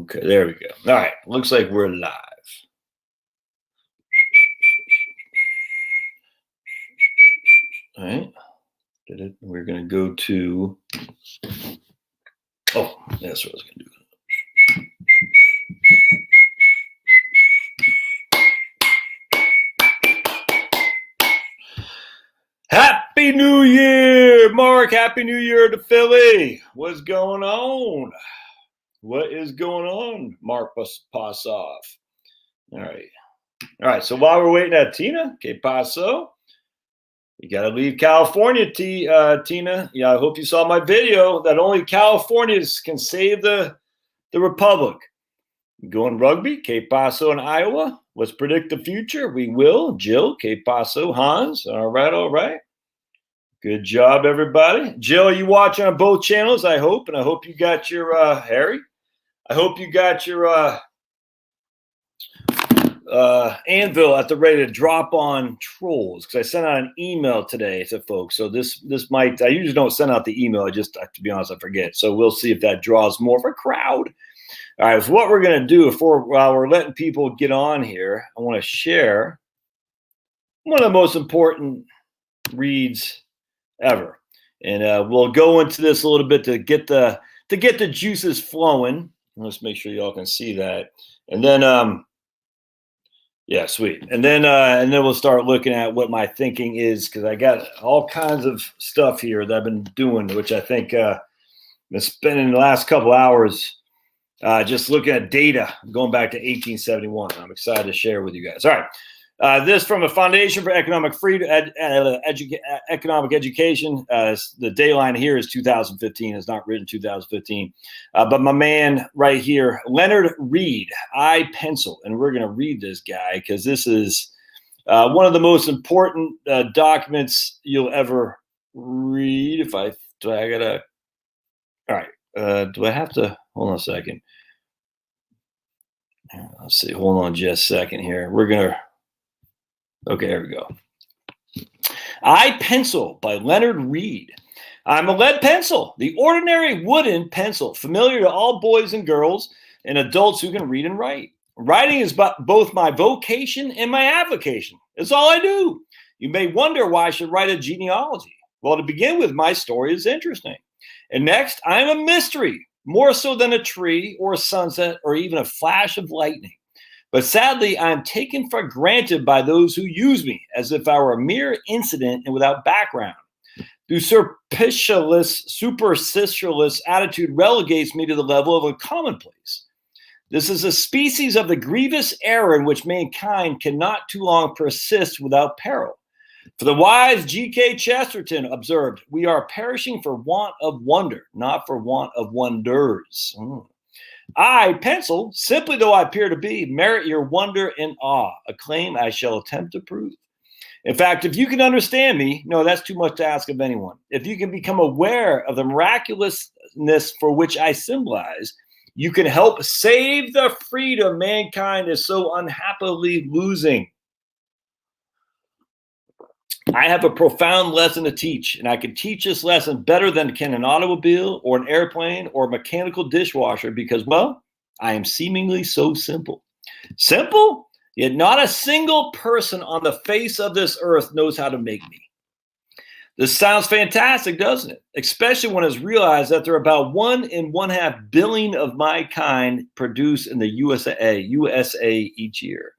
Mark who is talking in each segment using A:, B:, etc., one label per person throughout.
A: Okay, there we go. All right, looks like we're live. All right, did it? We're gonna go to. Oh, that's what I was gonna do. Happy New Year, Mark. Happy New Year to Philly. What's going on? What is going on, Mark Passoff? All right. So while we're waiting at Tina, que paso? You got to leave California, Tina. Yeah, I hope you saw my video that only Californians can save the republic. Going rugby, que paso in Iowa. Let's predict the future. We will. Jill, que paso, Hans. All right. Good job, everybody. Jill, are you watching on both channels? I hope, and I hope you got your Harry. I hope you got your anvil at the ready to drop on trolls, because I sent out an email today to folks. So this might. I usually don't send out the email. I just, to be honest, I forget. So we'll see if that draws more of a crowd. All right, so what we're going to do while we're letting people get on here, I want to share one of the most important reads ever, and we'll go into this a little bit to get the juices flowing. Let's make sure y'all can see that, and then yeah, sweet, and then we'll start looking at what my thinking is, because I got all kinds of stuff here that I've been doing, which I think been spending the last couple hours. Just looking at data going back to 1871. I'm excited to share with you guys. All right. This from a Foundation for Economic Freedom, Economic Education. The dayline here is 2015. It's not written 2015. But my man right here, Leonard Reed, I pencil. And we're going to read this guy because this is one of the most important documents you'll ever read. All right. Do I have to? Hold on a second. Let's see. Hold on just a second here. Okay, there we go. I Pencil by Leonard Reed. I'm a lead pencil, the ordinary wooden pencil, familiar to all boys and girls and adults who can read and write. Writing is both my vocation and my avocation. It's all I do. You may wonder why I should write a genealogy. Well, to begin with, my story is interesting. And next, I'm a mystery, more so than a tree or a sunset or even a flash of lightning. But sadly, I'm taken for granted by those who use me as if I were a mere incident and without background. The superstitious attitude relegates me to the level of a commonplace. This is a species of the grievous error in which mankind cannot too long persist without peril. For the wise G.K. Chesterton observed, we are perishing for want of wonder, not for want of wonders. I, pencil, simply though I appear to be, merit your wonder and awe, a claim I shall attempt to prove. In fact, if you can understand me, no, that's too much to ask of anyone. If you can become aware of the miraculousness for which I symbolize, you can help save the freedom mankind is so unhappily losing. I have a profound lesson to teach, and I can teach this lesson better than can an automobile or an airplane or a mechanical dishwasher because, well, I am seemingly so simple. Simple? Yet not a single person on the face of this earth knows how to make me. This sounds fantastic, doesn't it? Especially when it's realized that there are about 1.5 billion of my kind produced in the USA each year.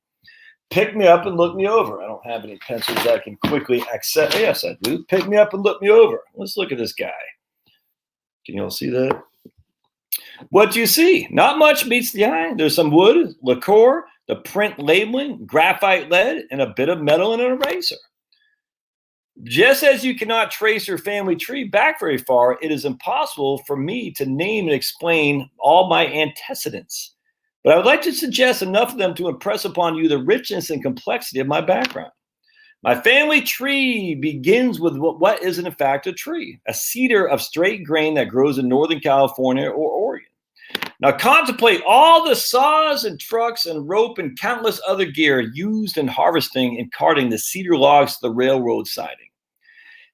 A: Pick me up and look me over. I don't have any pencils I can quickly accept. Yes, I do. Pick me up and look me over. Let's look at this guy. Can you all see that? What do you see? Not much meets the eye. There's some wood, lacquer, the print labeling, graphite lead, and a bit of metal and an eraser. Just as you cannot trace your family tree back very far, it is impossible for me to name and explain all my antecedents. But I would like to suggest enough of them to impress upon you the richness and complexity of my background. My family tree begins with what is in fact a tree, a cedar of straight grain that grows in Northern California or Oregon. Now contemplate all the saws and trucks and rope and countless other gear used in harvesting and carting the cedar logs to the railroad siding.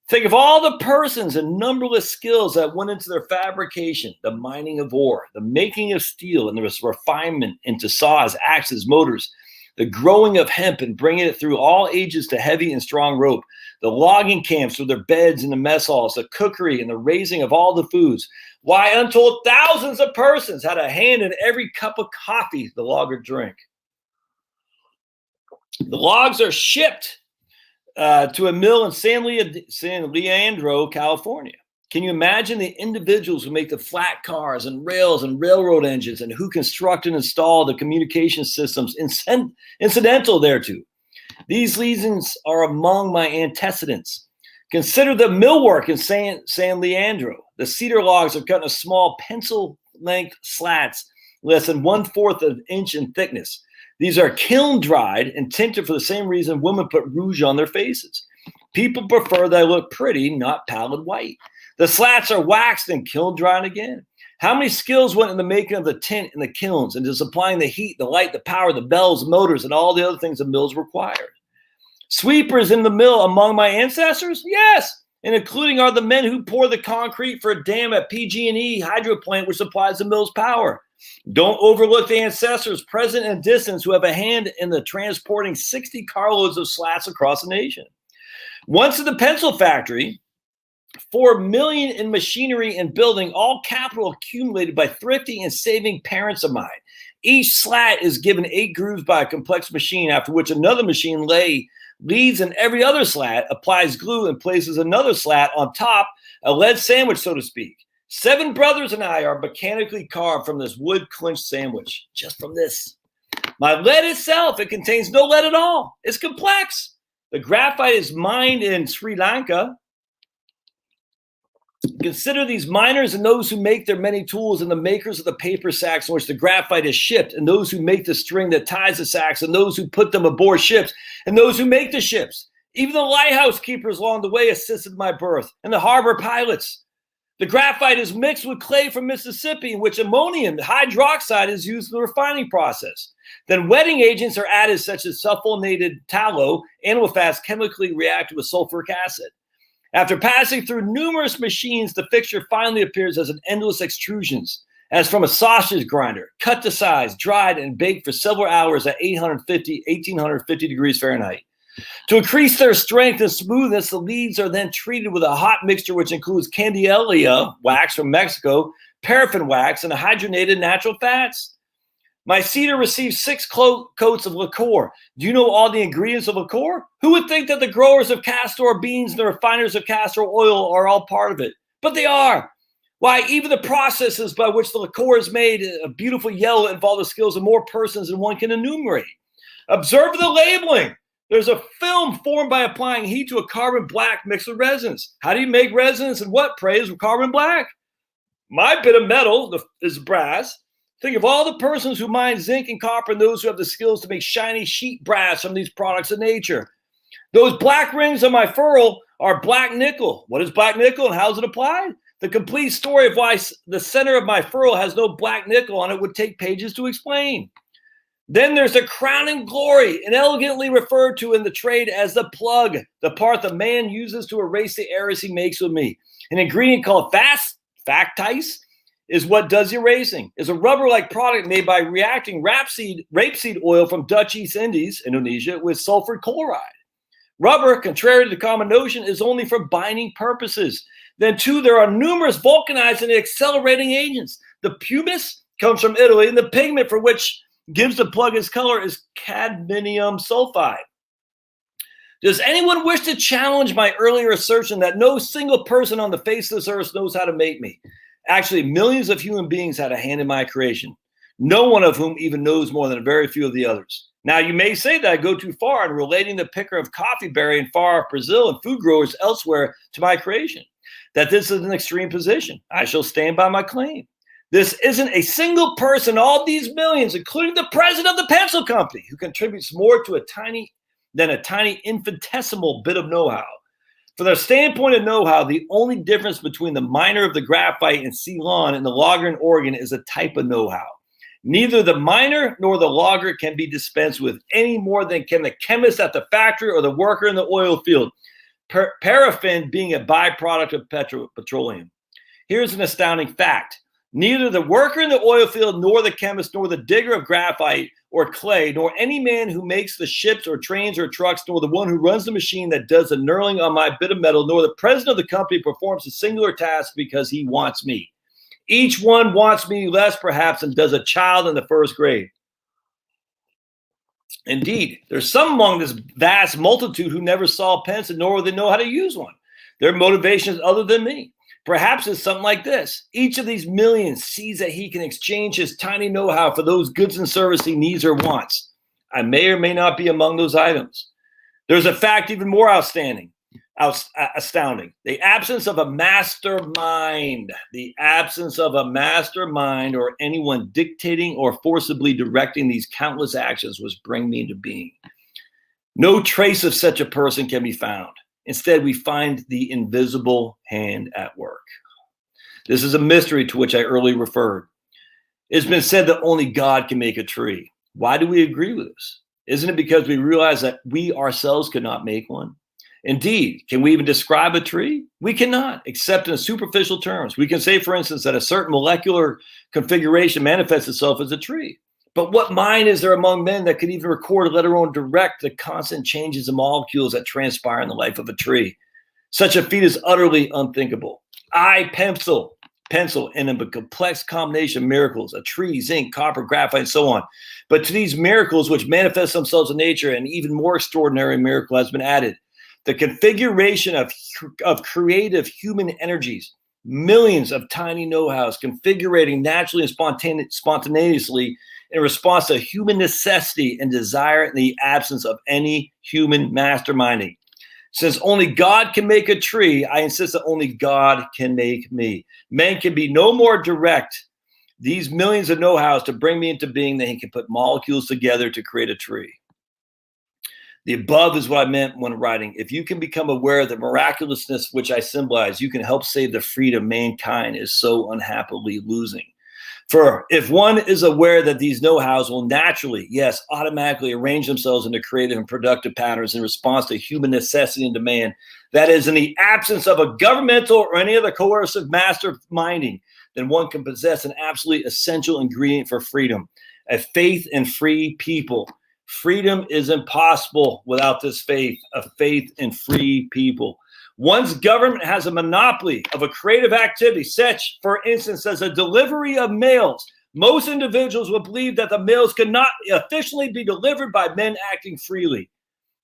A: Think of all the persons and numberless skills that went into their fabrication, the mining of ore, the making of steel, and the refinement into saws, axes, motors, the growing of hemp and bringing it through all ages to heavy and strong rope, the logging camps with their beds and the mess halls, the cookery and the raising of all the foods. Why, untold thousands of persons had a hand in every cup of coffee the logger drank. The logs are shipped to a mill in San Leandro, California. Can you imagine the individuals who make the flat cars and rails and railroad engines and who construct and install the communication systems incidental thereto? These reasons are among my antecedents. Consider the millwork in San Leandro. The cedar logs are cut into small pencil-length slats less than 1/4 of an inch in thickness. These are kiln dried and tinted for the same reason women put rouge on their faces. People prefer they look pretty, not pallid white. The slats are waxed and kiln dried again. How many skills went in the making of the tint in the kilns, into supplying the heat, the light, the power, the bells, motors, and all the other things the mills required? Sweepers in the mill among my ancestors? Yes, and including are the men who pour the concrete for a dam at PG&E hydro plant which supplies the mill's power. Don't overlook the ancestors present and distant who have a hand in the transporting 60 carloads of slats across the nation. Once at the pencil factory, $4 million in machinery and building, all capital accumulated by thrifty and saving parents of mine. Each slat is given 8 grooves by a complex machine, after which another machine leads in every other slat, applies glue, and places another slat on top, a lead sandwich, so to speak. 7 brothers and I are mechanically carved from this wood clinched sandwich, just from this. My lead itself, it contains no lead at all. It's complex. The graphite is mined in Sri Lanka. Consider these miners and those who make their many tools, and the makers of the paper sacks in which the graphite is shipped, and those who make the string that ties the sacks, and those who put them aboard ships, and those who make the ships. Even the lighthouse keepers along the way assisted my birth, and the harbor pilots. The graphite is mixed with clay from Mississippi, in which ammonium hydroxide is used in the refining process. Then wetting agents are added, such as sulfonated tallow. Animal fats chemically react with sulfuric acid. After passing through numerous machines, the fixture finally appears as an endless extrusions, as from a sausage grinder, cut to size, dried, and baked for several hours at 1850 degrees Fahrenheit. To increase their strength and smoothness, the leads are then treated with a hot mixture which includes candelia wax from Mexico, paraffin wax, and hydrogenated natural fats. My cedar receives 6 coats of liqueur. Do you know all the ingredients of liqueur? Who would think that the growers of castor beans and the refiners of castor oil are all part of it? But they are. Why, even the processes by which the liqueur is made a beautiful yellow involve the skills of more persons than one can enumerate. Observe the labeling. There's a film formed by applying heat to a carbon black mixed with resins. How do you make resins, and what, pray, is carbon black? My bit of metal is brass. Think of all the persons who mine zinc and copper, and those who have the skills to make shiny sheet brass from these products of nature. Those black rings on my ferrule are black nickel. What is black nickel, and how is it applied? The complete story of why the center of my ferrule has no black nickel on it would take pages to explain. Then there's the crowning glory, and elegantly referred to in the trade as the plug, the part the man uses to erase the errors he makes with me. An ingredient called factice is what does the erasing. It's a rubber-like product made by reacting rapeseed oil from Dutch East Indies, Indonesia, with sulfur chloride. Rubber, contrary to the common notion, is only for binding purposes. Then, too, there are numerous vulcanizing and accelerating agents. The pumice comes from Italy, and the pigment for which gives the plug its color is cadmium sulfide. Does anyone wish to challenge my earlier assertion that no single person on the face of this earth knows how to make me? Actually, millions of human beings had a hand in my creation, no one of whom even knows more than a very few of the others. Now, you may say that I go too far in relating the picker of coffee berry in far off Brazil and food growers elsewhere to my creation, that this is an extreme position. I shall stand by my claim. This isn't a single person, all these millions, including the president of the pencil company, who contributes more to a tiny infinitesimal bit of know-how. From the standpoint of know-how, the only difference between the miner of the graphite in Ceylon and the logger in Oregon is a type of know-how. Neither the miner nor the logger can be dispensed with any more than can the chemist at the factory or the worker in the oil field. paraffin being a byproduct of petroleum. Here's an astounding fact. Neither the worker in the oil field, nor the chemist, nor the digger of graphite or clay, nor any man who makes the ships or trains or trucks, nor the one who runs the machine that does the knurling on my bit of metal, nor the president of the company performs a singular task because he wants me. Each one wants me less, perhaps, than does a child in the first grade. Indeed, there's some among this vast multitude who never saw a pencil, nor will they know how to use one. Their motivation is other than me. Perhaps it's something like this. Each of these millions sees that he can exchange his tiny know-how for those goods and services he needs or wants. I may or may not be among those items. There's a fact even more astounding. The absence of a mastermind. The absence of a mastermind or anyone dictating or forcibly directing these countless actions was bring me into being. No trace of such a person can be found. Instead, we find the invisible hand at work. This is a mystery to which I earlier referred. It's been said that only God can make a tree. Why do we agree with this? Isn't it because we realize that we ourselves could not make one? Indeed, can we even describe a tree? We cannot, except in superficial terms. We can say, for instance, that a certain molecular configuration manifests itself as a tree. But what mind is there among men that could even record, let alone direct, the constant changes of molecules that transpire in the life of a tree? Such a feat is utterly unthinkable. I pencil in a complex combination of miracles, a tree, zinc, copper, graphite, and so on. But to these miracles, which manifest themselves in nature, an even more extraordinary miracle has been added. The configuration of creative human energies, millions of tiny know-hows configuring naturally and spontaneously in response to human necessity and desire in the absence of any human masterminding. Since only God can make a tree, I insist that only God can make me. Men can be no more direct these millions of know-hows to bring me into being than he can put molecules together to create a tree. The above is what I meant when writing. If you can become aware of the miraculousness which I symbolize, you can help save the freedom mankind is so unhappily losing. For if one is aware that these know-hows will naturally, yes, automatically arrange themselves into creative and productive patterns in response to human necessity and demand, that is, in the absence of a governmental or any other coercive masterminding, then one can possess an absolutely essential ingredient for freedom, a faith in free people. Freedom is impossible without this faith, a faith in free people. Once government has a monopoly of a creative activity, such, for instance, as a delivery of mails, most individuals will believe that the mails cannot officially be delivered by men acting freely.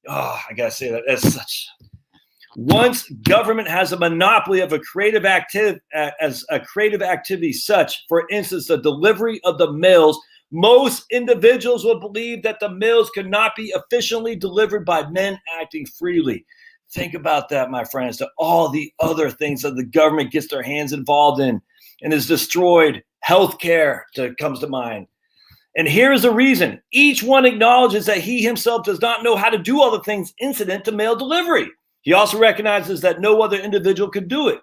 A: Oh, I gotta say that. That's such. Once government has a monopoly of a creative activity, such, for instance, the delivery of the mails, most individuals will believe that the mails cannot be efficiently delivered by men acting freely. Think about that, my friends, to all the other things that the government gets their hands involved in and is destroyed. Healthcare comes to mind. And here's the reason. Each one acknowledges that he himself does not know how to do all the things incident to mail delivery. He also recognizes that no other individual could do it.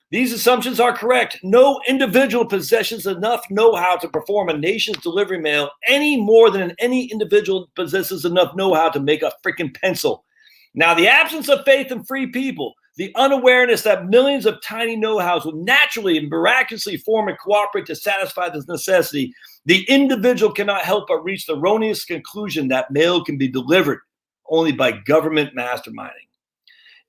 A: These assumptions are correct. No individual possesses enough know-how to perform a nation's delivery mail any more than any individual possesses enough know-how to make a freaking pencil. Now, the absence of faith in free people, the unawareness that millions of tiny know-hows will naturally and miraculously form and cooperate to satisfy this necessity, the individual cannot help but reach the erroneous conclusion that mail can be delivered only by government masterminding.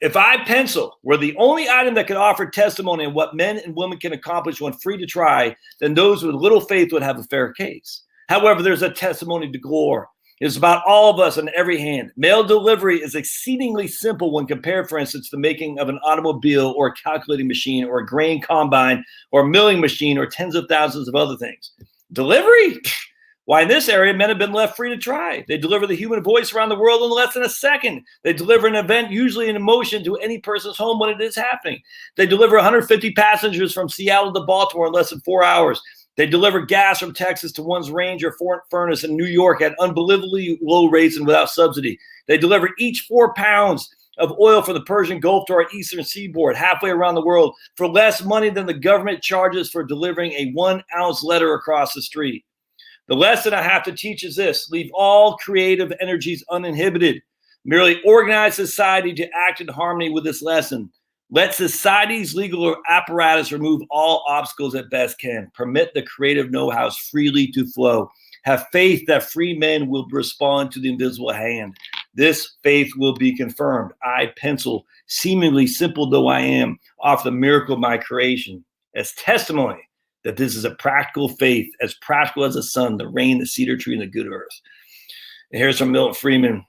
A: If I pencil were the only item that could offer testimony on what men and women can accomplish when free to try, then those with little faith would have a fair case. However, there's a testimony to galore. It's about all of us on every hand. Mail delivery is exceedingly simple when compared, for instance, to the making of an automobile or a calculating machine or a grain combine or a milling machine or tens of thousands of other things. Delivery? Why, in this area, men have been left free to try. They deliver the human voice around the world in less than a second. They deliver an event, usually an emotion, to any person's home when it is happening. They deliver 150 passengers from Seattle to Baltimore in less than 4 hours. They deliver gas from Texas to one's range or furnace in New York at unbelievably low rates and without subsidy. They deliver each 4 pounds of oil for the Persian Gulf to our eastern seaboard, halfway around the world, for less money than the government charges for delivering a 1-ounce letter across the street. The lesson I have to teach is this: leave all creative energies uninhibited. Merely organize society to act in harmony with this lesson. Let society's legal apparatus remove all obstacles it best can. Permit the creative know-how freely to flow. Have faith that free men will respond to the invisible hand. This faith will be confirmed. I, pencil, seemingly simple though I am, offer the miracle of my creation as testimony that this is a practical faith, as practical as the sun, the rain, the cedar tree, and the good earth. And here's from Milton Friedman.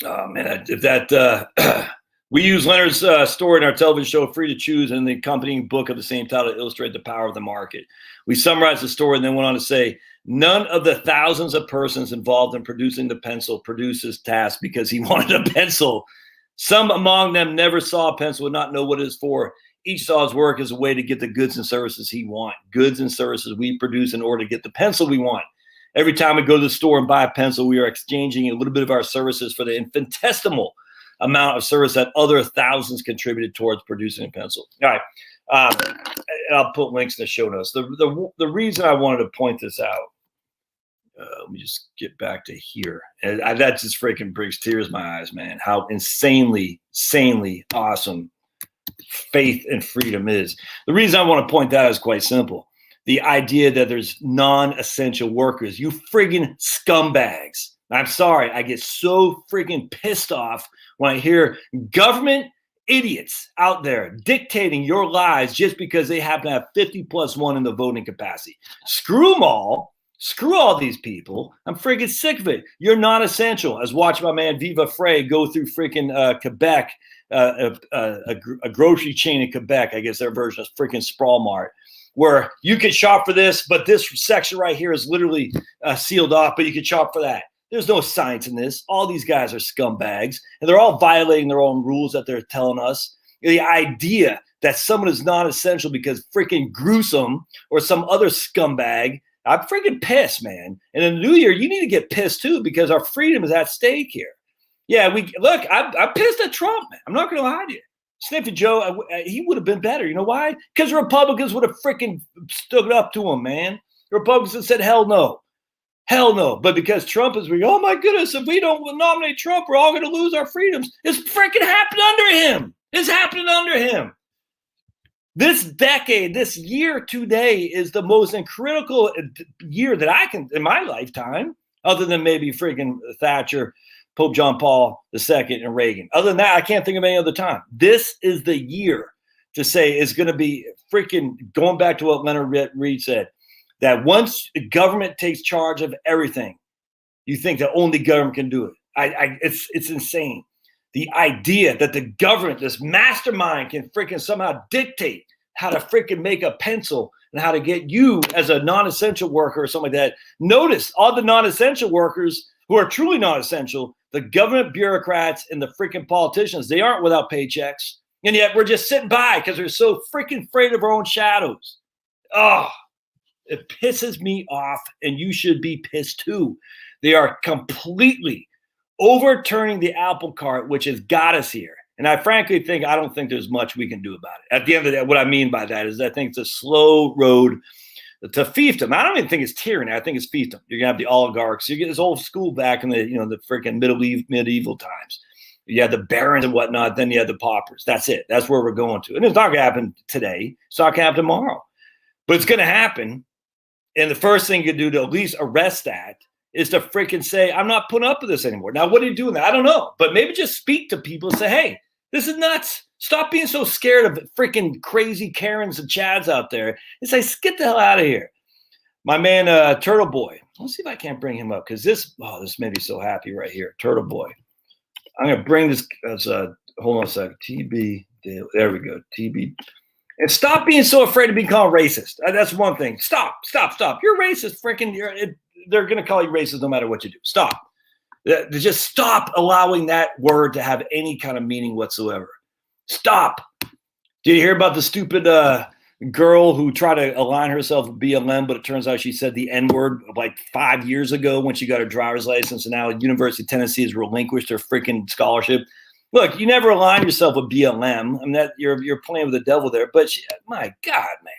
A: Oh, man, if that we use Leonard's story in our television show, Free to Choose, and the accompanying book of the same title to illustrate the power of the market. We summarized the story and then went on to say, none of the thousands of persons involved in producing the pencil produced his task because he wanted a pencil. Some among them never saw a pencil, would not know what it is for. Each saw his work as a way to get the goods and services he wants. Goods and services we produce in order to get the pencil we want. Every time we go to the store and buy a pencil, we are exchanging a little bit of our services for the infinitesimal amount of service that other thousands contributed towards producing a pencil. All right. I'll put links in the show notes. The reason I wanted to point this out, let me just get back to here. And that just freaking brings tears to my eyes, man. How insanely awesome faith and freedom is. The reason I want to point that out is quite simple. The idea that there's non-essential workers, you friggin' scumbags. I'm sorry, I get so freaking pissed off when I hear government idiots out there dictating your lives just because they happen to have 50+1 in the voting capacity. Screw them all. Screw all these people. I'm freaking sick of it. You're not essential. I was watching my man Viva Frey go through freaking Quebec, a grocery chain in Quebec. I guess their version is freaking Sprawl Mart, where you can shop for this, but this section right here is literally sealed off, but you can shop for that. There's no science in this. All these guys are scumbags, and they're all violating their own rules that they're telling us. The idea that someone is non-essential because freaking gruesome or some other scumbag, I'm freaking pissed, man. And in the new year, you need to get pissed too because our freedom is at stake here. Yeah, I'm pissed at Trump, man. I'm not going to lie to you. Sniffy Joe, he would have been better. You know why? Because Republicans would have freaking stood up to him, man. The Republicans said, hell no. Hell no. But because Trump is, oh my goodness, if we don't nominate Trump, we're all going to lose our freedoms. It's freaking happened under him. It's happening under him. This decade, this year today is the most critical year that I can, in my lifetime, other than maybe freaking Thatcher, Pope John Paul II, and Reagan. Other than that, I can't think of any other time. This is the year to say is going to be freaking going back to what Leonard Reed said, that once the government takes charge of everything, you think that only government can do it. It's insane. The idea that the government, this mastermind, can freaking somehow dictate how to freaking make a pencil and how to get you as a non-essential worker or something like that. Notice all the non-essential workers who are truly non-essential, the government bureaucrats and the freaking politicians, they aren't without paychecks. And yet we're just sitting by because we're so freaking afraid of our own shadows. Oh, it pisses me off, and you should be pissed too. They are completely overturning the apple cart, which has got us here. And I frankly think, I don't think there's much we can do about it. At the end of the day, what I mean by that is I think it's a slow road to fiefdom. I don't even think it's tyranny. I think it's fiefdom. You're going to have the oligarchs. You get this old school back in the freaking medieval times. You had the barons and whatnot. Then you had the paupers. That's it. That's where we're going to. And it's not going to happen today. It's not going to happen tomorrow. But it's going to happen. And the first thing you do to at least arrest that is to freaking say, I'm not putting up with this anymore. Now, what are you doing? I don't know. But maybe just speak to people and say, hey, this is nuts. Stop being so scared of freaking crazy Karens and Chads out there and say, get the hell out of here. My man, Turtle Boy. Let's see if I can't bring him up because this made me so happy right here. Turtle Boy. I'm going to bring this as hold on a second. TB. There we go. TB. And stop being so afraid of being called racist. That's one thing. Stop. You're racist. They're going to call you racist no matter what you do. Stop. Just stop allowing that word to have any kind of meaning whatsoever. Stop. Did you hear about the stupid girl who tried to align herself with BLM, but it turns out she said the N-word like 5 years ago when she got her driver's license, and now University of Tennessee has relinquished her freaking scholarship. Look, you never align yourself with BLM. I mean, that you're playing with the devil there. But my God, man.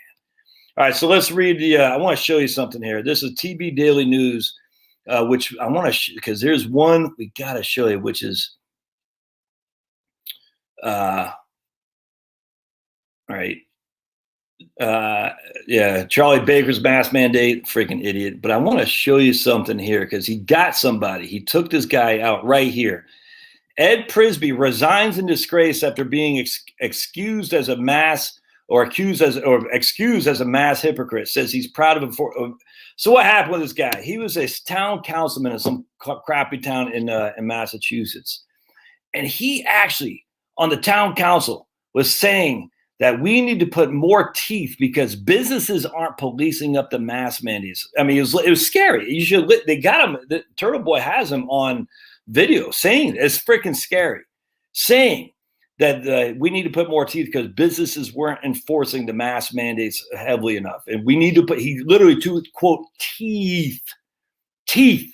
A: All right, so let's read I want to show you something here. This is TB Daily News. which I want to, because there's one we got to show you, which is, all right. Yeah, Charlie Baker's mask mandate, freaking idiot. But I want to show you something here because he got somebody. He took this guy out right here. Ed Prisby resigns in disgrace after being excused as a mass excused as a mass hypocrite. Says he's proud of it. So what happened with this guy? He was a town councilman in some crappy town in Massachusetts, and he actually on the town council was saying that we need to put more teeth because businesses aren't policing up the mask mandates. I mean, it was scary. You should. They got him. The Turtle Boy has him on video saying it's freaking scary, saying that we need to put more teeth because businesses weren't enforcing the mask mandates heavily enough, and we need to put. He literally to quote teeth,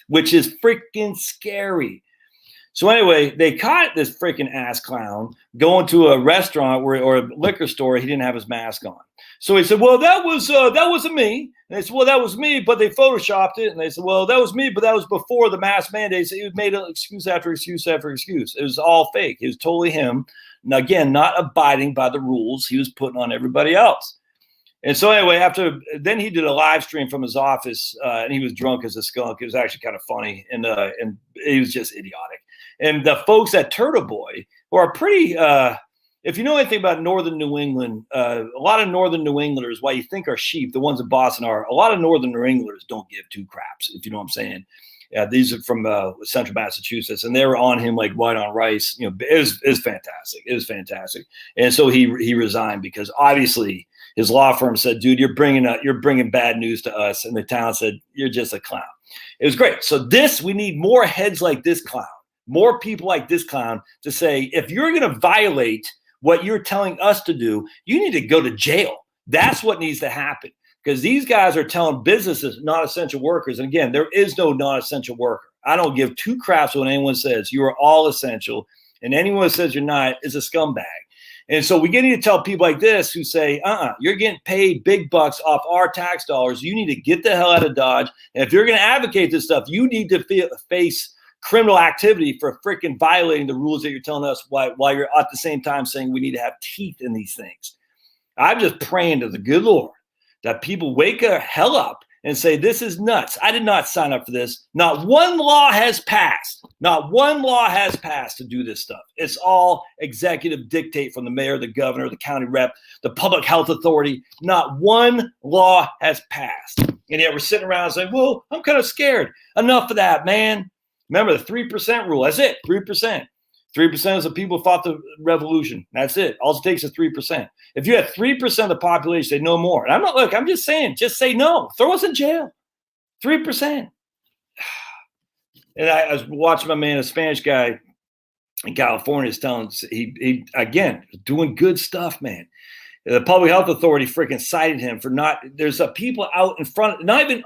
A: which is freaking scary. So anyway, they caught this freaking ass clown going to a restaurant or a liquor store. He didn't have his mask on. So he said, well, that wasn't me. And they said, well, that was me, but they photoshopped it. And they said, well, that was me, but that was before the mask mandates. He made an excuse after excuse after excuse. It was all fake. It was totally him. And again, not abiding by the rules he was putting on everybody else. And so anyway, then he did a live stream from his office, and he was drunk as a skunk. It was actually kind of funny, and he was just idiotic. And the folks at Turtle Boy, who are pretty, if you know anything about northern New England, a lot of northern New Englanders, why you think are sheep, the ones in Boston are, a lot of northern New Englanders don't give two craps, if you know what I'm saying. These are from central Massachusetts, and they were on him like white on rice. You know, it was fantastic. It was fantastic. And so he resigned because obviously his law firm said, dude, you're bringing bad news to us. And the town said, you're just a clown. It was great. So we need more heads like this clown. More people like this clown to say, if you're going to violate what you're telling us to do, you need to go to jail. That's what needs to happen because these guys are telling businesses, not essential workers. And again, there is no non-essential worker. I don't give two craps when anyone says you are all essential, and anyone who says you're not is a scumbag. And so we need to tell people like this who say, you're getting paid big bucks off our tax dollars. You need to get the hell out of Dodge. And if you're going to advocate this stuff, you need to face criminal activity for freaking violating the rules that you're telling us while you're at the same time saying we need to have teeth in these things. I'm just praying to the good Lord that people wake the hell up and say, this is nuts. I did not sign up for this. Not one law has passed. Not one law has passed to do this stuff. It's all executive dictate from the mayor, the governor, the county rep, the public health authority. Not one law has passed. And yet we're sitting around saying, well, I'm kind of scared. Enough of that, man. Remember the 3% rule. That's it. 3%. 3% is the people who fought the revolution. That's it. All it takes is 3%. If you have 3% of the population say no more, and I'm just saying, just say no. Throw us in jail. 3%. And I was watching my man, a Spanish guy in California, is telling he again doing good stuff, man. The public health authority freaking cited him for there's people out in front, not even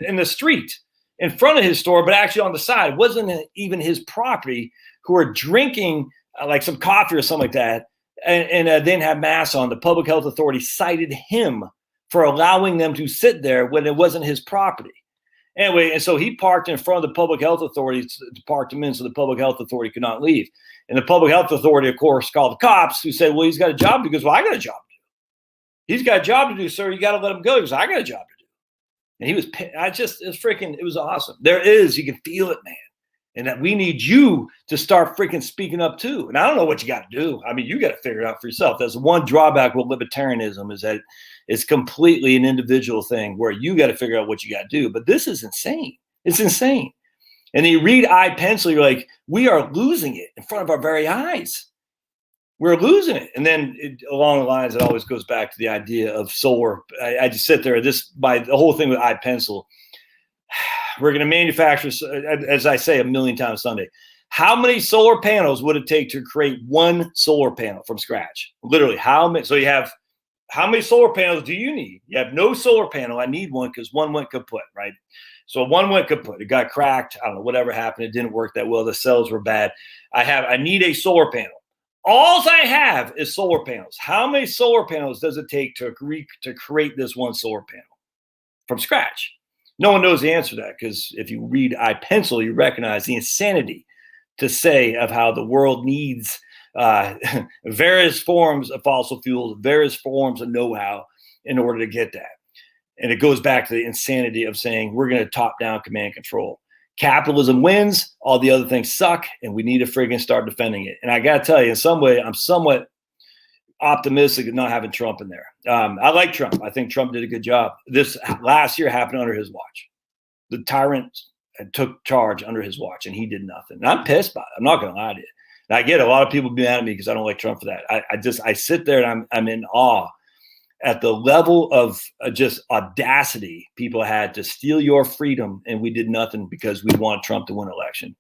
A: in the street, in front of his store, but actually on the side. It wasn't even his property, who are drinking like some coffee or something like that, and they didn't have masks on. The public health authority cited him for allowing them to sit there when it wasn't his property. Anyway, and so he parked in front of the public health authority, parked him in so the public health authority could not leave. And the public health authority, of course, called the cops, who said, well, he's got a job. Because, well, I got a job to do. He's got a job to do, sir. You got to let him go. He goes, I got a job to do. And he was, it was awesome. You can feel it, man. And that we need you to start freaking speaking up too. And I don't know what you got to do. I mean, you got to figure it out for yourself. That's one drawback with libertarianism, is that it's completely an individual thing where you got to figure out what you got to do. But this is insane. It's insane. And you read iPencil, you're like, we are losing it in front of our very eyes. We're losing it. And then along the lines, it always goes back to the idea of solar. I just sit there, by the whole thing with iPencil. We're going to manufacture, as I say a million times Sunday, how many solar panels would it take to create one solar panel from scratch? Literally, how many? So you have, how many solar panels do you need? You have no solar panel. I need one because one went kaput, right? So one went kaput. It got cracked. I don't know, whatever happened. It didn't work that well. The cells were bad. I need a solar panel. All I have is solar panels. How many solar panels does it take to create this one solar panel from scratch? No one knows the answer to that, because if you read I Pencil, you recognize the insanity to say of how the world needs various forms of fossil fuels, various forms of know-how in order to get that. And it goes back to the insanity of saying we're going to top down command control. Capitalism wins, all the other things suck, and we need to friggin' start defending it. And I got to tell you, in some way, I'm somewhat optimistic of not having Trump in there. I like Trump. I think Trump did a good job. This last year happened under his watch. The tyrant took charge under his watch, and he did nothing. And I'm pissed about it. I'm not going to lie to you. And I get a lot of people be mad at me because I don't like Trump for that. I sit there and I'm in awe at the level of just audacity people had to steal your freedom, and we did nothing because we want Trump to win an election.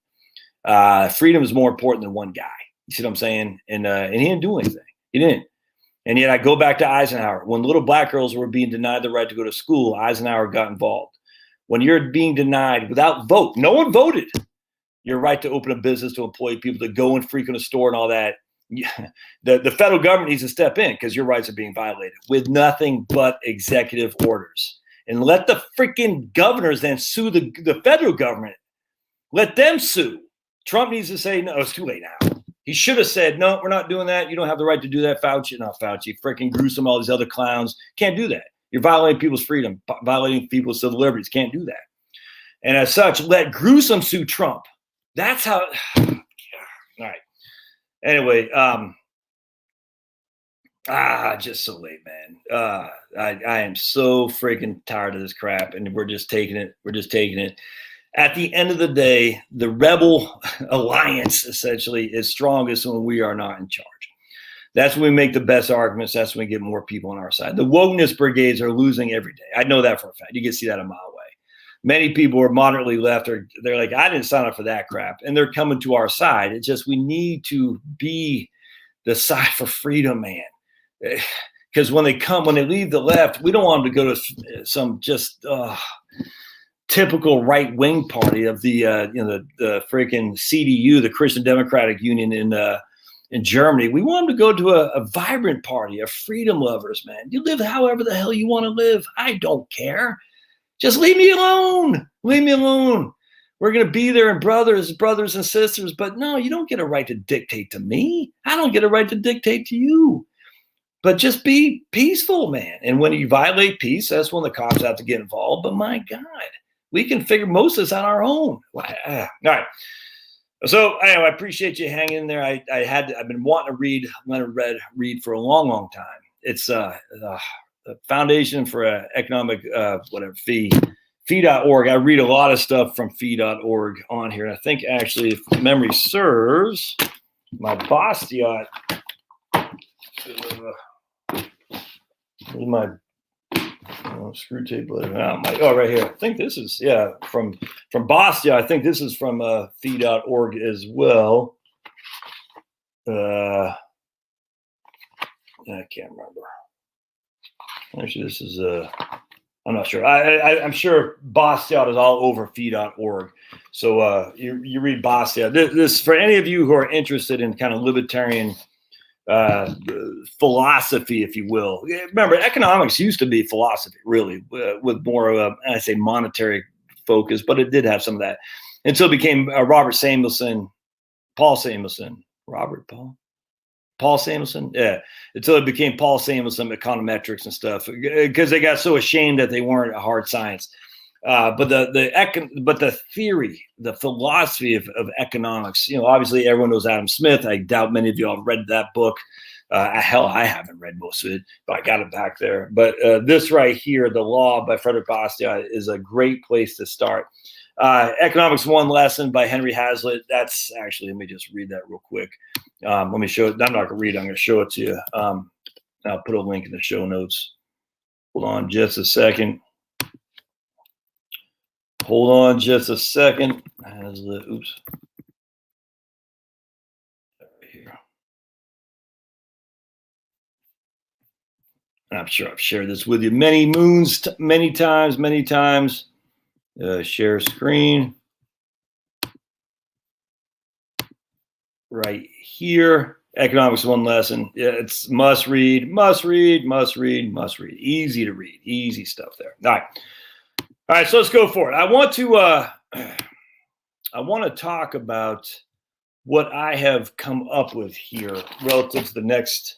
A: Freedom is more important than one guy. You see what I'm saying? And he didn't do anything. He didn't. And yet I go back to Eisenhower. When little black girls were being denied the right to go to school, Eisenhower got involved. When you're being denied without vote, no one voted, your right to open a business, to employ people, to go and frequent a store and all that, the federal government needs to step in because your rights are being violated with nothing but executive orders. And let the freaking governors then sue the federal government. Let them sue. Trump needs to say, no, it's too late now. He should have said, no, we're not doing that. You don't have the right to do that, Fauci. Not Fauci, freaking Gruesome, all these other clowns. Can't do that. You're violating people's freedom, violating people's civil liberties. Can't do that. And as such, let Gruesome sue Trump. That's how. All right. Anyway, just so late, man. I am so freaking tired of this crap, and we're just taking it. We're just taking it. At the end of the day, the rebel alliance essentially is strongest when we are not in charge. That's when we make the best arguments. That's when we get more people on our side. The wokeness brigades are losing every day. I know that for a fact. You can see that a mile away. Many people are moderately left, or they're like, I didn't sign up for that crap. And they're coming to our side. It's just we need to be the side for freedom, man. Because when they leave the left, we don't want them to go to some just typical right-wing party of the freaking CDU, the Christian Democratic Union in Germany. We want them to go to a vibrant party of freedom lovers, man. You live however the hell you want to live. I don't care. Just leave me alone. Leave me alone. We're going to be there and brothers and sisters, but no, you don't get a right to dictate to me. I don't get a right to dictate to you. But just be peaceful, man. And when you violate peace, that's when the cops have to get involved. But my God, we can figure most of this on our own. All right. So anyway, I appreciate you hanging in there. I've been wanting to read Leonard Read for a long, long time. It's the Foundation for Economic fee.org. I read a lot of stuff from fee.org on here. And I think actually, if memory serves, my Bastiat, my screw tape letter. Right here. I think this is from Bastia. I think this is from fee.org as well. I can't remember. Actually, this is I'm not sure. I'm sure Bastia is all over fee.org. So you read Bastia. This for any of you who are interested in kind of libertarian philosophy, if you will. Remember, economics used to be philosophy, really, with more of a, monetary focus, but it did have some of that. Until it became Paul Samuelson, yeah. Until it became Paul Samuelson, econometrics and stuff, because they got so ashamed that they weren't a hard science. But the theory, the philosophy of economics, obviously everyone knows Adam Smith. I doubt many of you have read that book. Hell, I haven't read most of it, but I got it back there. But this right here, The Law by Frederick Bastiat, is a great place to start. Economics 1 Lesson by Henry Hazlitt. That's actually, let me just read that real quick. Let me show it. I'm not going to read it. I'm going to show it to you. I'll put a link in the show notes. Hold on just a second. Hazlitt, oops. Right here. I'm sure I've shared this with you many times. Share screen. Right here. Economics 1 Lesson. Yeah, it's must read. Easy to read. Easy stuff there. All right. All right, so let's go for it. I want to talk about what I have come up with here relative to the next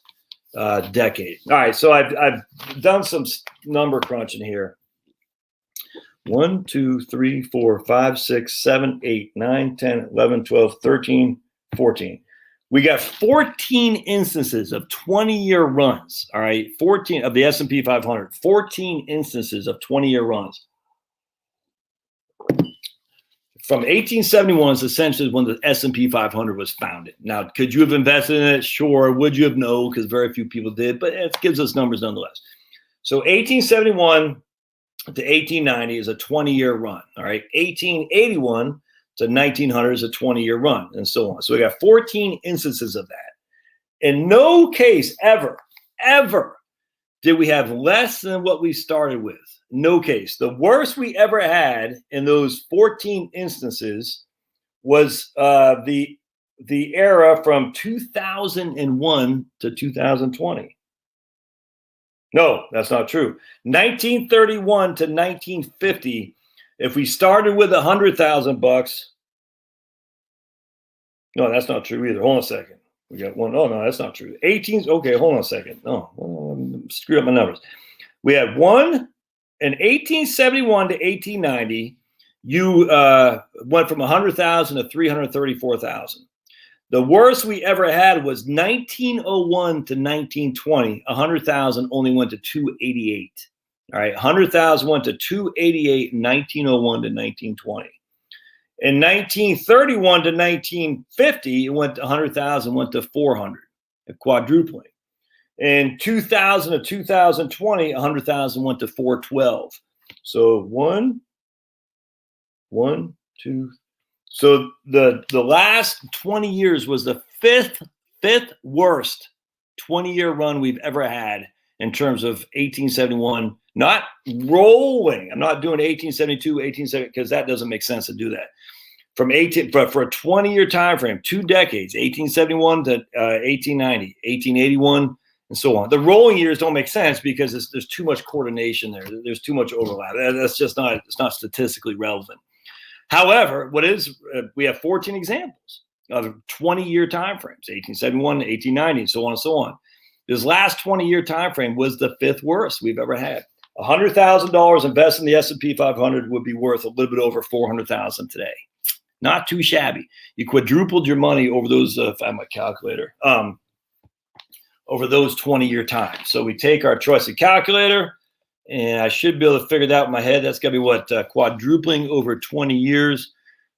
A: decade. All right, so I've done some number crunching here. 1, 2, 3, 4, 5, 6, 7, 8, 9, 10, 11, 12, 13, 14. We got 14 instances of 20-year runs. All right, 14 of the S&P 500. 14 instances of 20-year runs. From 1871 is essentially when the S&P 500 was founded. Now, could you have invested in it? Sure. Would you have? No, because very few people did, but it gives us numbers nonetheless. So 1871 to 1890 is a 20-year run. All right. 1881 to 1900 is a 20-year run, and so on. So we got 14 instances of that. In no case ever did we have less than what we started with. No case. The worst we ever had in those 14 instances was the era from 2001 to 2020. No, that's not true. 1931 to 1950, if we started with $100,000, no, that's not true either. Hold on a second. We got one. Oh, no, that's not true. 18. Okay, hold on a second. No, screw up my numbers. We had one in 1871 to 1890. You went from 100,000 to 334,000. The worst we ever had was 1901 to 1920. 100,000 only went to 288. All right, 100,000 went to 288 in 1901 to 1920. In 1931 to 1950, it went to 100,000 went to 400, a quadrupling. In 2000 to 2020, 100,000 went to 412. So one, two. So the last 20 years was the fifth worst 20-year run we've ever had in terms of 1871. Not rolling. I'm not doing 1872, 1870 because that doesn't make sense to do that. But for a 20-year time frame, 2 decades, 1871 to 1890, 1881. And so on. The rolling years don't make sense because there's too much coordination there. There's too much overlap. That's just not, it's not statistically relevant. However, we have 14 examples of 20-year time frames, 1871 to 1890, and so on and so on. This last 20-year time frame was the 5th worst we've ever had. $100,000 invested in the S&P 500 would be worth a little bit over $400,000 today. Not too shabby. You quadrupled your money over those, if I have my calculator, over those 20-year times. So we take our choice of calculator, and I should be able to figure that out in my head. That's going to be what, quadrupling over 20 years,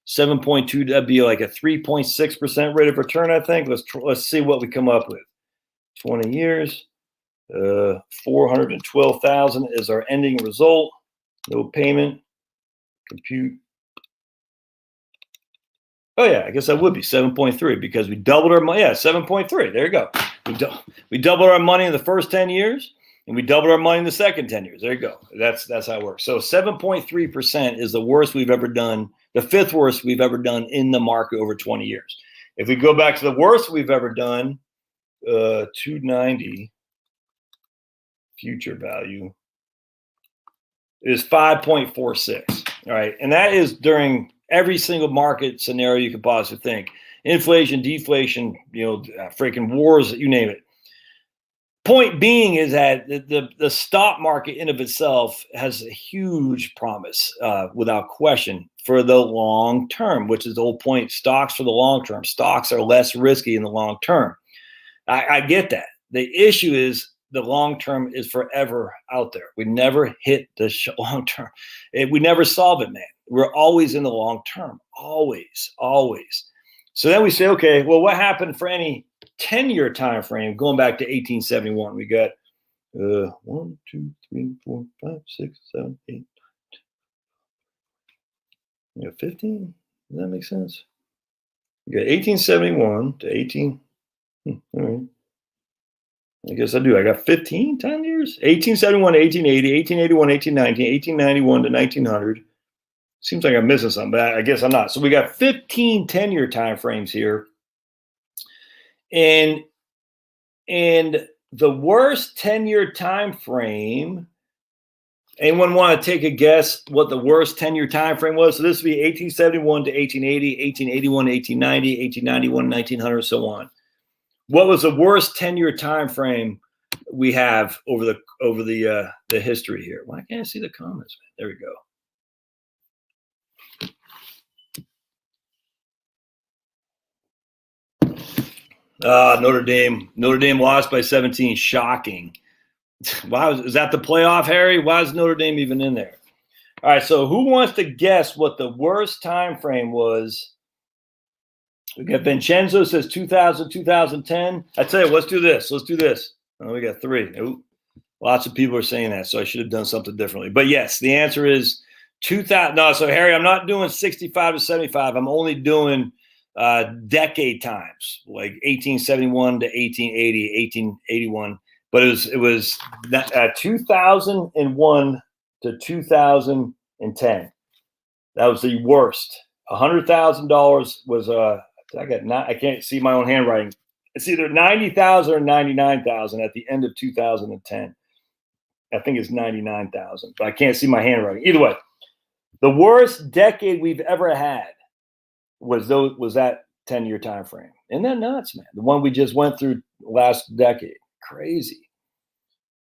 A: 7.2, that'd be like a 3.6% rate of return, I think. Let's see what we come up with. 20 years, 412,000 is our ending result. No payment, compute. Oh yeah, I guess that would be 7.3 because we doubled our money. Yeah, 7.3. There you go. We doubled our money in the first 10 years, and we doubled our money in the second 10 years. There you go. That's how it works. So 7.3% is the worst we've ever done, the 5th worst we've ever done in the market over 20 years. If we go back to the worst we've ever done, 290 future value is 5.46. All right, and that is during every single market scenario you could possibly think. Inflation, deflation, freaking wars, you name it. Point being is that the stock market in of itself has a huge promise, without question, for the long term, which is the whole point. Stocks for the long term. Stocks are less risky in the long term. I get that. The issue is the long term is forever out there. We never hit the long term. We never solve it, man. We're always in the long term. Always, always. So then we say, okay, well, what happened for any 10-year time frame going back to 1871? We got 1, 2, 3, 4, 5, 6, 7, 8. 15? Does that make sense? We got 1871 to 18. All right. I guess I do. I got 15 10 years. 1871 to 1880, 1881, 1890, 1891 to 1900. Seems like I'm missing something, but I guess I'm not. So we got 15 10-year time frames here. And the worst 10-year time frame Anyone want to take a guess what the worst 10-year time frame was? So this would be 1871 to 1880, 1881 to 1890, 1891 to 1900, so on. What was the worst 10-year time frame we have over the history here? Why can't I see the comments? There we go. Notre Dame lost by 17. Shocking. Why is that the playoff, Harry? Why is Notre Dame even in there? All right, so who wants to guess what the worst time frame was? We got Vincenzo says 2000, 2010. I tell you, let's do this. Oh, we got 3. Ooh, lots of people are saying that, so I should have done something differently. But yes, the answer is 2000. No, so Harry, I'm not doing 65 to 75. I'm only doing decade times, like 1871 to 1880, 1881. But it was 2001 to 2010. That was the worst. $100,000 was I can't see my own handwriting. It's either 90,000 or 99,000 at the end of 2010. I think it's 99,000, but I can't see my handwriting. Either way, the worst decade we've ever had was that 10-year time frame. Isn't that nuts, man? The one we just went through last decade. Crazy.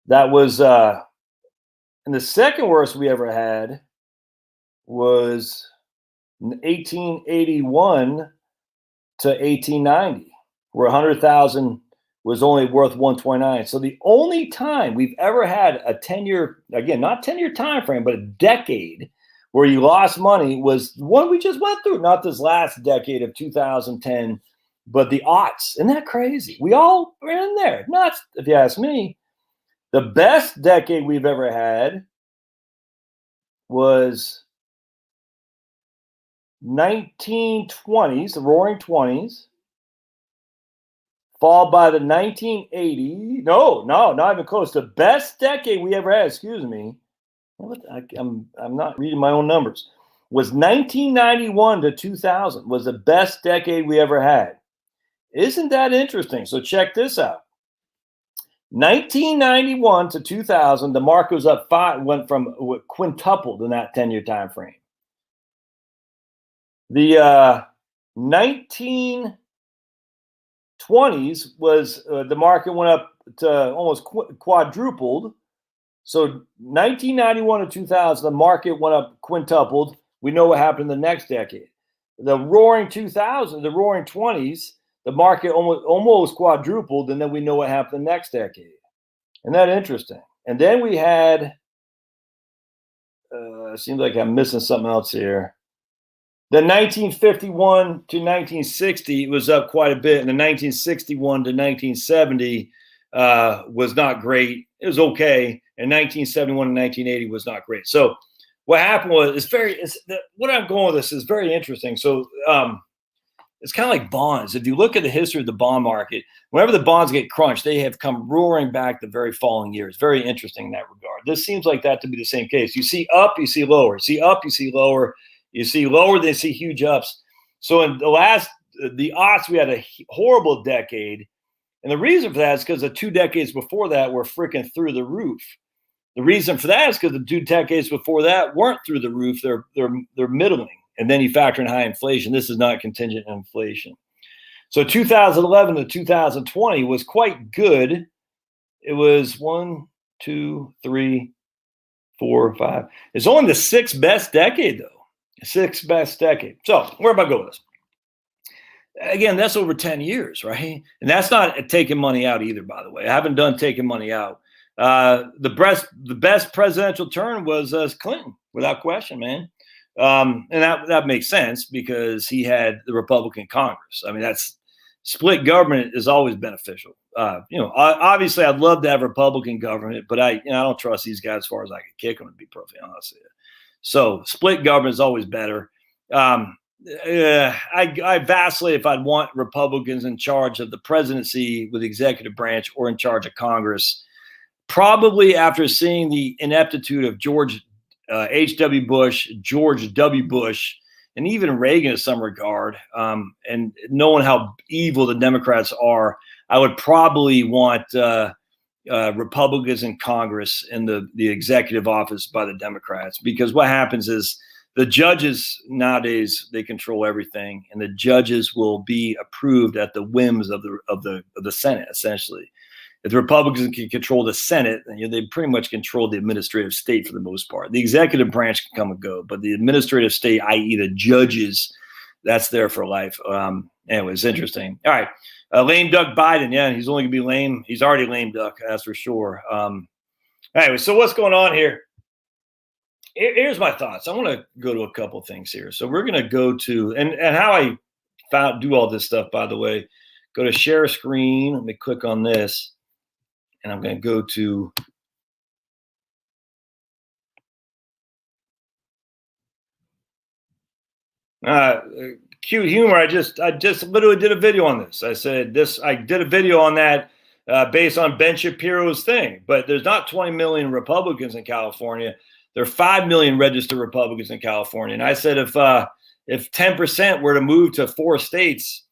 A: That was and the second worst we ever had was 1881 to 1890, where 100,000 was only worth 129. So the only time we've ever had a 10-year, again, not 10-year time frame, but a decade where you lost money was the one we just went through, not this last decade of 2010, but the aughts. Isn't that crazy? We all were in there. Nuts, if you ask me. The best decade we've ever had was 1920s, the Roaring 20s, followed by the 1980s. No, not even close. The best decade we ever had, excuse me, I'm not reading my own numbers, was 1991 to 2000 was the best decade we ever had. Isn't that interesting? So check this out. 1991 to 2000, the market was up 5, went from quintupled in that 10-year time frame. The 1920s was the market went up to almost quadrupled. So 1991 to 2000, the market went up quintupled. We know what happened the next decade. The Roaring 2000, the Roaring 20s, the market almost quadrupled, and then we know what happened the next decade. Isn't that interesting? And then we had, seems like I'm missing something else here. The 1951 to 1960 was up quite a bit, and the 1961 to 1970 was not great. It was okay, and 1971 and 1980 was not great. So what happened was, what I'm going with this is very interesting. So it's kind of like bonds. If you look at the history of the bond market, whenever the bonds get crunched, they have come roaring back the very following years. Very interesting in that regard. This seems like that to be the same case. You see up, you see lower. See up, you see lower. You see lower, they see huge ups. So in the aughts, we had a horrible decade. And the reason for that is because the 2 decades before that were freaking through the roof. The reason for that is because the 2 decades before that weren't through the roof. They're middling. And then you factor in high inflation. This is not contingent inflation. So 2011 to 2020 was quite good. It was 1, 2, 3, 4, 5. It's only the 6th best decade, though. 6th best decade. So where am I going with this? Again, that's over 10 years, right? And that's not taking money out either, by the way. I haven't done taking money out. The best presidential term was Clinton, without question, man. And that makes sense because he had the Republican Congress. I mean, that's split government is always beneficial. Obviously, I'd love to have Republican government, but I don't trust these guys as far as I can kick them, to be perfectly honest with you. So split government is always better. I vacillate if I'd want Republicans in charge of the presidency with the executive branch or in charge of Congress. Probably after seeing the ineptitude of George H.W. Bush, George W. Bush, and even Reagan in some regard, and knowing how evil the Democrats are, I would probably want Republicans in Congress and the executive office by the Democrats. Because what happens is the judges nowadays, they control everything, and the judges will be approved at the whims of the Senate, essentially. If the Republicans can control the Senate, then they pretty much control the administrative state for the most part. The executive branch can come and go, but the administrative state, i.e. the judges, that's there for life. Anyway, it's interesting. All right. Lame duck Biden. Yeah, he's only going to be lame. He's already lame duck, that's for sure. Anyway, so what's going on here? Here's my thoughts. I want to go to a couple things here. So we're going to go to, and how I do all this stuff, by the way, go to share screen. Let me click on this. And I'm going to go to cute humor. I just literally did a video on this. I did a video on that based on Ben Shapiro's thing. But there's not 20 million Republicans in California. There are 5 million registered Republicans in California. And I said if 10% were to move to 4 states,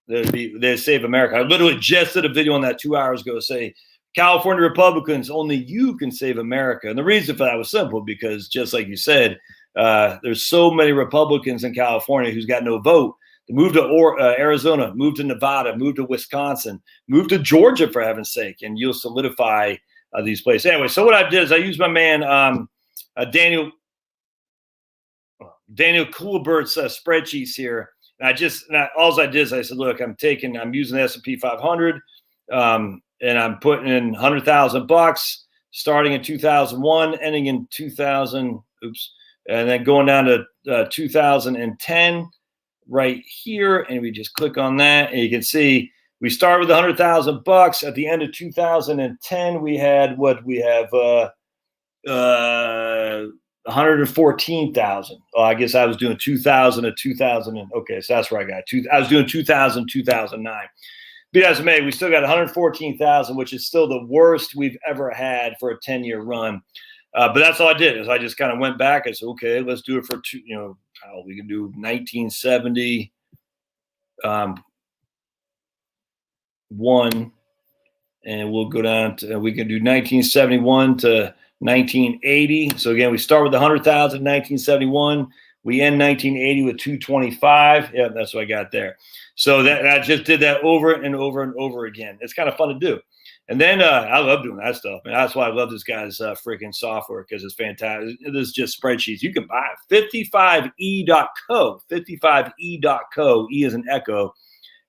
A: they'd save America. I literally just did a video on that 2 hours ago. Say, California Republicans, only you can save America. And the reason for that was simple, because just like you said, there's so many Republicans in California who's got no vote. Move to Arizona, move to Nevada, move to Wisconsin, move to Georgia, for heaven's sake, and you'll solidify these places. Anyway, so what I did is I used my man Daniel Kuhlbert's spreadsheets here. And all I did is I said, look, I'm using the S&P 500. And I'm putting in $100,000 starting in 2001, ending in 2000. And then going down to 2010 right here, and we just click on that, and you can see we start with $100,000. At the end of 2010, we had 114,000. Oh, I guess I was doing 2000 to 2000. Okay, so that's where I got I was doing 2000, 2009. Be as it may, we still got 114,000, which is still the worst we've ever had for a 10-year run. But that's all I did is I just kind of went back. I said, okay, let's do it for we can do 1970, 1, and we'll go down to, we can do 1971 to 1980. So again, we start with 100,000 in 1971. We end 1980 with 225. Yeah, that's what I got there. So that I just did that over and over and over again. It's kind of fun to do. And then I love doing that stuff. And that's why I love this guy's freaking software, because it's fantastic. This is just spreadsheets. You can buy it. 55e.co. 55e.co. E is an echo.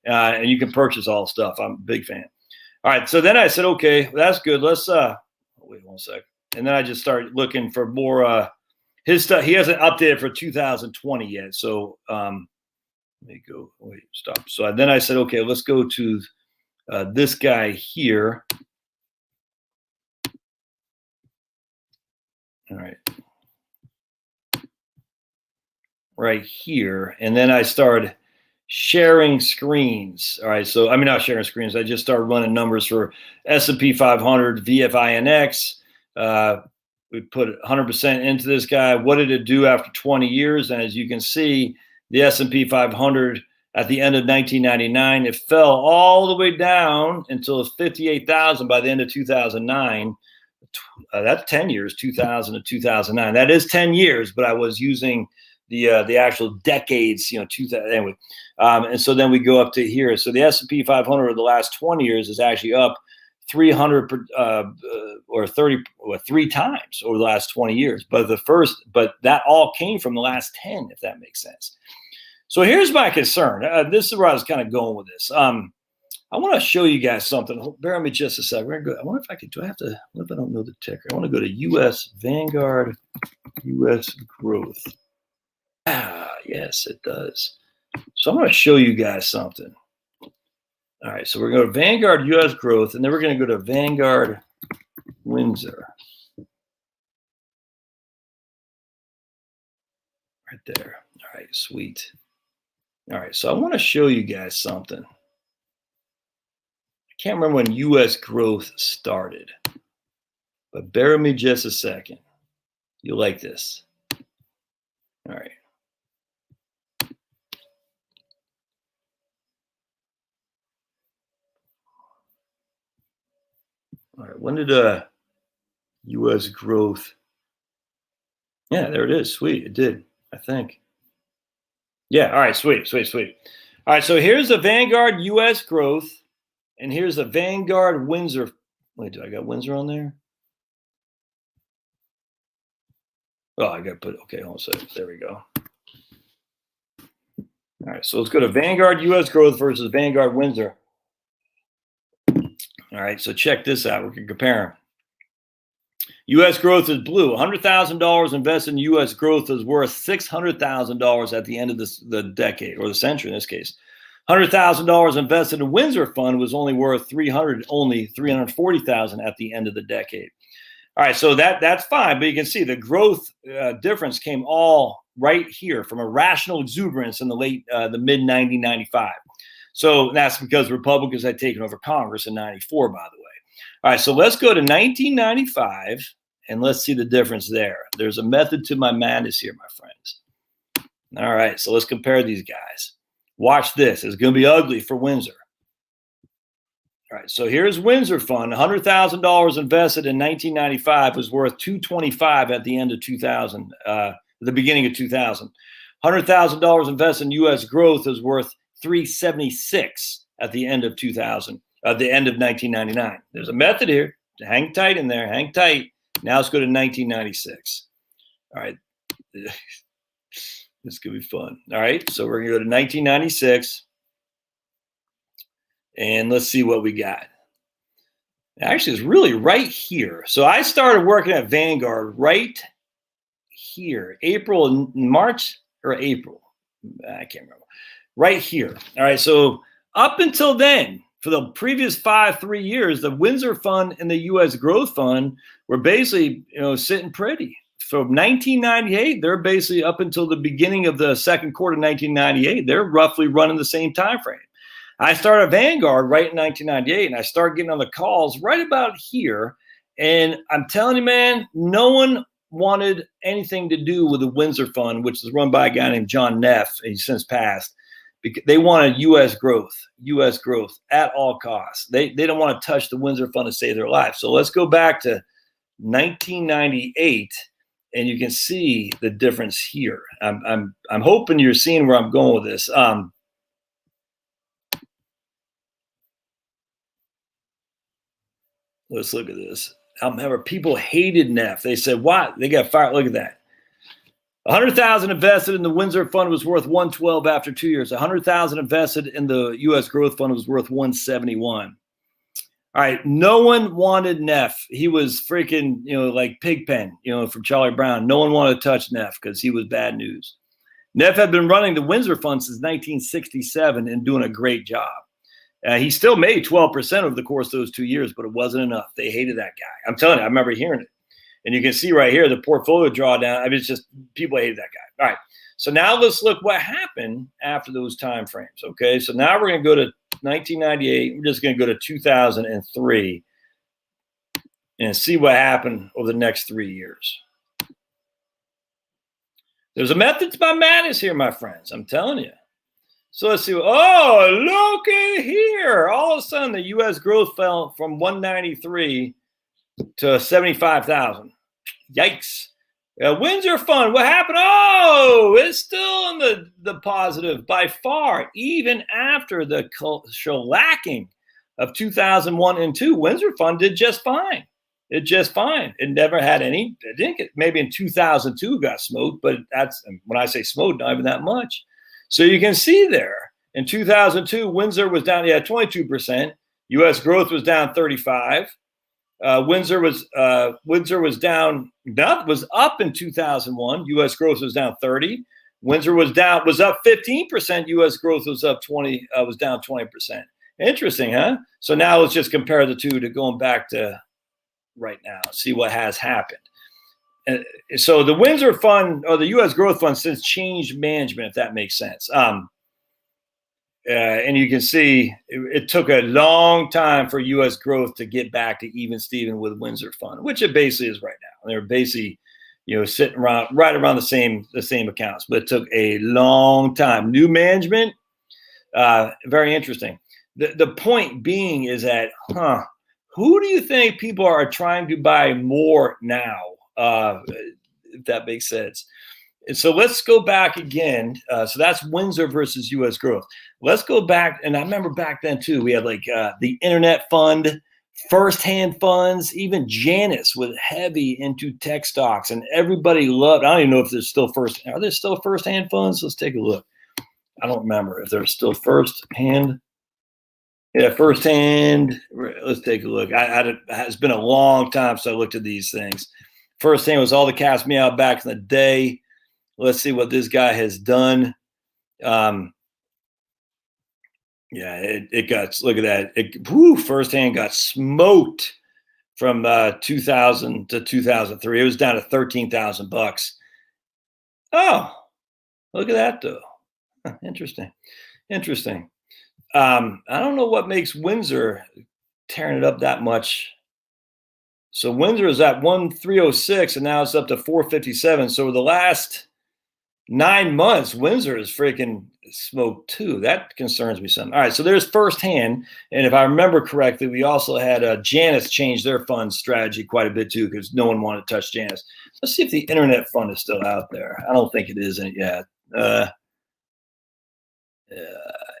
A: And you can purchase all stuff. I'm a big fan. All right. So then I said, okay, that's good. Let's wait 1 second. And then I just started looking for more his stuff. He hasn't updated for 2020 yet. So let me go. Wait, stop. So then I said, okay, let's go to this guy here. All right. Right here. And then I started sharing screens. All right. So, I mean, not sharing screens. I just started running numbers for S&P 500, VFINX. We put 100% into this guy. What did it do after 20 years? And as you can see, the S&P 500 at the end of 1999, it fell all the way down until 58,000 by the end of 2009. That's 10 years, 2000 to 2009. That is 10 years, but I was using the actual decades, 2000 anyway. And so then we go up to here. So the S&P 500 over the last 20 years is actually up 300 or 30 or 3 times over the last 20 years. But that all came from the last 10, if that makes sense. So here's my concern. This is where I was kind of going with this. I want to show you guys something. Bear with me just a second. We're gonna go. I wonder if I could. Do I have to? What if I don't know the ticker? I want to go to U.S. Vanguard, U.S. Growth. Yes, it does. So I'm going to show you guys something. All right, so we're going to Vanguard U.S. Growth, and then we're going to go to Vanguard Windsor. Right there. All right, sweet. All right, so I want to show you guys something. I can't remember when U.S. Growth started, but bear with me just a second. You'll like this. All right. All right, when did U.S. growth? Yeah, there it is. Sweet, it did. I think. Yeah. All right. Sweet. All right. So here's the Vanguard U.S. growth, and here's the Vanguard Windsor. Wait, do I got Windsor on there? Oh, I got to put. Okay, hold on a second. There we go. All right. So let's go to Vanguard U.S. growth versus Vanguard Windsor. All right. So check this out. We can compare them. U.S. growth is blue. $100,000 invested in U.S. growth is worth $600,000 at the end of the decade, or the century in this case. $100,000 invested in Windsor fund was only worth $340,000 at the end of the decade. All right, so that's fine, but you can see the growth difference came all right here from irrational exuberance in the mid 1995. So that's because Republicans had taken over Congress in '94, by the way. All right, so let's go to 1995 and let's see the difference there. There's a method to my madness here, my friends. All right, so let's compare these guys. Watch this. It's going to be ugly for Windsor. All right, so here's Windsor Fund. $100,000 invested in 1995 was worth $225 at the end of 2000, the beginning of 2000. $100,000 invested in U.S. growth is worth $376 at the end of 2000. The end of 1999. There's a method here. Hang tight in there. Hang tight. Now let's go to 1996. All right. This could be fun. All right. So we're going to go to 1996. And let's see what we got. Actually, it's really right here. So I started working at Vanguard right here. March or April. I can't remember. Right here. All right. So up until then, for the previous 3 years, the Windsor Fund and the U.S. Growth Fund were basically, sitting pretty. From 1998, they're basically up until the beginning of the second quarter of 1998, they're roughly running the same time frame. I started Vanguard right in 1998, and I started getting on the calls right about here. And I'm telling you, man, no one wanted anything to do with the Windsor Fund, which is run by a guy named John Neff. He's since passed. They wanted U.S. growth at all costs. They don't want to touch the Windsor Fund to save their life. So let's go back to 1998, and you can see the difference here. I'm hoping you're seeing where I'm going with this. Let's look at this. I remember people hated Neff. They said, "What? They got fired." Look at that. $100,000 invested in the Windsor Fund was worth $112 after 2 years. $100,000 invested in the U.S. Growth Fund was worth $171. All right, no one wanted Neff. He was freaking, like Pigpen, from Charlie Brown. No one wanted to touch Neff because he was bad news. Neff had been running the Windsor Fund since 1967 and doing a great job. He still made 12% over the course of those 2 years, but it wasn't enough. They hated that guy. I'm telling you, I remember hearing it. And you can see right here, the portfolio drawdown. I mean, it's just people hated that guy. All right. So now let's look what happened after those time frames. Okay. So now we're going to go to 1998. We're just going to go to 2003 and see what happened over the next 3 years. There's a method to my madness here, my friends. I'm telling you. So let's see. Oh, look at here. All of a sudden, the U.S. growth fell from 193 to 75,000. Yikes. Windsor Fund, what happened? Oh, it's still in the positive by far, even after the shellacking of 2001 and 2. Windsor Fund did just fine. It never had any. It didn't get, maybe in 2002 got smoked, but that's when I say smoked, not even that much. So you can see there in 2002, Windsor was down 22%. U.S. growth was down 35%. Windsor was down. That was up in 2001. U.S. growth was down 30%. Windsor was up 15%. U.S. growth was up 20. Was down 20%. Interesting, huh? So now let's just compare the two to going back to right now. See what has happened. And so the Windsor Fund or the U.S. Growth Fund since changed management, if that makes sense. And you can see it took a long time for U.S. growth to get back to even Steven with Windsor Fund, which it basically is right now. They're basically, sitting right around the same accounts, but it took a long time. New management, very interesting. The point being is that, Who do you think people are trying to buy more now? If that makes sense. And so let's go back again. So that's Windsor versus U.S. growth. Let's go back. And I remember back then, too, we had like the Internet Fund, first-hand funds, even Janus was heavy into tech stocks. And everybody loved, I don't even know if there's still are there still first-hand funds? Let's take a look. I don't remember if there's still first-hand. Yeah, first-hand. Let's take a look. It's been a long time since I looked at these things. First-hand was all the Cash Me Out back in the day. Let's see what this guy has done. Yeah, it got, look at that. First-hand got smoked from 2000 to 2003. It was down to $13,000. Oh, look at that, though. Interesting. I don't know what makes Windsor tearing it up that much. So Windsor is at 1306, and now it's up to 457. So the last 9 months, Windsor is freaking smoked too. That concerns me some. All right, so there's first-hand, and if I remember correctly, we also had Janus change their fund strategy quite a bit too, because no one wanted to touch Janus. Let's see if the Internet Fund is still out there. I don't think it is yet.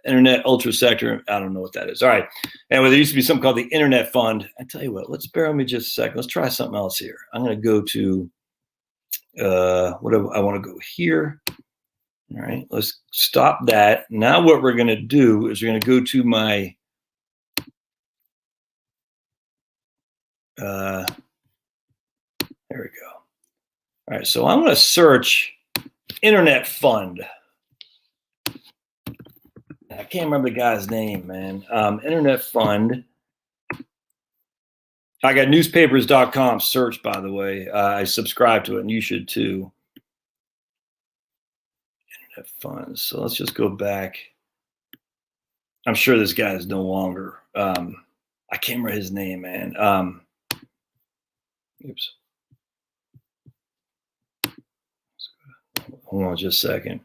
A: Internet Ultra Sector. I don't know what that is. All right. Anyway, there used to be something called the Internet Fund. I tell you what, let's bear with me just a second. Let's try something else here. I'm going to go to I want to go here. All right, let's stop that. Now what we're going to do is we're going to go to my there we go. All right, so I'm going to search Internet Fund. I can't remember the guy's name, man. Internet Fund. I got newspapers.com search, by the way. I subscribe to it, and you should too. Internet Funds. So let's just go back. I'm sure this guy is no longer. I can't remember his name, man. Oops. Hold on just a second.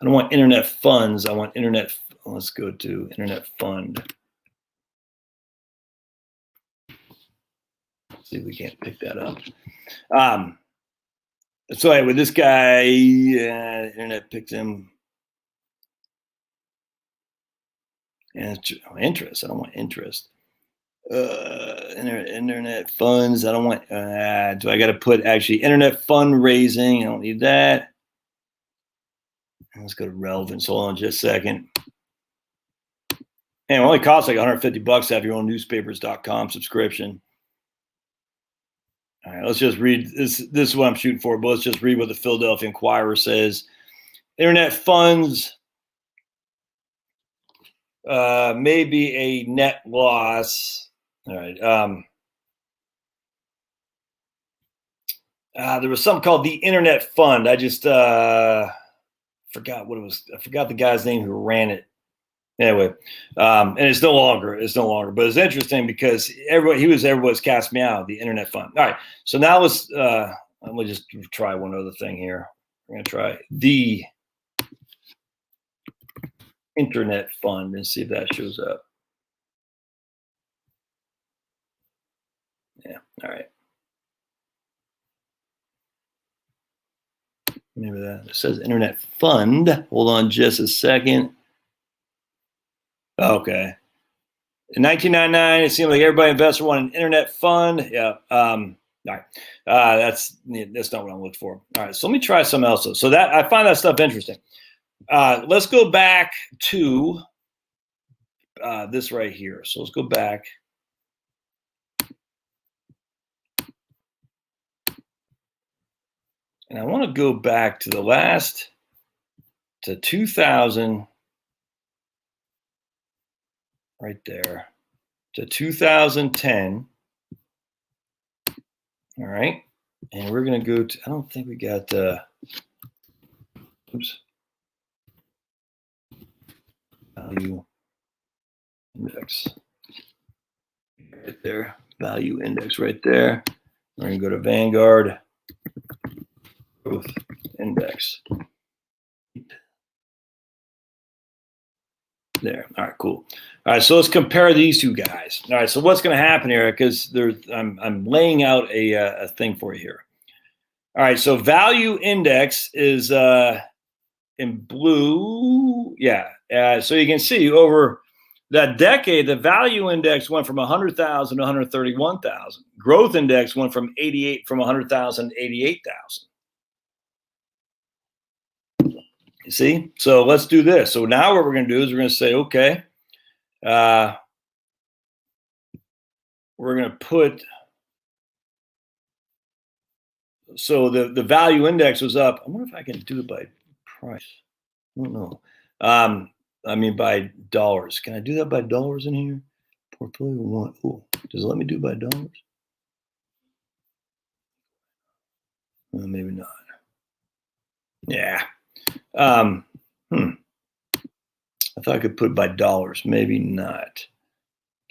A: I don't want Internet Funds. I want Internet. Let's go to Internet Fund. Let's see if we can't pick that up. So anyway, this guy, Internet picked him. And interest. I don't want interest. Internet funds. I don't want. Do I got to put actually Internet fundraising? I don't need that. Let's go to relevance. Hold on just a second. And it only costs like $150 to have your own newspapers.com subscription. All right, let's just read this. This is what I'm shooting for, but let's just read what the Philadelphia Inquirer says. Internet funds may be a net loss. All right. There was something called the Internet Fund. I just forgot what it was. I forgot the guy's name who ran it. Anyway, and it's no longer, but it's interesting because everybody's cast me out, the Internet Fund. All right. So now let's, I'm going to just try one other thing here. We're going to try the Internet Fund and see if that shows up. Yeah. All right. Maybe that it says Internet Fund. Hold on just a second. Okay. In 1999, it seemed like everybody investor wanted an Internet Fund. Yeah. All right. That's not what I'm looking for. All right. So let me try something else. So that I find that stuff interesting. Let's go back to this right here. So let's go back. And I want to go back to the last, to 2000, right there, to 2010. All right. And we're going to go to, I don't think we got, oops. Value index right there. Value index right there. We're going to go to Vanguard. Growth index. There. All right, cool. All right, so let's compare these two guys. All right, so what's going to happen here? Because I'm laying out a thing for you here. All right, so value index is in blue. Yeah. So you can see over that decade, the value index went from 100,000 to 131,000. Growth index went from 100,000 to 88,000. You see? So let's do this. So now what we're going to do is we're going to say, okay, we're going to put, so the value index was up. I wonder if I can do it by price. I don't know. I mean by dollars. Can I do that by dollars in here? Portfolio one. Oh, does it let me do by dollars? Well, maybe not. Yeah. I thought I could put by dollars. Maybe not.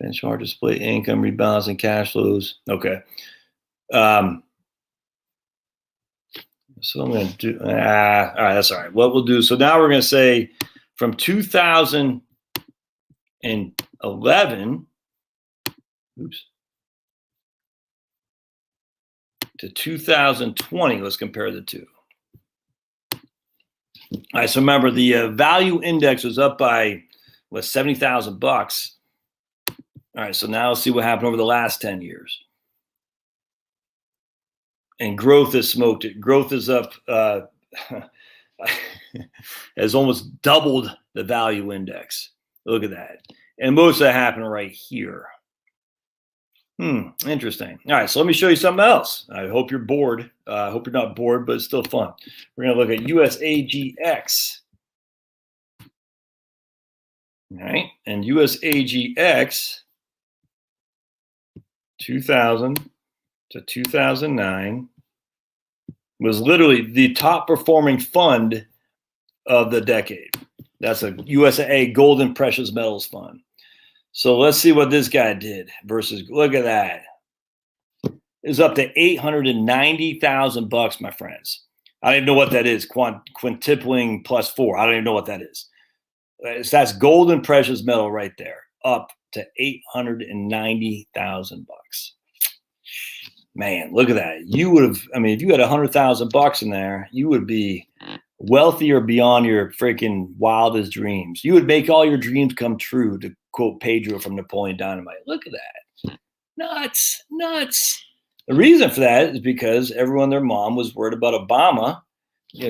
A: Benchmark display income, rebalancing cash flows. Okay. So I'm going to do, all right, that's all right. What we'll do, so now we're going to say from 2011, to 2020, let's compare the two. All right, so remember the value index was up by, what, 70,000 bucks. All right, so now let's see what happened over the last 10 years. And growth has smoked it. Growth is up, has almost doubled the value index. Look at that. And most of that happened right here. Interesting. All right, so let me show you something else. I hope you're bored. I hope you're not bored, but it's still fun. We're going to look at USAGX. All right, and USAGX 2000 to 2009 was literally the top performing fund of the decade. That's a USA Gold and Precious Metals Fund. So let's see what this guy did versus, look at that. It's up to 890,000 bucks, my friends. I don't even know what that is. Quintupling plus 4. I don't even know what that is. That's gold and precious metal right there, up to 890,000 bucks. Man, look at that. You would have, I mean, if you had 100,000 bucks in there, you would be wealthier beyond your freaking wildest dreams. You would make all your dreams come true, to quote Pedro from Napoleon Dynamite. Look at that. Nuts, nuts. The reason for that is because everyone, their mom was worried about Obama,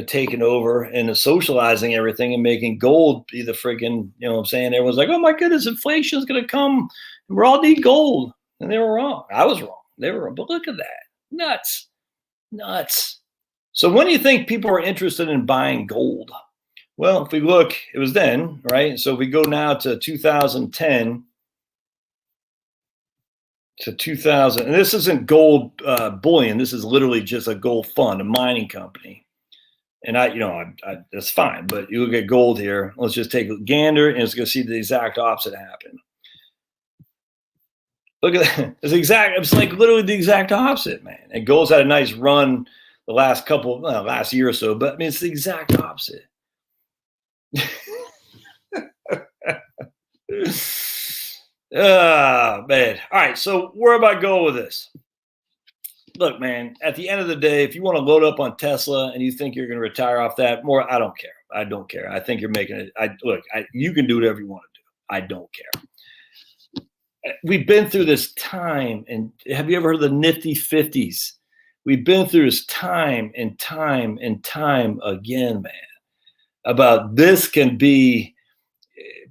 A: taking over and socializing everything and making gold be the freaking, what I'm saying? Everyone's like, oh my goodness, inflation is going to come. We all need gold. And they were wrong. I was wrong. They were wrong. But look at that. Nuts. Nuts. So when do you think people are interested in buying gold? Well, if we look, it was then, right? So if we go now to 2010 to 2000, and this isn't gold bullion. This is literally just a gold fund, a mining company. And that's fine. But you look at gold here. Let's just take a gander, and it's going to see the exact opposite happen. Look at that. It's like literally the exact opposite, man. And gold's had a nice run the last last year or so, but I mean, it's the exact opposite. Man. All right, so where am I going with this? Look, man, at the end of the day, if you want to load up on Tesla and you think you're going to retire off that, I don't care. I don't care. I think you're making it. You can do whatever you want to do. I don't care. We've been through this time, and have you ever heard of the nifty 50s? We've been through this time and time and time again, man, about this can be,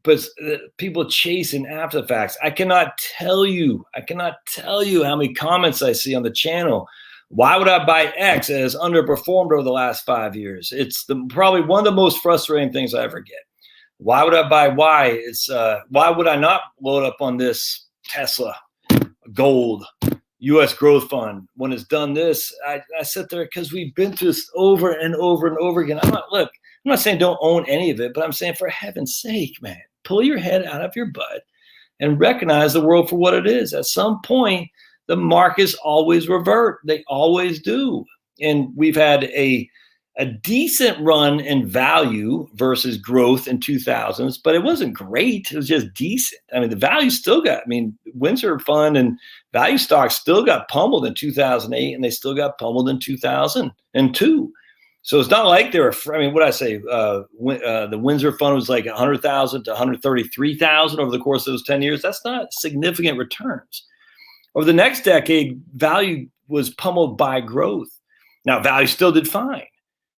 A: but people chasing after the facts. I cannot tell you how many comments I see on the channel. Why would I buy X? It has underperformed over the last 5 years. It's probably one of the most frustrating things I ever get. Why would I buy Y? It's why would I not load up on this Tesla, gold, U.S. growth fund? When it's done this, I sit there because we've been through this over and over and over again. I'm not saying don't own any of it, but I'm saying for heaven's sake, man, pull your head out of your butt and recognize the world for what it is. At some point, the markets always revert. They always do. And we've had a a decent run in value versus growth in 2000s, but it wasn't great. It was just decent. I mean, the value still got, I mean, Windsor Fund and value stocks still got pummeled in 2008, and they still got pummeled in 2002. So it's not like they were, I mean, what I say, the Windsor Fund was like 100,000 to 133,000 over the course of those 10 years. That's not significant returns. Over the next decade, value was pummeled by growth. Now, value still did fine.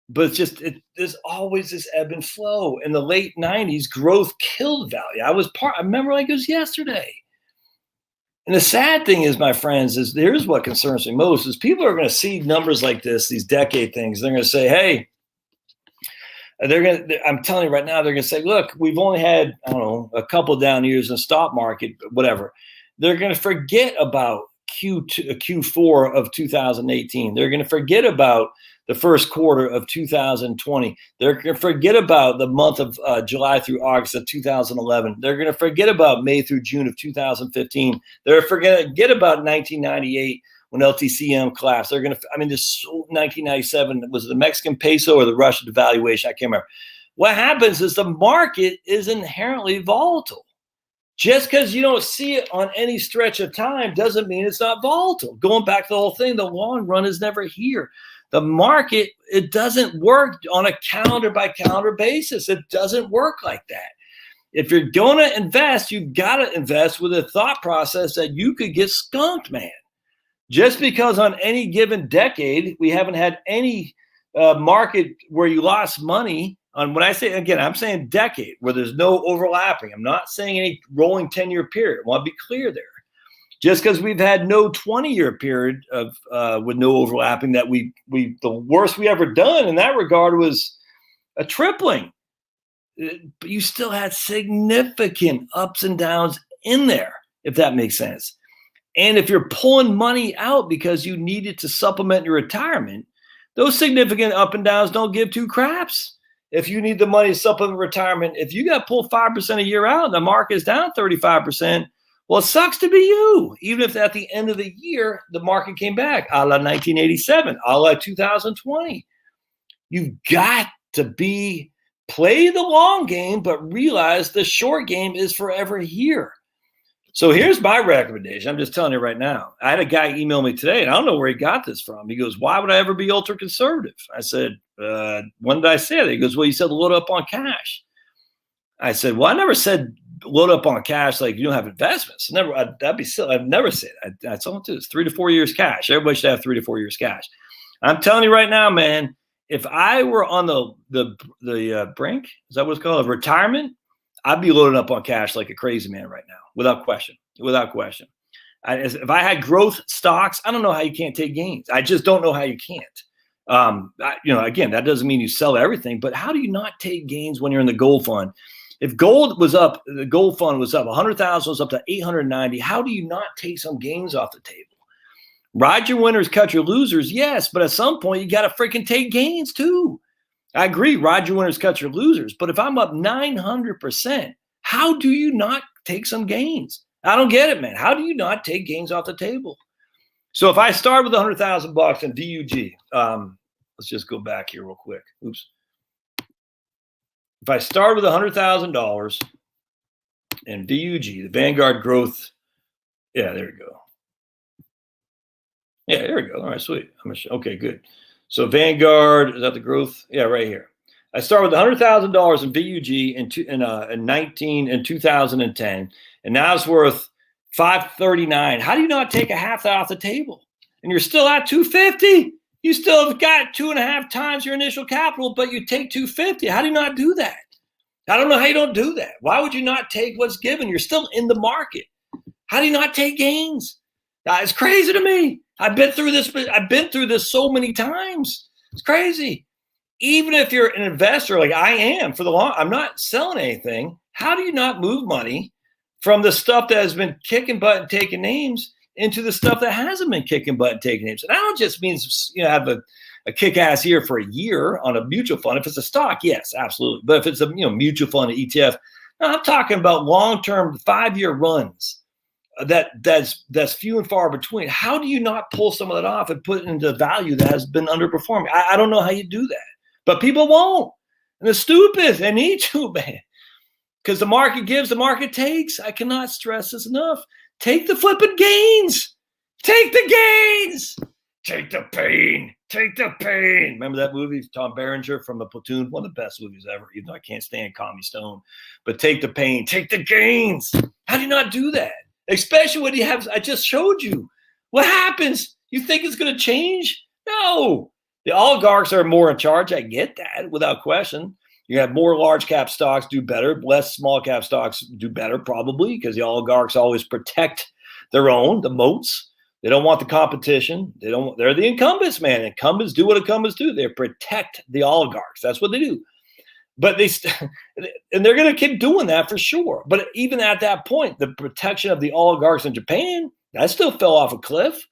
A: But it's just, there's always this ebb and flow. In the late 90s, growth killed value. I remember like it was yesterday. And the sad thing is, my friends, is here's what concerns me most is people are going to see numbers like this, these decade things. They're going to say, hey, I'm telling you right now, they're going to say, look, we've only had, I don't know, a couple down years in the stock market, whatever. They're going to forget about Q4 of 2018. They're going to forget about the first quarter of 2020. They're going to forget about the month of July through August of 2011. They're going to forget about May through June of 2015. They're going to forget about 1998 when LTCM collapsed. They're going to, I mean, this 1997, was it the Mexican peso or the Russian devaluation? I can't remember. What happens is the market is inherently volatile. Just because you don't see it on any stretch of time doesn't mean it's not volatile. Going back to the whole thing, the long run is never here. The market, it doesn't work on a calendar by calendar basis. It doesn't work like that. If you're going to invest, you've got to invest with a thought process that you could get skunked, man. Just because on any given decade, we haven't had any market where you lost money on, when I say, again, I'm saying decade where there's no overlapping. I'm not saying any rolling 10-year period. I want to be clear there. Just because we've had no 20-year period of with no overlapping, that we the worst we ever done in that regard was a tripling. But you still had significant ups and downs in there, if that makes sense. And if you're pulling money out because you need it to supplement your retirement, those significant up and downs don't give two craps. If you need the money to supplement retirement, if you got to pull 5% a year out and the market is down 35%, well, it sucks to be you, even if at the end of the year, the market came back, a la 1987, a la 2020. You've got to play the long game, but realize the short game is forever here. So here's my recommendation. I'm just telling you right now. I had a guy email me today, and I don't know where he got this from. He goes, why would I ever be ultra conservative? I said, when did I say that? He goes, well, you said load up on cash. I said, well, I never said load up on cash like you don't have investments. That'd be silly. I've never said that. That's all it is. 3 to 4 years cash. Everybody should have 3 to 4 years cash. I'm telling you right now, man, if I were on the brink, is that what it's called, of retirement, I'd be loading up on cash like a crazy man right now, without question. Without question. If I had growth stocks, I don't know how you can't take gains. I just don't know how you can't. Again, that doesn't mean you sell everything, but how do you not take gains when you're in the gold fund? If gold was up, the gold fund was up, 100,000 was up to 890. How do you not take some gains off the table? Ride your winners, cut your losers. Yes, but at some point you got to freaking take gains too. I agree. Ride your winners, cut your losers. But if I'm up 900%, how do you not take some gains? I don't get it, man. How do you not take gains off the table? So if I start with $100,000 in VUG, let's just go back here real quick. Oops. If I start with $100,000 in VUG, the Vanguard Growth, yeah, there we go. Yeah, there we go. All right, sweet. Okay, good. So Vanguard, is that the growth? Yeah, right here. I start with $100,000 in VUG in 2010, and now it's worth $539. How do you not take a half that off the table? And you're still at $250. You still have got 2.5 times your initial capital, but you take $250. How do you not do that? I don't know how you don't do that. Why would you not take what's given? You're still in the market. How do you not take gains? It's crazy to me. I've been through this so many times. It's crazy. Even if you're an investor like I am I'm not selling anything. How do you not move money from the stuff that has been kicking butt and taking names into the stuff that hasn't been kicking butt and taking names? And that don't just means, have a kick-ass year for a year on a mutual fund. If it's a stock, yes, absolutely. But if it's a mutual fund, an ETF, no, I'm talking about long-term 5-year runs. That's few and far between. How do you not pull some of that off and put it into value that has been underperforming? I don't know how you do that. But people won't. And they're stupid. They need to, man. Because the market gives, the market takes. I cannot stress this enough. Take the flipping gains. Take the gains. Take the pain. Take the pain. Remember that movie, Tom Berenger from The Platoon? One of the best movies ever, even though I can't stand Commie Stone. But take the pain. Take the gains. How do you not do that? Especially when you have, I just showed you. What happens? You think it's going to change? No. The oligarchs are more in charge. I get that without question. You have more large cap stocks do better, less small cap stocks do better probably because the oligarchs always protect their own, the moats. They don't want the competition. They're the incumbents, man. Incumbents do what incumbents do. They protect the oligarchs. That's what they do. But and they're going to keep doing that for sure. But even at that point, the protection of the oligarchs in Japan, that still fell off a cliff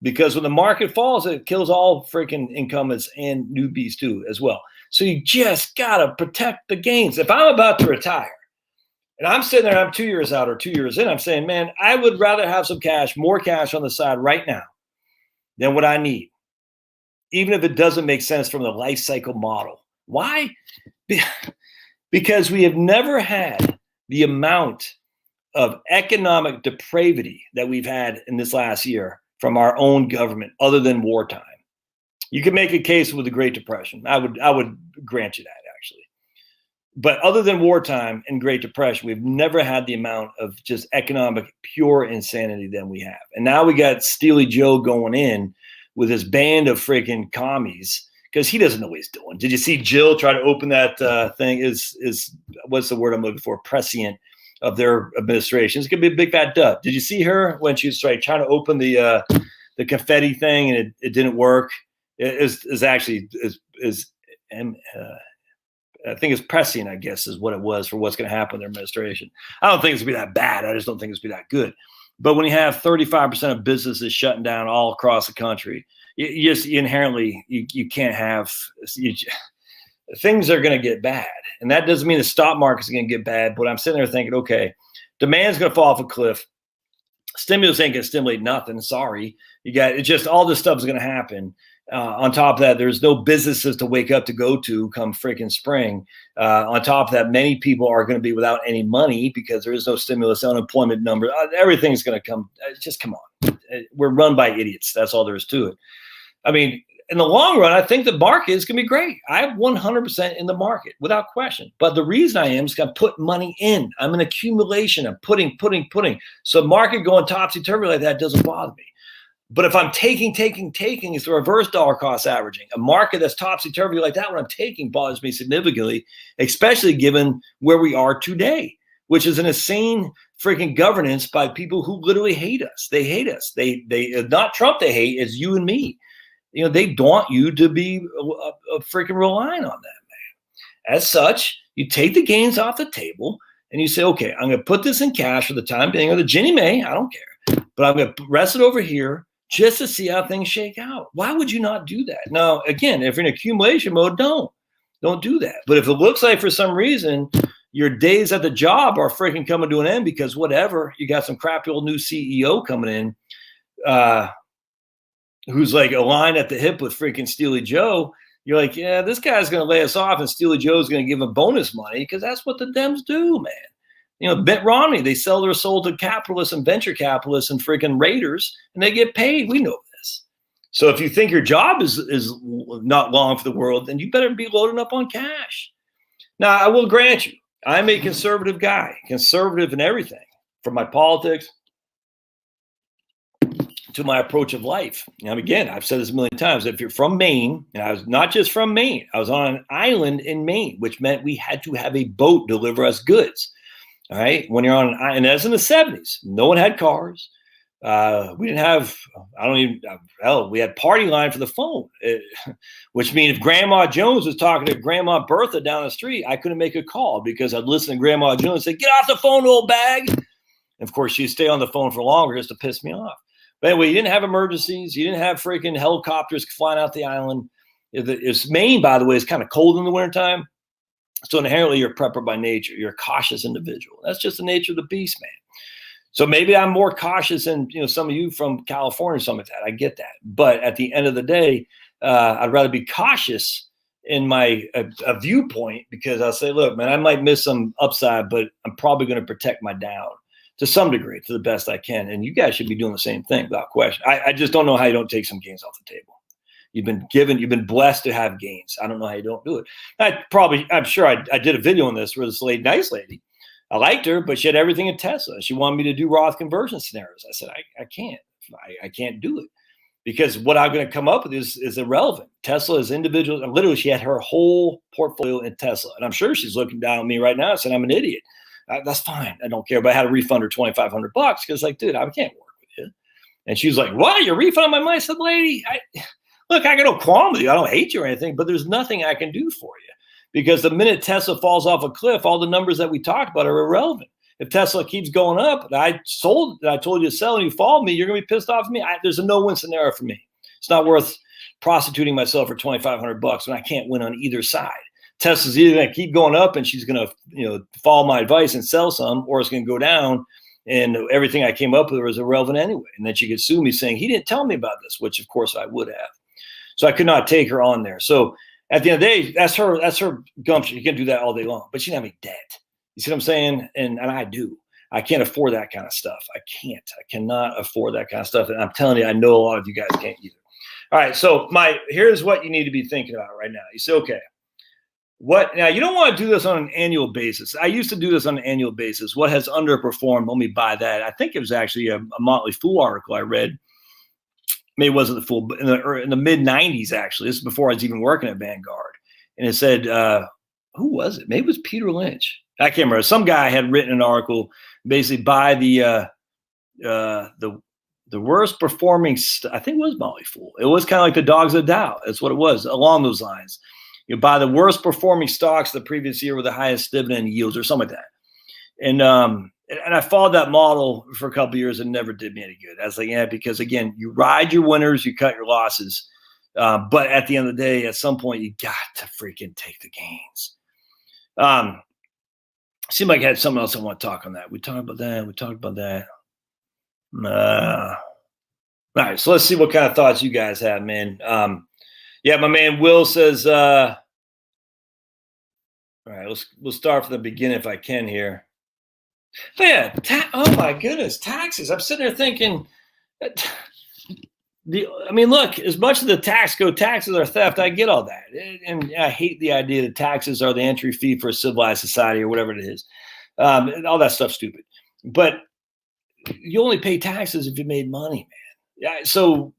A: because when the market falls, it kills all freaking incumbents and newbies too as well. So you just got to protect the gains. If I'm about to retire and I'm sitting there, I'm 2 years out or 2 years in, I'm saying, man, I would rather have some cash, more cash on the side right now than what I need, even if it doesn't make sense from the life cycle model. Why? Because we have never had the amount of economic depravity that we've had in this last year from our own government other than wartime. You can make a case with the Great Depression. I would grant you that, actually. But other than wartime and Great Depression, we've never had the amount of just economic pure insanity than we have. And now we got Steely Joe going in with his band of freaking commies because he doesn't know what he's doing. Did you see Jill try to open that thing? Is what's the word I'm looking for? Prescient of their administration. It's gonna be a big fat dud. Did you see her when she was trying to open the confetti thing and it didn't work? Is actually I think it's prescient, I guess, is what it was for what's going to happen in their administration. I don't think it's going to be that bad. I just don't think it's going to be that good. But when you have 35% of businesses shutting down all across the country, you just inherently you can't have things are going to get bad. And that doesn't mean the stock market's going to get bad. But I'm sitting there thinking, okay, demand's going to fall off a cliff. Stimulus ain't going to stimulate nothing. Sorry. You got it. Just all this stuff is going to happen. On top of that, there's no businesses to wake up to go to come freaking spring. On top of that, many people are going to be without any money because there is no stimulus, unemployment number. Everything's going to come. Just come on. We're run by idiots. That's all there is to it. I mean, in the long run, I think the market is going to be great. I'm 100% in the market without question. But the reason I am is going to put money in. I'm an accumulation. I'm putting. So market going topsy-turvy like that doesn't bother me. But if I'm taking, it's the reverse dollar cost averaging. A market that's topsy-turvy like that, what I'm taking bothers me significantly, especially given where we are today, which is an insane freaking governance by people who literally hate us. They hate us. They not Trump they hate, it's you and me. You know, they want you to be freaking relying on them, man. As such, you take the gains off the table and you say, okay, I'm going to put this in cash for the time being, or the Ginnie Mae, I don't care, but I'm going to rest it over here just to see how things shake out. Why would you not do that? Now, again, if you're in accumulation mode, don't do that. But if it looks like for some reason your days at the job are freaking coming to an end because whatever, you got some crappy old new CEO coming in who's like aligned at the hip with freaking Steely Joe, you're like, yeah, this guy's going to lay us off and Steely Joe's going to give him bonus money because that's what the Dems do, man. You know, Mitt Romney, they sell their soul to capitalists and venture capitalists and freaking raiders, and they get paid. We know this. So if you think your job is not long for the world, then you better be loading up on cash. Now, I will grant you, I'm a conservative guy, conservative in everything, from my politics to my approach of life. Now, again, I've said this a million times. If you're from Maine, and I was not just from Maine, I was on an island in Maine, which meant we had to have a boat deliver us goods. All right. When you're on an island, and that's in the 70s, no one had cars. We didn't have, we had party line for the phone, which means if Grandma Jones was talking to Grandma Bertha down the street, I couldn't make a call because I'd listen to Grandma Jones say, get off the phone, old bag. And of course, she'd stay on the phone for longer just to piss me off. But anyway, you didn't have emergencies. You didn't have freaking helicopters flying out the island. It's Maine, by the way, is kind of cold in the wintertime. So inherently, you're a prepper by nature. You're a cautious individual. That's just the nature of the beast, man. So maybe I'm more cautious than some of you from California or something like that. I get that. But at the end of the day, I'd rather be cautious in my a viewpoint, because I'll say, look, man, I might miss some upside, but I'm probably going to protect my down to some degree, to the best I can. And you guys should be doing the same thing without question. I just don't know how you don't take some gains off the table. You've been blessed to have gains. I don't know how you don't do it. I'm sure I did a video on this where this nice lady, I liked her, but she had everything in Tesla. She wanted me to do Roth conversion scenarios. I said, I can't. I can't do it, because what I'm going to come up with is irrelevant. Tesla is individual. And literally, she had her whole portfolio in Tesla. And I'm sure she's looking down on me right now and saying I'm an idiot. That's fine. I don't care. But I had to refund her $2,500 because, like, dude, I can't work with you. And she was like, what? You're refunding my money? I said, lady, look, I got no qualm with you. I don't hate you or anything, but there's nothing I can do for you, because the minute Tesla falls off a cliff, all the numbers that we talked about are irrelevant. If Tesla keeps going up, and I told you to sell and you followed me, you're going to be pissed off at me. There's a no-win scenario for me. It's not worth prostituting myself for $2,500 when I can't win on either side. Tesla's either going to keep going up and she's going to follow my advice and sell some, or it's going to go down and everything I came up with was irrelevant anyway. And then she could sue me saying he didn't tell me about this, which of course I would have. So I could not take her on there. So at the end of the day, that's her gumption. You can do that all day long, but she didn't have any debt. You see what I'm saying? And I do. I can't afford that kind of stuff. I cannot afford that kind of stuff. And I'm telling you, I know a lot of you guys can't either. All right. So here's what you need to be thinking about right now. You say, okay, now you don't want to do this on an annual basis. I used to do this on an annual basis. What has underperformed? Let me buy that. I think it was actually a Motley Fool article I read. Maybe it wasn't the Fool, but in the mid 90s, actually. This is before I was even working at Vanguard. And it said, who was it? Maybe it was Peter Lynch. I can't remember. Some guy had written an article basically by the worst performing. I think it was Motley Fool. It was kind of like the dogs of Dow. That's what it was, along those lines. By the worst performing stocks the previous year with the highest dividend yields, or something like that. And I followed that model for a couple of years and never did me any good. I was like, yeah, because again, you ride your winners, you cut your losses. But at the end of the day, at some point, you got to freaking take the gains. Seemed like I had something else I want to talk on that. We talked about that. All right, so let's see what kind of thoughts you guys have, man. Yeah, my man Will says, all right, we'll start from the beginning if I can here. But yeah, oh my goodness, taxes. I'm sitting there thinking, look, as much as the taxes are theft, I get all that. And I hate the idea that taxes are the entry fee for a civilized society or whatever it is. All that stuff's stupid. But you only pay taxes if you made money, man. Yeah, so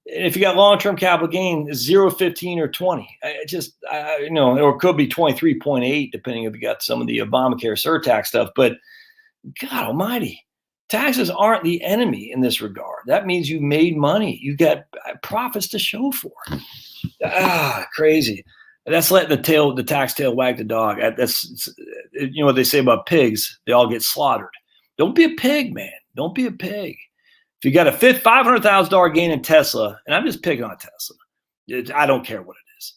A: if you got long-term capital gain, 0, 15, or 20. Or it could be 23.8, depending if you got some of the Obamacare surtax stuff. But God almighty, taxes aren't the enemy in this regard. That means you made money. You got profits to show for it. Crazy. That's letting the tax tail wag the dog. That's what they say about pigs. They all get slaughtered. Don't be a pig, man. Don't be a pig. If you got a $500,000 gain in Tesla, and I'm just picking on Tesla, I don't care what it is.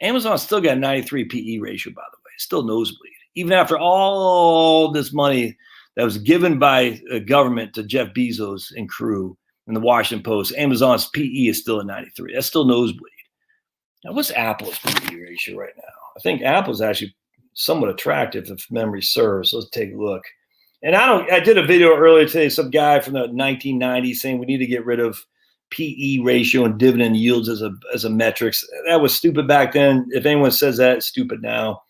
A: Amazon still got a 93 PE ratio, by the way. Still nosebleed. Even after all this money that was given by the government to Jeff Bezos and crew in the Washington Post, Amazon's PE is still at 93. That's still nosebleed. Now, what's Apple's PE ratio right now? I think Apple's actually somewhat attractive if memory serves. Let's take a look. And I did a video earlier today, some guy from the 1990s saying we need to get rid of PE ratio and dividend yields as a metrics. That was stupid back then. If anyone says that, it's stupid now.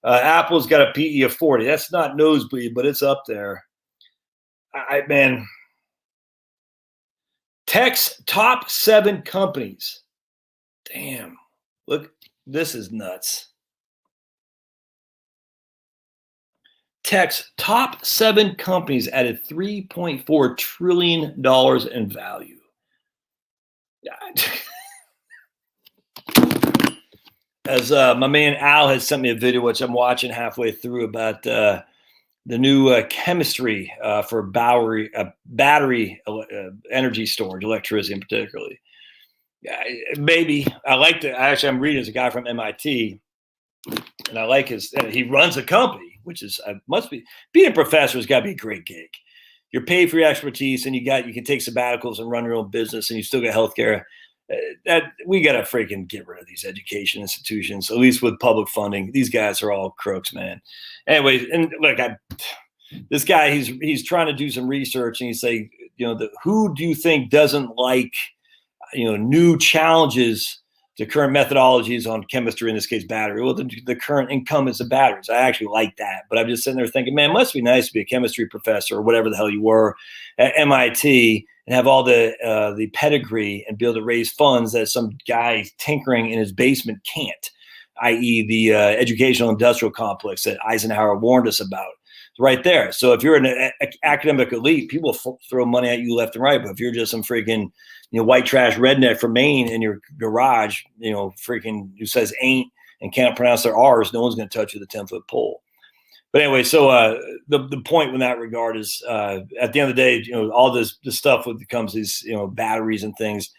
A: Apple's got a PE of 40. That's not nosebleed, but it's up there. Man, tech's top 7 companies. Damn, look, this is nuts. Tech's top 7 companies added $3.4 trillion in value. As my man Al has sent me a video, which I'm watching halfway through, about the new chemistry for battery energy storage, electricity particularly. Maybe I like to. Actually, I'm reading as a guy from MIT, and I like he runs a company, which is must be being a professor has got to be a great gig. You're paid for your expertise, and you can take sabbaticals and run your own business, and you still get healthcare. that we got to freaking get rid of these education institutions, at least with public funding. These guys are all crooks, man. Anyways, and look, this guy, he's trying to do some research, and he's saying, who do you think doesn't like, new challenges to current methodologies on chemistry, in this case, battery? Well, the current incumbents of batteries. I actually like that, but I'm just sitting there thinking, man, it must be nice to be a chemistry professor or whatever the hell you were at MIT and have all the pedigree and be able to raise funds that some guy tinkering in his basement can't, i.e. the educational industrial complex that Eisenhower warned us about. Right there. So if you're an academic elite, people throw money at you left and right. But if you're just some freaking, white trash redneck from Maine in your garage, freaking who says ain't and can't pronounce their R's, no one's going to touch you with a 10-foot pole. But anyway, so the point in that regard is, at the end of the day, all this stuff when it comes to these, batteries and things,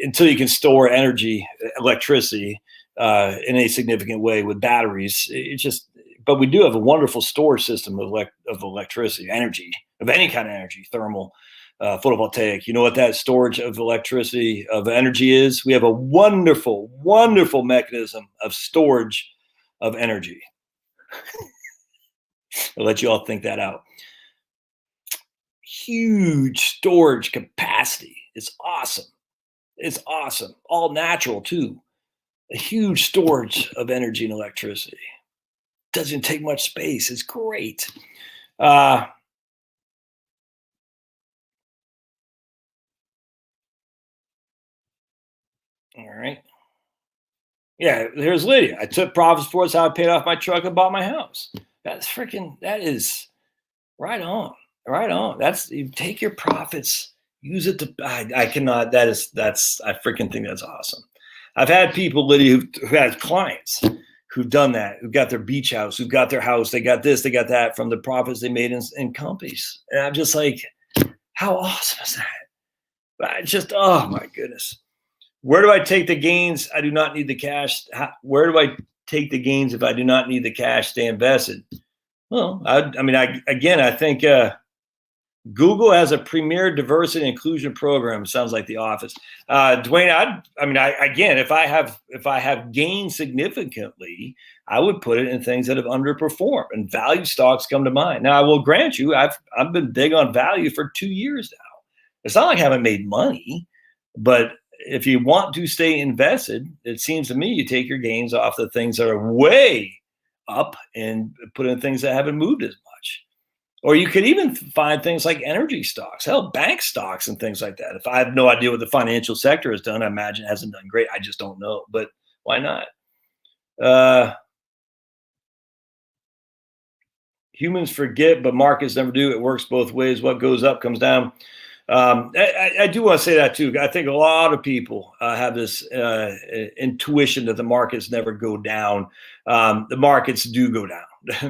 A: until you can store energy, electricity, in a significant way with batteries, it's just. But we do have a wonderful storage system of electricity, energy, of any kind of energy, thermal, photovoltaic. You know what that storage of electricity, of energy is? We have a wonderful, wonderful mechanism of storage of energy. I'll let you all think that out. Huge storage capacity. It's awesome. It's awesome. All natural, too. A huge storage of energy and electricity. Doesn't take much space. It's great. All right. Yeah, here's Lydia. I took profits for us. How I paid off my truck and bought my house. That is right on. Right on. You take your profits, use it to, I cannot, I freaking think that's awesome. I've had people, Lydia, who had clients who've done that, who've got their beach house, who've got their house, they got this, they got that from the profits they made in companies. And I'm just like, how awesome is that? Oh my goodness. Where do I take the gains? I do not need the cash. Where do I take the gains if I do not need the cash? Stay invested. Well, I think Google has a premier diversity and inclusion program. Sounds like The Office. Dwayne, if I have gained significantly, I would put it in things that have underperformed, and value stocks come to mind. Now, I will grant you, I've been big on value for 2 years now. It's not like I haven't made money, but if you want to stay invested, it seems to me you take your gains off the things that are way up and put in things that haven't moved as much. Or you could even find things like energy stocks, hell, bank stocks and things like that. If I have no idea what the financial sector has done, I imagine it hasn't done great. I just don't know. But why not? Humans forget, but markets never do. It works both ways. What goes up comes down. I do want to say that too. I think a lot of people have this intuition that the markets never go down. The markets do go down.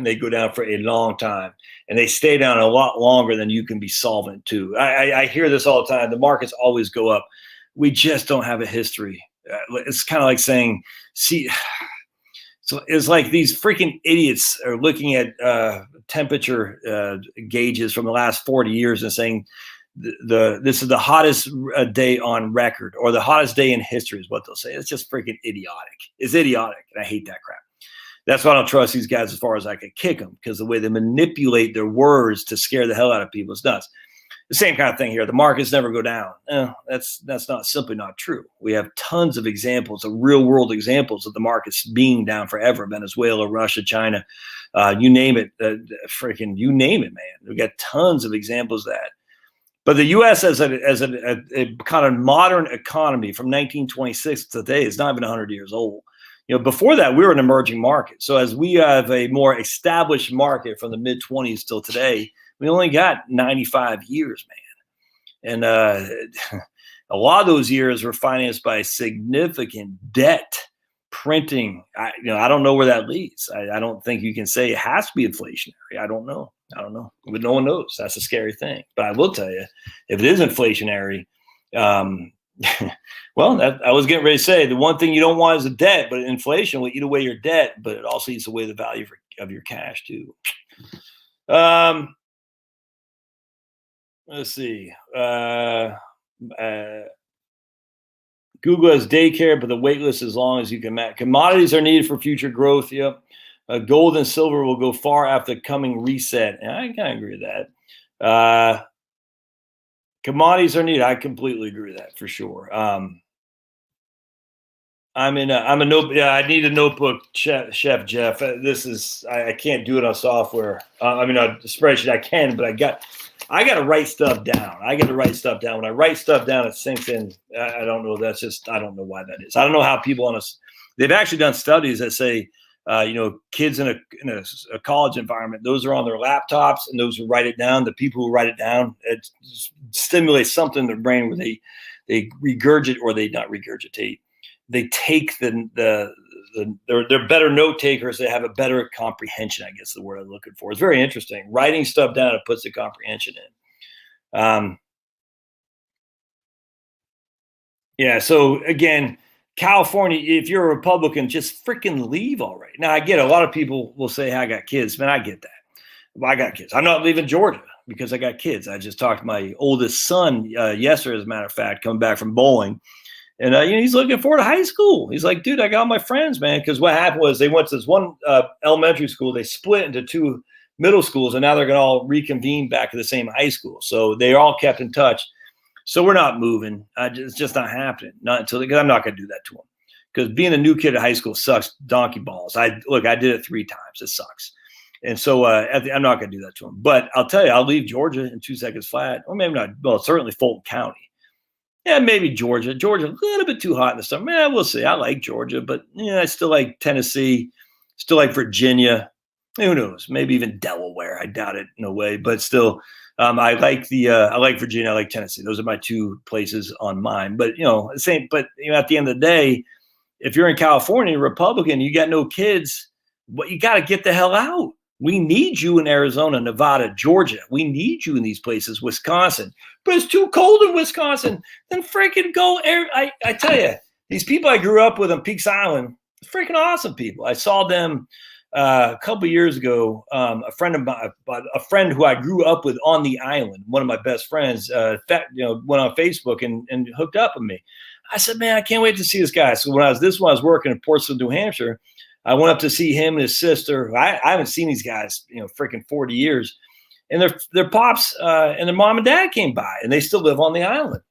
A: They go down for a long time, and they stay down a lot longer than you can be solvent to. I hear this all the time. The markets always go up. We just don't have a history. It's kind of like saying, see, so it's like these freaking idiots are looking at temperature gauges from the last 40 years and saying, this is the hottest day on record, or the hottest day in history is what they'll say. It's just freaking idiotic. It's idiotic, and I hate that crap. That's why I don't trust these guys as far as I could kick them, because the way they manipulate their words to scare the hell out of people is nuts. The same kind of thing here. The markets never go down. That's not simply not true. We have tons of examples, of real world examples of the markets being down forever. Venezuela, Russia, China, you name it. You name it, man. We got tons of examples of that. But the U.S. as a kind of modern economy from 1926 to today is not even 100 years old. Before that, we were an emerging market. So as we have a more established market from the mid-20s till today, we only got 95 years, man. And a lot of those years were financed by significant debt printing. I don't know where that leads. I don't think you can say it has to be inflationary. I don't know. But no one knows. That's a scary thing. But I will tell you, if it is inflationary, well, I was getting ready to say the one thing you don't want is a debt, but inflation will eat away your debt, but it also eats away the value of your cash too. Let's see. Google has daycare, but the wait list is as long as you can match. Commodities are needed for future growth. Yep. Gold and silver will go far after the coming reset. And I kind of agree with that. Commodities are needed. I completely agree with that for sure. I need a notebook, Chef Jeff. I can't do it on software. On a spreadsheet I can, but I got to write stuff down. When I write stuff down, it sinks in. I don't know. I don't know why that is. I don't know how people they've actually done studies that say, kids in a college environment, those are on their laptops, and those who write it down, the people who write it down, it stimulates something in their brain where they regurgitate, or they not regurgitate. They take they're better note takers. They have a better comprehension, I guess the word I'm looking for. It's very interesting. Writing stuff down, it puts the comprehension in. So again, California, if you're a Republican, just freaking leave already. Now, I get it. A lot of people will say, hey, I got kids. Man, I get that. Well, I got kids. I'm not leaving Georgia because I got kids. I just talked to my oldest son yesterday, as a matter of fact, coming back from bowling. And he's looking forward to high school. He's like, dude, I got all my friends, man. Because what happened was they went to this one elementary school. They split into two middle schools, and now they're going to all reconvene back to the same high school. So they all kept in touch. So we're not moving. It's just not happening. Because I'm not going to do that to them. Because being a new kid at high school sucks donkey balls. I did it 3 times. It sucks. And so I'm not going to do that to them. But I'll tell you, I'll leave Georgia in 2 seconds flat. Or maybe not. Well, certainly Fulton County. Yeah, maybe Georgia. Georgia, a little bit too hot in the summer. Yeah, we'll see. I like Georgia, but I still like Tennessee, still like Virginia. Who knows? Maybe even Delaware. I doubt it in a way, but still, I like Virginia. I like Tennessee. Those are my 2 places on mine. But at the end of the day, if you're in California, Republican, you got no kids, but you got to get the hell out. We need you in Arizona, Nevada, Georgia. We need you in these places, Wisconsin. But it's too cold in Wisconsin. Then freaking go. I tell you, these people I grew up with on Peaks Island, freaking awesome people. I saw them a couple of years ago. A friend who I grew up with on the island, one of my best friends, went on Facebook and hooked up with me. I said, man, I can't wait to see this guy. So when I was working in Portsmouth, New Hampshire, I went up to see him and his sister. I haven't seen these guys, freaking 40 years. And their pops and their mom and dad came by, and they still live on the island.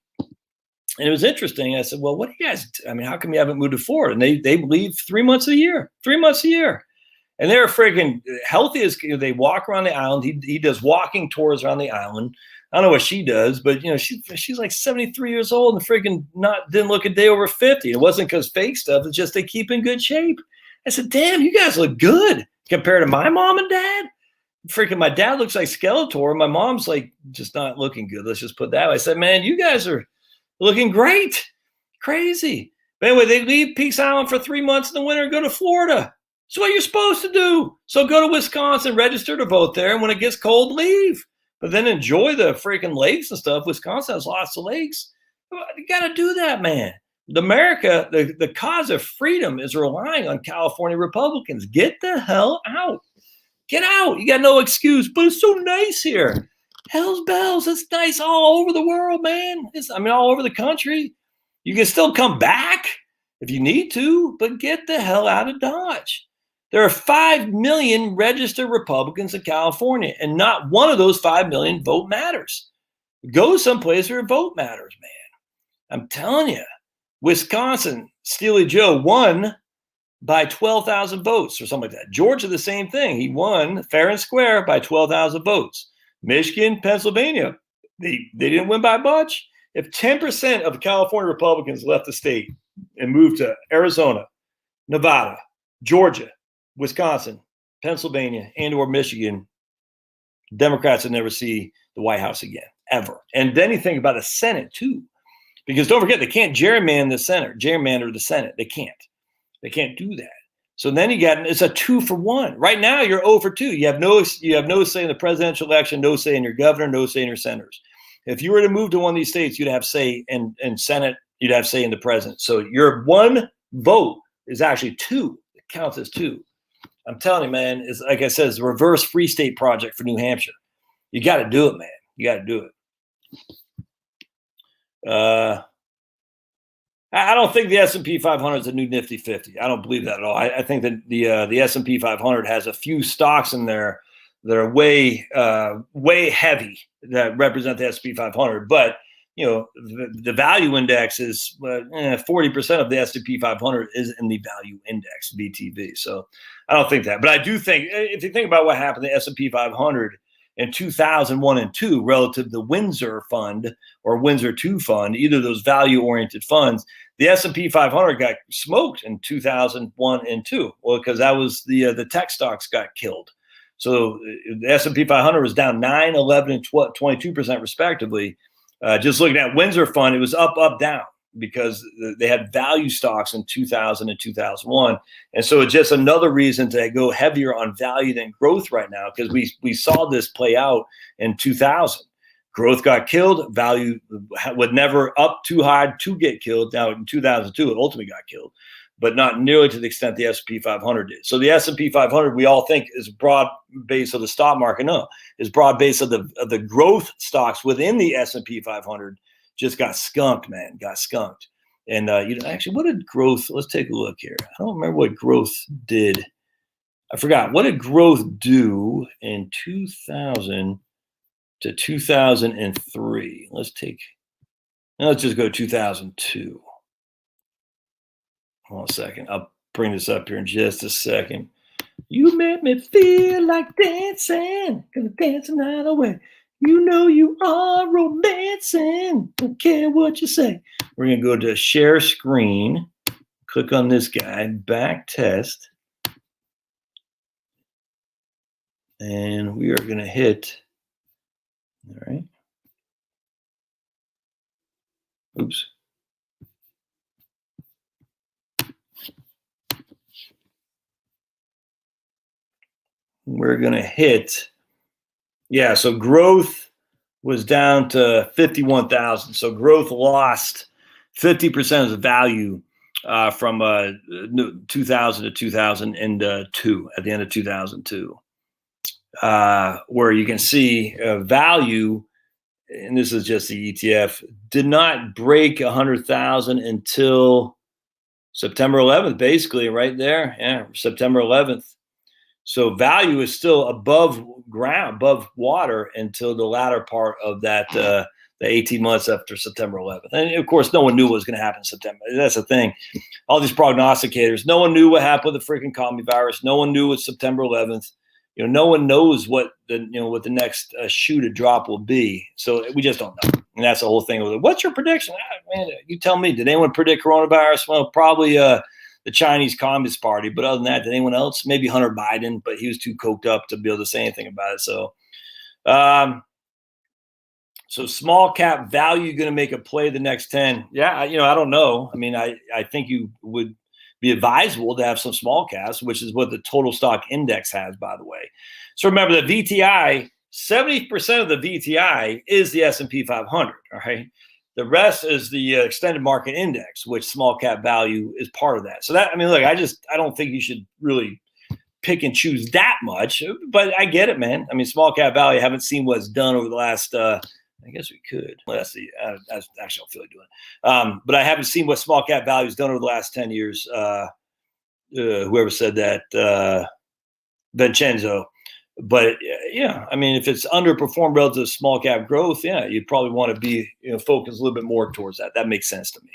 A: And it was interesting. I said, well, what do you guys do? How come you haven't moved to Florida? And they leave 3 months a year. And they're freaking healthy as they walk around the island. He does walking tours around the island. I don't know what she does, but she's like 73 years old and freaking didn't look a day over 50. It wasn't because fake stuff. It's just they keep in good shape. I said, damn, you guys look good compared to my mom and dad. Freaking my dad looks like Skeletor. My mom's like just not looking good. Let's just put that way. I said, man, you guys are looking great. Crazy. But anyway, they leave Peaks Island for 3 months in the winter and go to Florida. It's what you're supposed to do. So go to Wisconsin, register to vote there. And when it gets cold, leave. But then enjoy the freaking lakes and stuff. Wisconsin has lots of lakes. You got to do that, man. America, the cause of freedom is relying on California Republicans. Get the hell out. Get out. You got no excuse, but it's so nice here. Hell's bells. It's nice all over the world, man. All over the country. You can still come back if you need to, but get the hell out of Dodge. There are 5 million registered Republicans in California, and not one of those 5 million vote matters. Go someplace where vote matters, man. I'm telling you. Wisconsin, Steely Joe won by 12,000 votes or something like that. Georgia, the same thing. He won fair and square by 12,000 votes. Michigan, Pennsylvania, they didn't win by much. If 10% of California Republicans left the state and moved to Arizona, Nevada, Georgia, Wisconsin, Pennsylvania, and or Michigan, Democrats would never see the White House again, ever. And then you think about the Senate, too. Because don't forget, they can't gerrymander the Senate. They can't do that. So then it's a 2-for-1. Right now, you're 0-for-2. You have no say in the presidential election, no say in your governor, no say in your senators. If you were to move to one of these states, you'd have say in Senate, you'd have say in the president. So your one vote is actually 2. It counts as 2. I'm telling you, man, it's like I said, it's a reverse free state project for New Hampshire. You got to do it, man. You got to do it. I don't think the S&P 500 is a new Nifty 50. I don't believe that at all. I think that the S&P 500 has a few stocks in there that are way heavy that represent the S&P 500. But the value index is 40% of the S&P 500 is in the value index VTV. So I don't think that. But I do think if you think about what happened to the S&P 500 in 2001 and 2 relative to the Windsor Fund or Windsor 2 Fund, either of those value-oriented funds, the S&P 500 got smoked in 2001 and 2. Well, because that was the tech stocks got killed. So the S&P 500 was down 9, 11, and 22% respectively. Just looking at Windsor Fund, it was up, down because they had value stocks in 2000 and 2001. And so it's just another reason to go heavier on value than growth right now, because we saw this play out in 2000. Growth got killed. Value would never up too high to get killed. Now in 2002, it ultimately got killed, but not nearly to the extent the S&P 500 did. So the S&P 500, we all think is broad base of the stock market. No, is broad base of the growth stocks within the S&P 500 just got skunked, man, got skunked. And actually, what did growth? Let's take a look here. I don't remember what growth did. I forgot. What did growth do in 2000 to 2003? Let's just go 2002. Hold on a second. I'll bring this up here in just a second. You made me feel like dancing, cause I'm dancing right away. You know you are romancing. Don't care what you say. We're gonna go to share screen. Click on this guy, back test, and we are gonna hit. All right. Oops. We're going to hit, so growth was down to 51,000. So growth lost 50% of the value from 2000 to 2002, at the end of 2002, where you can see value, and this is just the ETF, did not break 100,000 until September 11th, basically right there. Yeah, September 11th. So value is still above ground, above water until the latter part of that, the 18 months after September 11th. And of course, no one knew what was going to happen in September. That's the thing. All these prognosticators, no one knew what happened with the freaking commie virus. No one knew what September 11th. No one knows what the next shoe to drop will be. So we just don't know. And that's the whole thing. What's your prediction? Man, you tell me. Did anyone predict coronavirus? Well, probably the Chinese Communist Party. But other than that, did anyone else? Maybe Hunter Biden, but he was too coked up to be able to say anything about it. So, so small cap value going to make a play the next 10. Yeah, I don't know. I mean, I think you would be advisable to have some small caps, which is what the total stock index has, by the way. So remember the VTI, 70% of the VTI is the S&P 500, all right? The rest is the extended market index, which small cap value is part of that. So that, look, I don't think you should really pick and choose that much, but I get it, man. Small cap value, I haven't seen what's done over the last, I guess we could. Well, that's actually, I don't feel like doing it. But I haven't seen what small cap value has done over the last 10 years. Whoever said that, Vincenzo. But yeah, if it's underperformed relative to small cap growth, yeah, you'd probably want to be focused a little bit more towards that. That makes sense to me.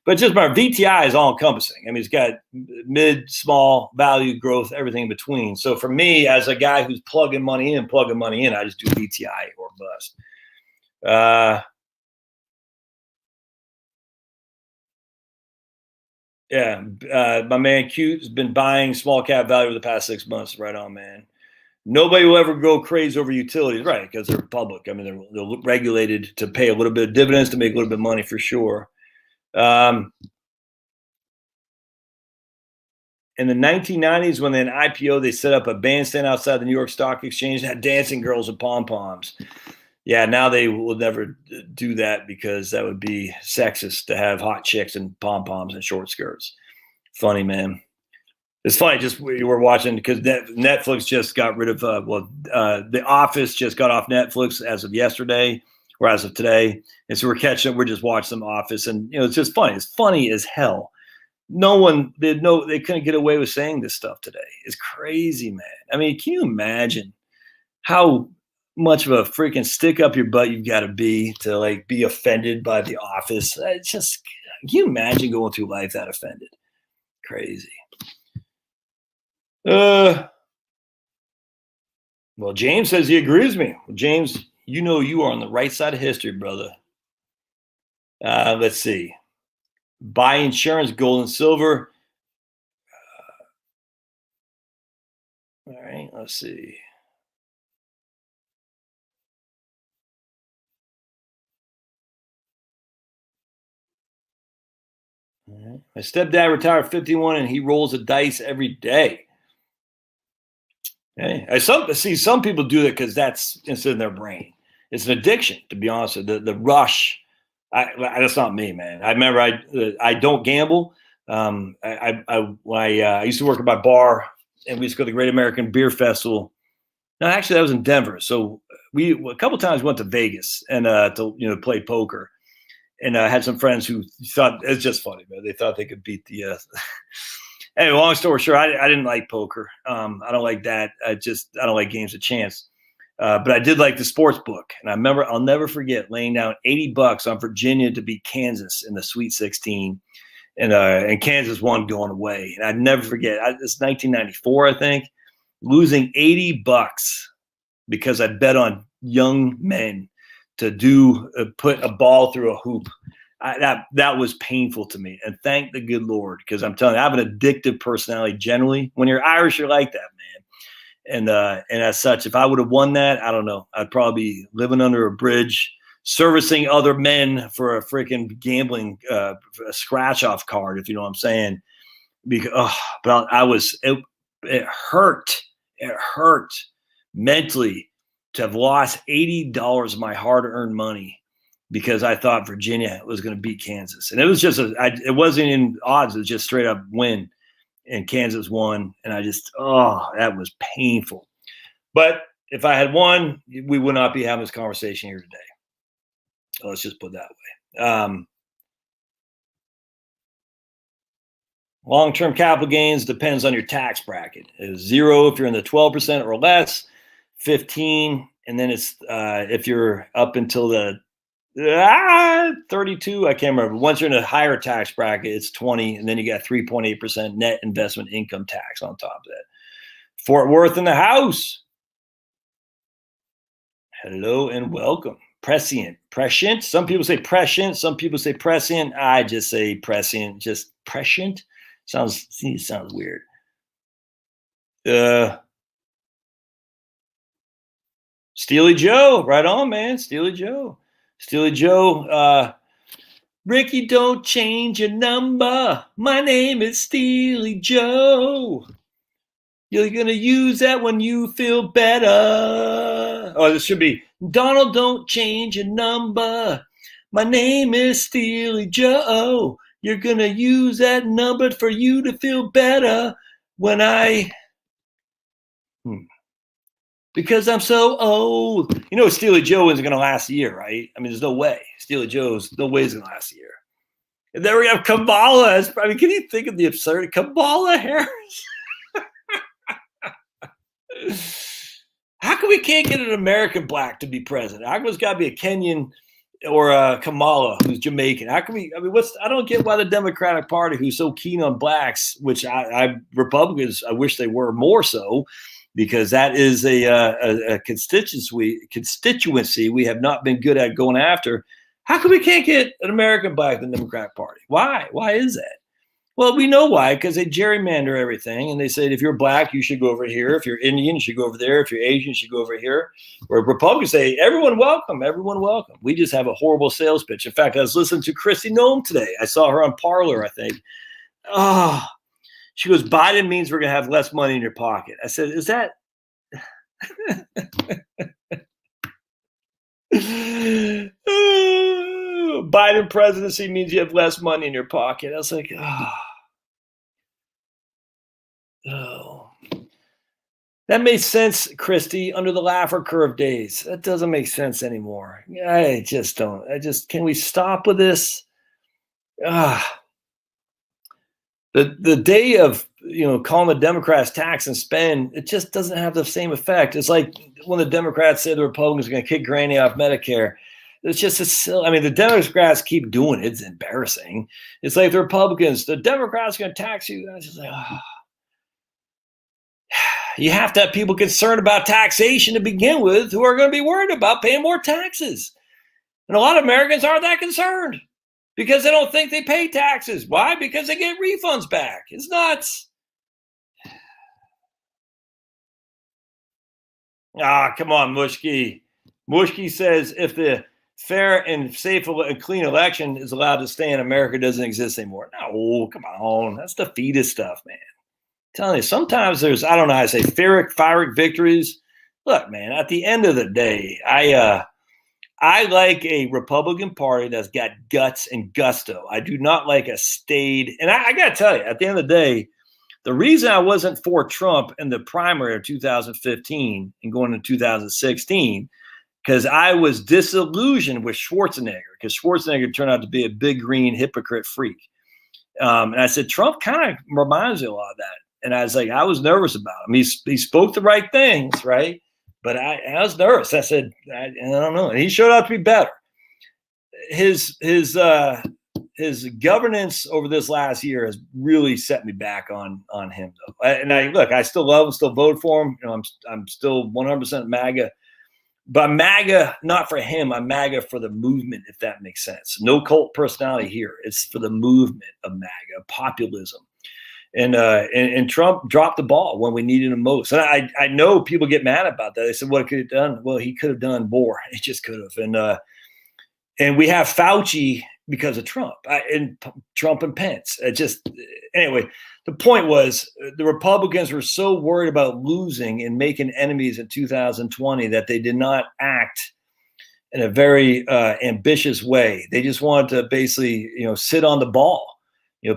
A: But just my VTI is all encompassing. It's got mid, small, value, growth, everything in between. So for me, as a guy who's plugging money in, I just do VTI or bust. My man Cute has been buying small cap value over the past 6 months. Right on, man. Nobody will ever go crazy over utilities, right? Because they're public. They're regulated to pay a little bit of dividends to make a little bit of money for sure. In the 1990s, when they had an IPO, they set up a bandstand outside the New York Stock Exchange and had dancing girls with pom-poms. Yeah, now they will never do that because that would be sexist to have hot chicks and pom-poms and short skirts. Funny, man. It's funny, just we were watching because Netflix just got rid of, The Office just got off Netflix as of yesterday, or as of today. And so we're catching up. We're just watching The Office, and it's just funny. It's funny as hell. They couldn't get away with saying this stuff today. It's crazy, man. I mean, can you imagine how much of a freaking stick up your butt you've got to be be offended by The Office? It's just, can you imagine going through life that offended? Crazy. Well, James says he agrees with me. Well, James, you are on the right side of history, brother. Let's see. Buy insurance, gold and silver. All right, let's see. All right. My stepdad retired at 51, and he rolls the dice every day. Okay. Some people do that because it's in their brain. It's an addiction, to be honest. The rush. That's not me, man. I remember I don't gamble. When I used to work at my bar, and we used to go to the Great American Beer Festival. No, actually, that was in Denver. So we a couple times went to Vegas and to play poker, and I had some friends who thought it's just funny, man. They thought they could beat the. Anyway, long story short, I didn't like poker. I don't like that. I don't like games of chance. But I did like the sports book, and I'll never forget laying down $80 on Virginia to beat Kansas in the Sweet 16, and Kansas won going away. And I'd never forget. It's 1994, I think, losing $80 because I bet on young men to put a ball through a hoop. That was painful to me, and thank the good Lord, because I'm telling you, I have an addictive personality generally. When you're Irish, you're like that, man. And as such, if I would have won that, I don't know, I'd probably be living under a bridge, servicing other men for a freaking gambling a scratch off card, if you know what I'm saying. Because, but it hurt mentally to have lost $80 of my hard-earned money because I thought Virginia was going to beat Kansas. And it was just it wasn't in odds. It was just straight up win. And Kansas won. And that was painful. But if I had won, we would not be having this conversation here today. Let's just put it that way. Long-term capital gains depends on your tax bracket. It's 0 if you're in the 12% or less, 15, and then it's if you're up until the 32, I can't remember. Once you're in a higher tax bracket, it's 20, and then you got 3.8% net investment income tax on top of that. Fort Worth in the house. Hello and welcome. Prescient. Some people say prescient. Some people say prescient. I just say prescient. Just prescient. Sounds weird. Steely Joe. Right on, man. Steely Joe. Ricky, don't change your number. My name is Steely Joe. You're going to use that when you feel better. Oh, this should be, Donald, don't change your number. My name is Steely Joe. You're going to use that number for you to feel better when because I'm so old. Steely Joe isn't going to last a year, right? I mean, there's no way. Steely Joe's no way is going to last a year. And then we have Kamala. I mean, can you think of the absurd? Kamala Harris. How come we can't get an American black to be president? How come it's got to be a Kenyan or a Kamala who's Jamaican? How come I don't get why the Democratic Party, who's so keen on blacks, which Republicans, I wish they were more so, because that is a constituency we have not been good at going after. How come we can't get an American black in the Democratic Party? Why? Why is that? Well, we know why, because they gerrymander everything, and they say if you're black, you should go over here. If you're Indian, you should go over there. If you're Asian, you should go over here. Where Republicans say, everyone welcome, everyone welcome. We just have a horrible sales pitch. In fact, I was listening to Kristi Noem today. I saw her on Parler, I think. She goes, Biden means we're going to have less money in your pocket. I said, is that? Biden presidency means you have less money in your pocket. I was like, oh. That made sense, Christy, under the Laffer curve days. That doesn't make sense anymore. I just don't. Can we stop with this? Ah, the day of calling the Democrats tax and spend, it just doesn't have the same effect. It's like when the Democrats say the Republicans are going to kick Granny off Medicare. It's just a silly. I mean, the Democrats keep doing it. It's embarrassing. It's like the Republicans, the Democrats are going to tax you. And it's just like, you have to have people concerned about taxation to begin with who are going to be worried about paying more taxes. And a lot of Americans aren't that concerned because they don't think they pay taxes. Why? Because they get refunds back. It's nuts. Come on, Mushki. Mushki says if the fair and safe and clean election is allowed to stand, America doesn't exist anymore. No, come on. That's defeatist stuff, man. I'm telling you, sometimes there's, I don't know how to say, Pyrrhic victories. Look, man, at the end of the day, I like a Republican Party that's got guts and gusto. I do not like a staid, and I got to tell you, at the end of the day, the reason I wasn't for Trump in the primary of 2015 and going into 2016, because I was disillusioned with Schwarzenegger, because Schwarzenegger turned out to be a big green hypocrite freak. And I said, Trump kind of reminds me a lot of that. And I was like, I was nervous about him. He spoke the right things, right? But I was nervous. I said, I don't know. And he showed out to be better. His governance over this last year has really set me back on him, though. I still love him, still vote for him. I'm still 100% MAGA, but MAGA not for him. I'm MAGA for the movement, if that makes sense. No cult personality here. It's for the movement of MAGA, populism. And Trump dropped the ball when we needed him most. And I know people get mad about that. They said, what could he have done? Well, he could have done more. He just could have. And we have Fauci because of Trump and Trump and Pence. Anyway, the point was the Republicans were so worried about losing and making enemies in 2020 that they did not act in a very ambitious way. They just wanted to basically, sit on the ball.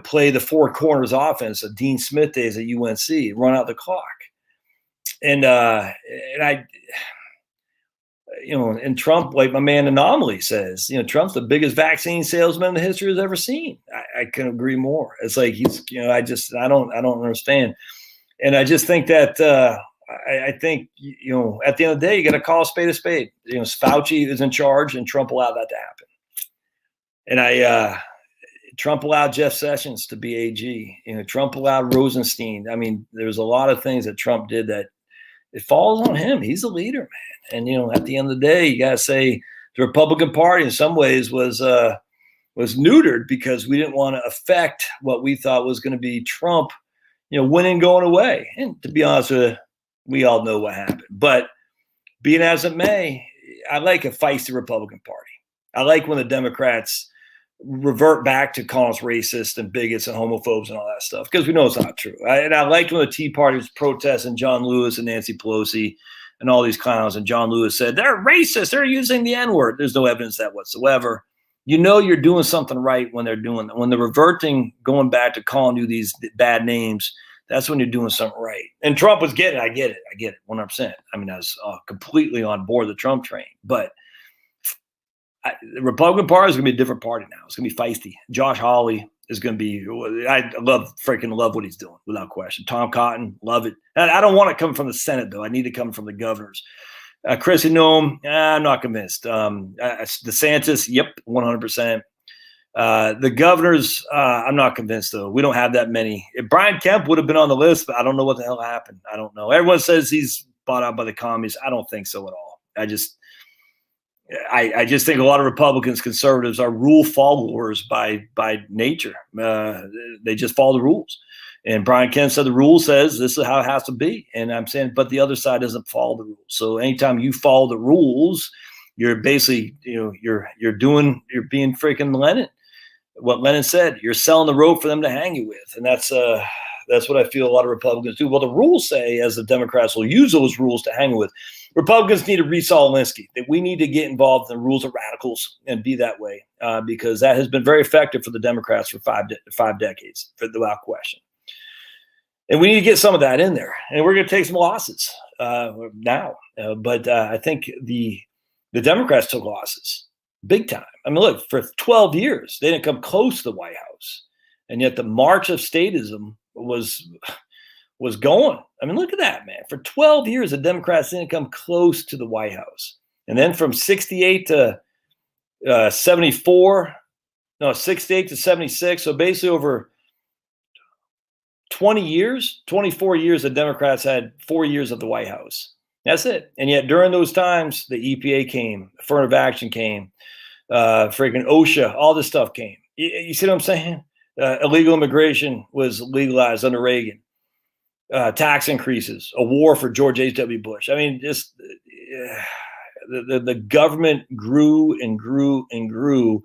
A: Play the four corners offense of Dean Smith days at UNC, run out the clock. And Trump, like my man Anomaly says, Trump's the biggest vaccine salesman the history has ever seen. I couldn't agree more. It's like I don't understand. And I just think that I think, at the end of the day, you got to call a spade a spade. Fauci is in charge and Trump allowed that to happen. And Trump allowed Jeff Sessions to be AG. Trump allowed Rosenstein. I mean, there's a lot of things that Trump did that it falls on him. He's a leader, man. And at the end of the day, you got to say the Republican Party in some ways was neutered because we didn't want to affect what we thought was going to be Trump, winning, going away. And to be honest with you, we all know what happened. But being as it may, I like a feisty Republican Party. I like when the Democrats revert back to calling us racist and bigots and homophobes and all that stuff, because we know it's not true. I liked when the Tea Party was protesting John Lewis and Nancy Pelosi and all these clowns, and John Lewis said, they're racist, they're using the N-word. There's no evidence of that whatsoever. You're doing something right when they're doing that. When they're reverting, going back to calling you these bad names, that's when you're doing something right. And Trump was getting it. I get it 100%. I mean, I was completely on board the Trump train, but the Republican Party is going to be a different party now. It's going to be feisty. Josh Hawley is going to be – I freaking love what he's doing without question. Tom Cotton, love it. I don't want it coming from the Senate, though. I need it coming from the governors. Chris Noem, I'm not convinced. DeSantis, yep, 100%. The governors, I'm not convinced, though. We don't have that many. If Brian Kemp would have been on the list, but I don't know what the hell happened. I don't know. Everyone says he's bought out by the commies. I don't think so at all. I just think a lot of Republicans, conservatives are rule followers by nature. They just follow the rules. And Brian Kemp said the rule says this is how it has to be. And I'm saying, but the other side doesn't follow the rules. So anytime you follow the rules, you're basically, you're being freaking Lenin. What Lenin said, you're selling the rope for them to hang you with. And that's what I feel a lot of Republicans do. Well, the rules say, as the Democrats will use those rules to hang with, Republicans need to resaw Alinsky, that we need to get involved in the rules of radicals and be that way, because that has been very effective for the Democrats for five decades, without question. And we need to get some of that in there. And we're going to take some losses now. But I think the Democrats took losses big time. I mean, look, for 12 years, they didn't come close to the White House. And yet the march of statism was going. I mean, look at that, man. For 12 years, the Democrats didn't come close to the White House. And then from 68 to 74, no, 68 to 76. So basically over 20 years, 24 years, the Democrats had 4 years of the White House. That's it. And yet during those times, the EPA came, affirmative action came, freaking OSHA, all this stuff came. You see what I'm saying? Illegal immigration was legalized under Reagan. Tax increases, a war for George H.W. Bush. I mean, just the government grew and grew and grew,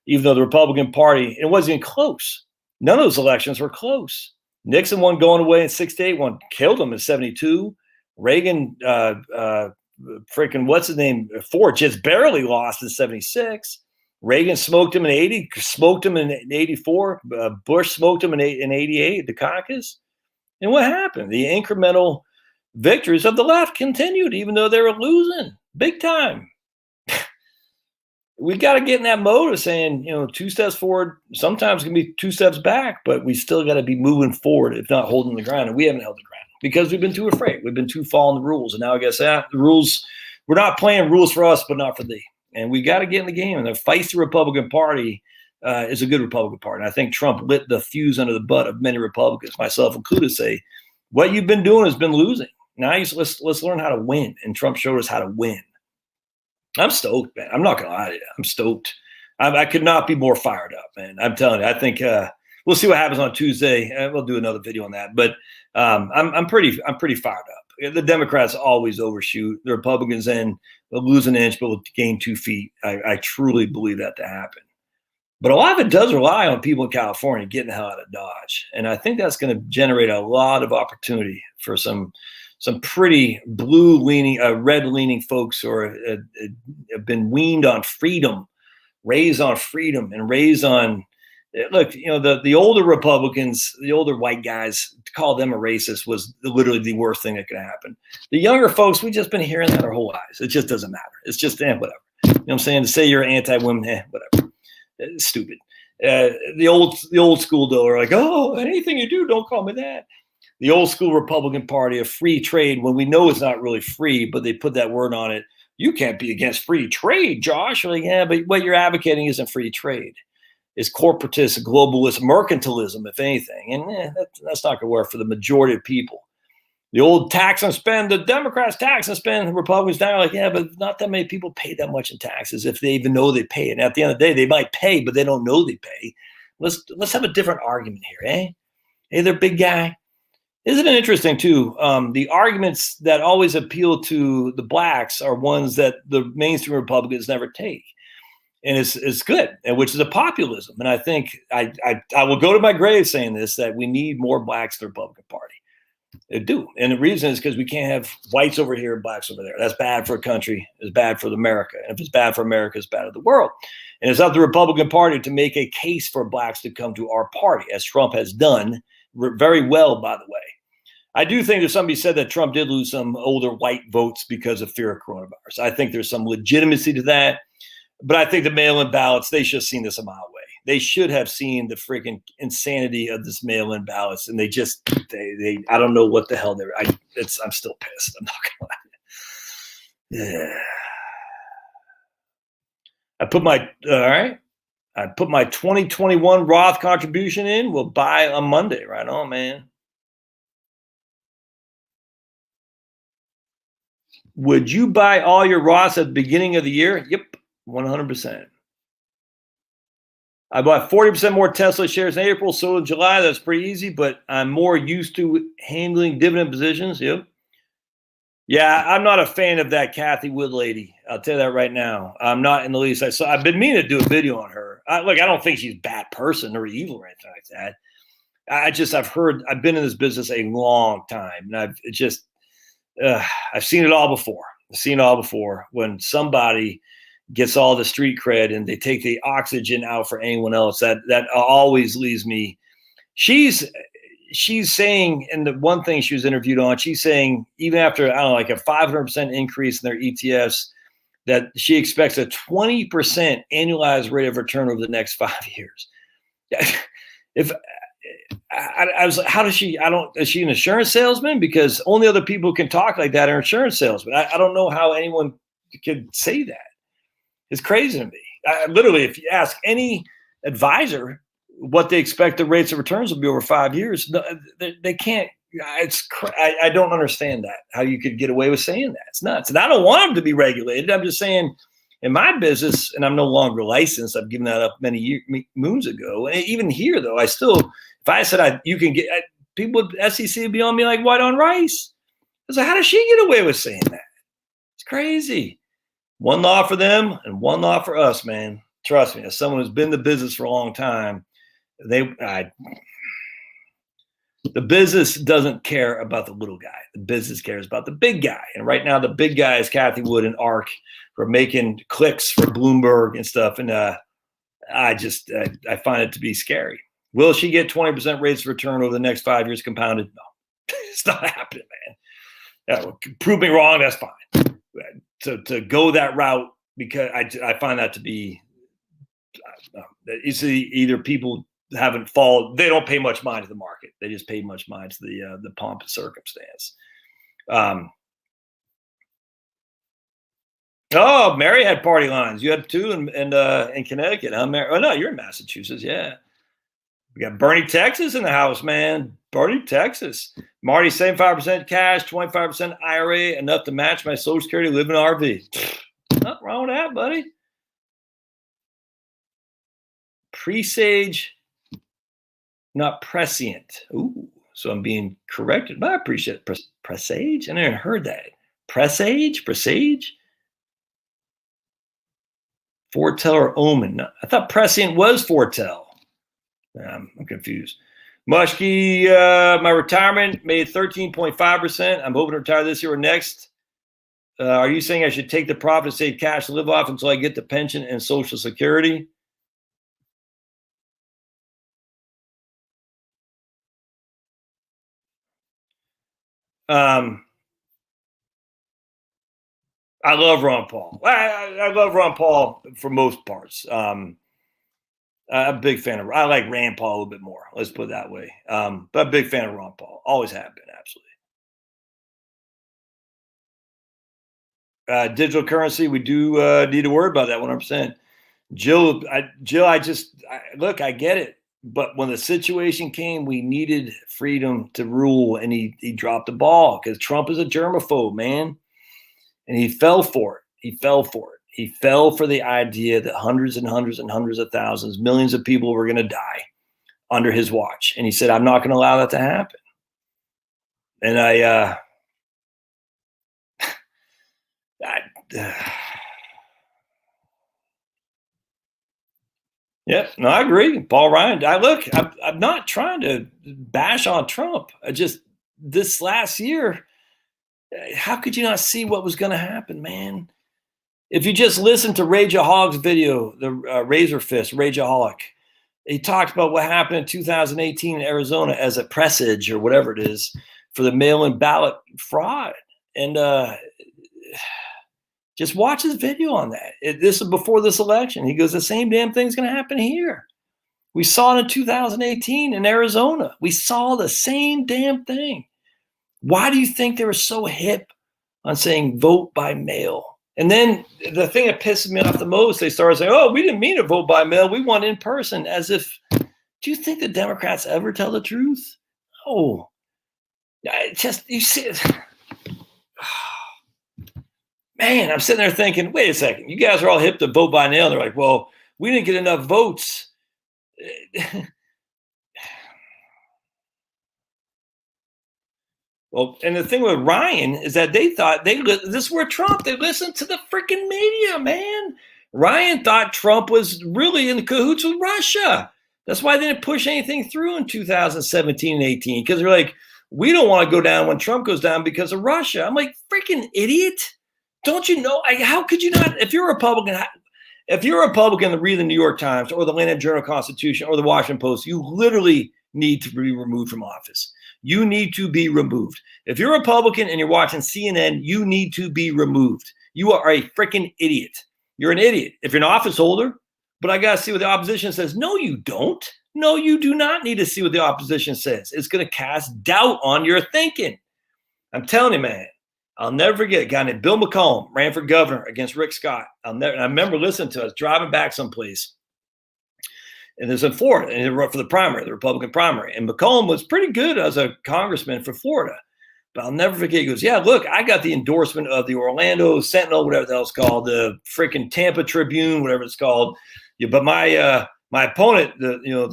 A: even though the Republican Party, it wasn't even close. None of those elections were close. Nixon won going away in 68, one killed him in 72. Reagan, freaking what's his name? Ford just barely lost in 76. Reagan smoked him in 80, smoked him in 84. Bush smoked him in 88, the caucus. And what happened? The incremental victories of the left continued, even though they were losing big time. We got to get in that mode of saying, 2 steps forward, sometimes it can be 2 steps back, but we still got to be moving forward, if not holding the ground. And we haven't held the ground because we've been too afraid. We've been too following the rules. And now I guess the rules, we're not playing rules for us, but not for thee. And we got to get in the game. And the feisty Republican Party is a good Republican Party. And I think Trump lit the fuse under the butt of many Republicans, myself included, say, what you've been doing has been losing. Now let's learn how to win. And Trump showed us how to win. I'm stoked, man. I'm not going to lie to you. I'm stoked. I could not be more fired up, man. I'm telling you. I think we'll see what happens on Tuesday. We'll do another video on that. But I'm pretty fired up. The Democrats always overshoot. The Republicans they'll lose an inch, but will gain 2 feet. I truly believe that to happen. But a lot of it does rely on people in California getting the hell out of Dodge. And I think that's going to generate a lot of opportunity for some pretty blue-leaning, red-leaning folks who have been weaned on freedom, raised on freedom, and raised on look. The older Republicans, the older white guys, to call them a racist was literally the worst thing that could happen. The younger folks, we've just been hearing that our whole lives. It just doesn't matter. It's just whatever. You know what I'm saying? To say you're anti-women, whatever. It's stupid. The old school though are like, oh, anything you do, don't call me that. The old school Republican Party of free trade, when we know it's not really free, but they put that word on it. You can't be against free trade, Josh. Like, yeah, but what you're advocating isn't free trade. It's corporatist, globalist, mercantilism, if anything. And that's not going to work for the majority of people. The old tax and spend, the Democrats tax and spend, the Republicans down like, yeah, but not that many people pay that much in taxes if they even know they pay it. And at the end of the day, they might pay, but they don't know they pay. Let's have a different argument here, eh? Hey there, big guy. Isn't it interesting, too? The arguments that always appeal to the blacks are ones that the mainstream Republicans never take. And it's good, and which is a populism. And I think I will go to my grave saying this, that we need more blacks in the Republican Party. They do. And the reason is because we can't have whites over here and blacks over there. That's bad for a country. It's bad for America. And if it's bad for America, it's bad for the world. And it's up to the Republican Party to make a case for blacks to come to our party, as Trump has done very well, by the way. I do think that somebody said that Trump did lose some older white votes because of fear of coronavirus. I think there's some legitimacy to that. But I think the mail-in ballots, they should have seen this a mile away. They should have seen the freaking insanity of this mail-in ballots. And they I don't know what the hell I'm still pissed. I'm not going to lie. Yeah. I put my 2021 Roth contribution in. We'll buy on Monday. Right on, man. Would you buy all your Roths at the beginning of the year? Yep, 100%. I bought 40% more Tesla shares in April, so in July. That's pretty easy, but I'm more used to handling dividend positions. Yep. Yeah, I'm not a fan of that Kathy Wood lady. I'll tell you that right now. I'm not in the least. I've been meaning to do a video on her. I don't think she's a bad person or evil or anything like that. I've been in this business a long time, and I've seen it all before. I've seen it all before when somebody gets all the street cred and they take the oxygen out for anyone else. That always leaves me. She's she's saying, and the one thing she was interviewed on, she's saying even after, I don't know, like a 500% increase in their ETFs, that she expects a 20% annualized rate of return over the next 5 years. If I was like, how does she? Is she an insurance salesman? Because only other people who can talk like that are insurance salesmen. I don't know how anyone could say that. It's crazy to me. Literally, if you ask any advisor what they expect the rates of returns will be over 5 years, they can't. I don't understand that. How you could get away with saying that? It's nuts. And I don't want them to be regulated. I'm just saying, in my business, and I'm no longer licensed. I've given that up many moons ago. And even here, though, I still, if I said you can get people with SEC would be on me like white on rice. I was like, how does she get away with saying that? It's crazy. One law for them and one law for us, man. Trust me, as someone who's been in the business for a long time, the business doesn't care about the little guy. The business cares about the big guy. And right now, the big guy is Kathy Wood and ARK for making clicks for Bloomberg and stuff. And I find it to be scary. Will she get 20% rates of return over the next 5 years compounded? No, it's not happening, man. Prove me wrong. That's fine. To go that route, because I find that to be either people haven't followed, they don't pay much mind to the market. They just pay much mind to the pomp and circumstance. Oh, Mary had party lines. You had two in Connecticut, huh, Mary? Oh no, you're in Massachusetts. Yeah, we got Bernie, Texas in the house, man. Bernie, Texas. Marty, 75% cash, 25% IRA, enough to match my Social Security, live in an RV. Nothing wrong with that, buddy. Presage, not prescient. Ooh, so I'm being corrected. But I appreciate it. Presage? I never heard that. Presage? Foretell or omen? No, I thought prescient was foretell. I'm confused. Mushke, my retirement made 13.5%. I'm hoping to retire this year or next. Are you saying I should take the profit, save cash, and live off until I get the pension and Social Security? I love Ron Paul. I love Ron Paul for most parts. I'm a big fan of. I like Rand Paul a little bit more. Let's put it that way. But a big fan of Ron Paul. Always have been, absolutely. Digital currency, we do need to worry about that 100%. Jill, look, I get it. But when the situation came, we needed freedom to rule, and he dropped the ball because Trump is a germaphobe, man. And he fell for it. He fell for the idea that hundreds and hundreds and hundreds of thousands, millions of people were going to die under his watch. And he said, I'm not going to allow that to happen. And yeah, no, I agree. Paul Ryan, I'm not trying to bash on Trump. This last year, how could you not see what was going to happen, man? If you just listen to Rageahog's video, the Razor Fist, Rageaholic, he talked about what happened in 2018 in Arizona as a presage or whatever it is for the mail-in ballot fraud. And just watch his video on that. This is before this election. He goes, the same damn thing's going to happen here. We saw it in 2018 in Arizona. We saw the same damn thing. Why do you think they were so hip on saying vote by mail? And then the thing that pisses me off the most, they started saying, oh, we didn't mean to vote by mail. We want in person, as if, do you think the Democrats ever tell the truth? No. You see it. Man, I'm sitting there thinking, wait a second, you guys are all hip to vote by mail. They're like, well, we didn't get enough votes. Well, and the thing with Ryan is that they thought this were Trump. They listened to the freaking media, man. Ryan thought Trump was really in cahoots with Russia. That's why they didn't push anything through in 2017 and 18, because they're like, we don't want to go down when Trump goes down because of Russia. I'm like, freaking idiot. Don't you know? How could you not? If you're a Republican, read the New York Times or the Atlanta Journal-Constitution or the Washington Post, you literally need to be removed from office. You need to be removed. If you're a Republican and you're watching CNN, you need to be removed. You are a freaking idiot. You're an idiot. If you're an office holder, but I got to see what the opposition says. No, you don't. No, you do not need to see what the opposition says. It's going to cast doubt on your thinking. I'm telling you, man. I'll never forget a guy named Bill McComb ran for governor against Rick Scott. I remember listening to us driving back someplace. And it was in Florida, and he ran for the primary, the Republican primary. And McComb was pretty good as a congressman for Florida. But I'll never forget, he goes, yeah, look, I got the endorsement of the Orlando Sentinel, whatever the hell it's called, the freaking Tampa Tribune, whatever it's called. Yeah, but my opponent,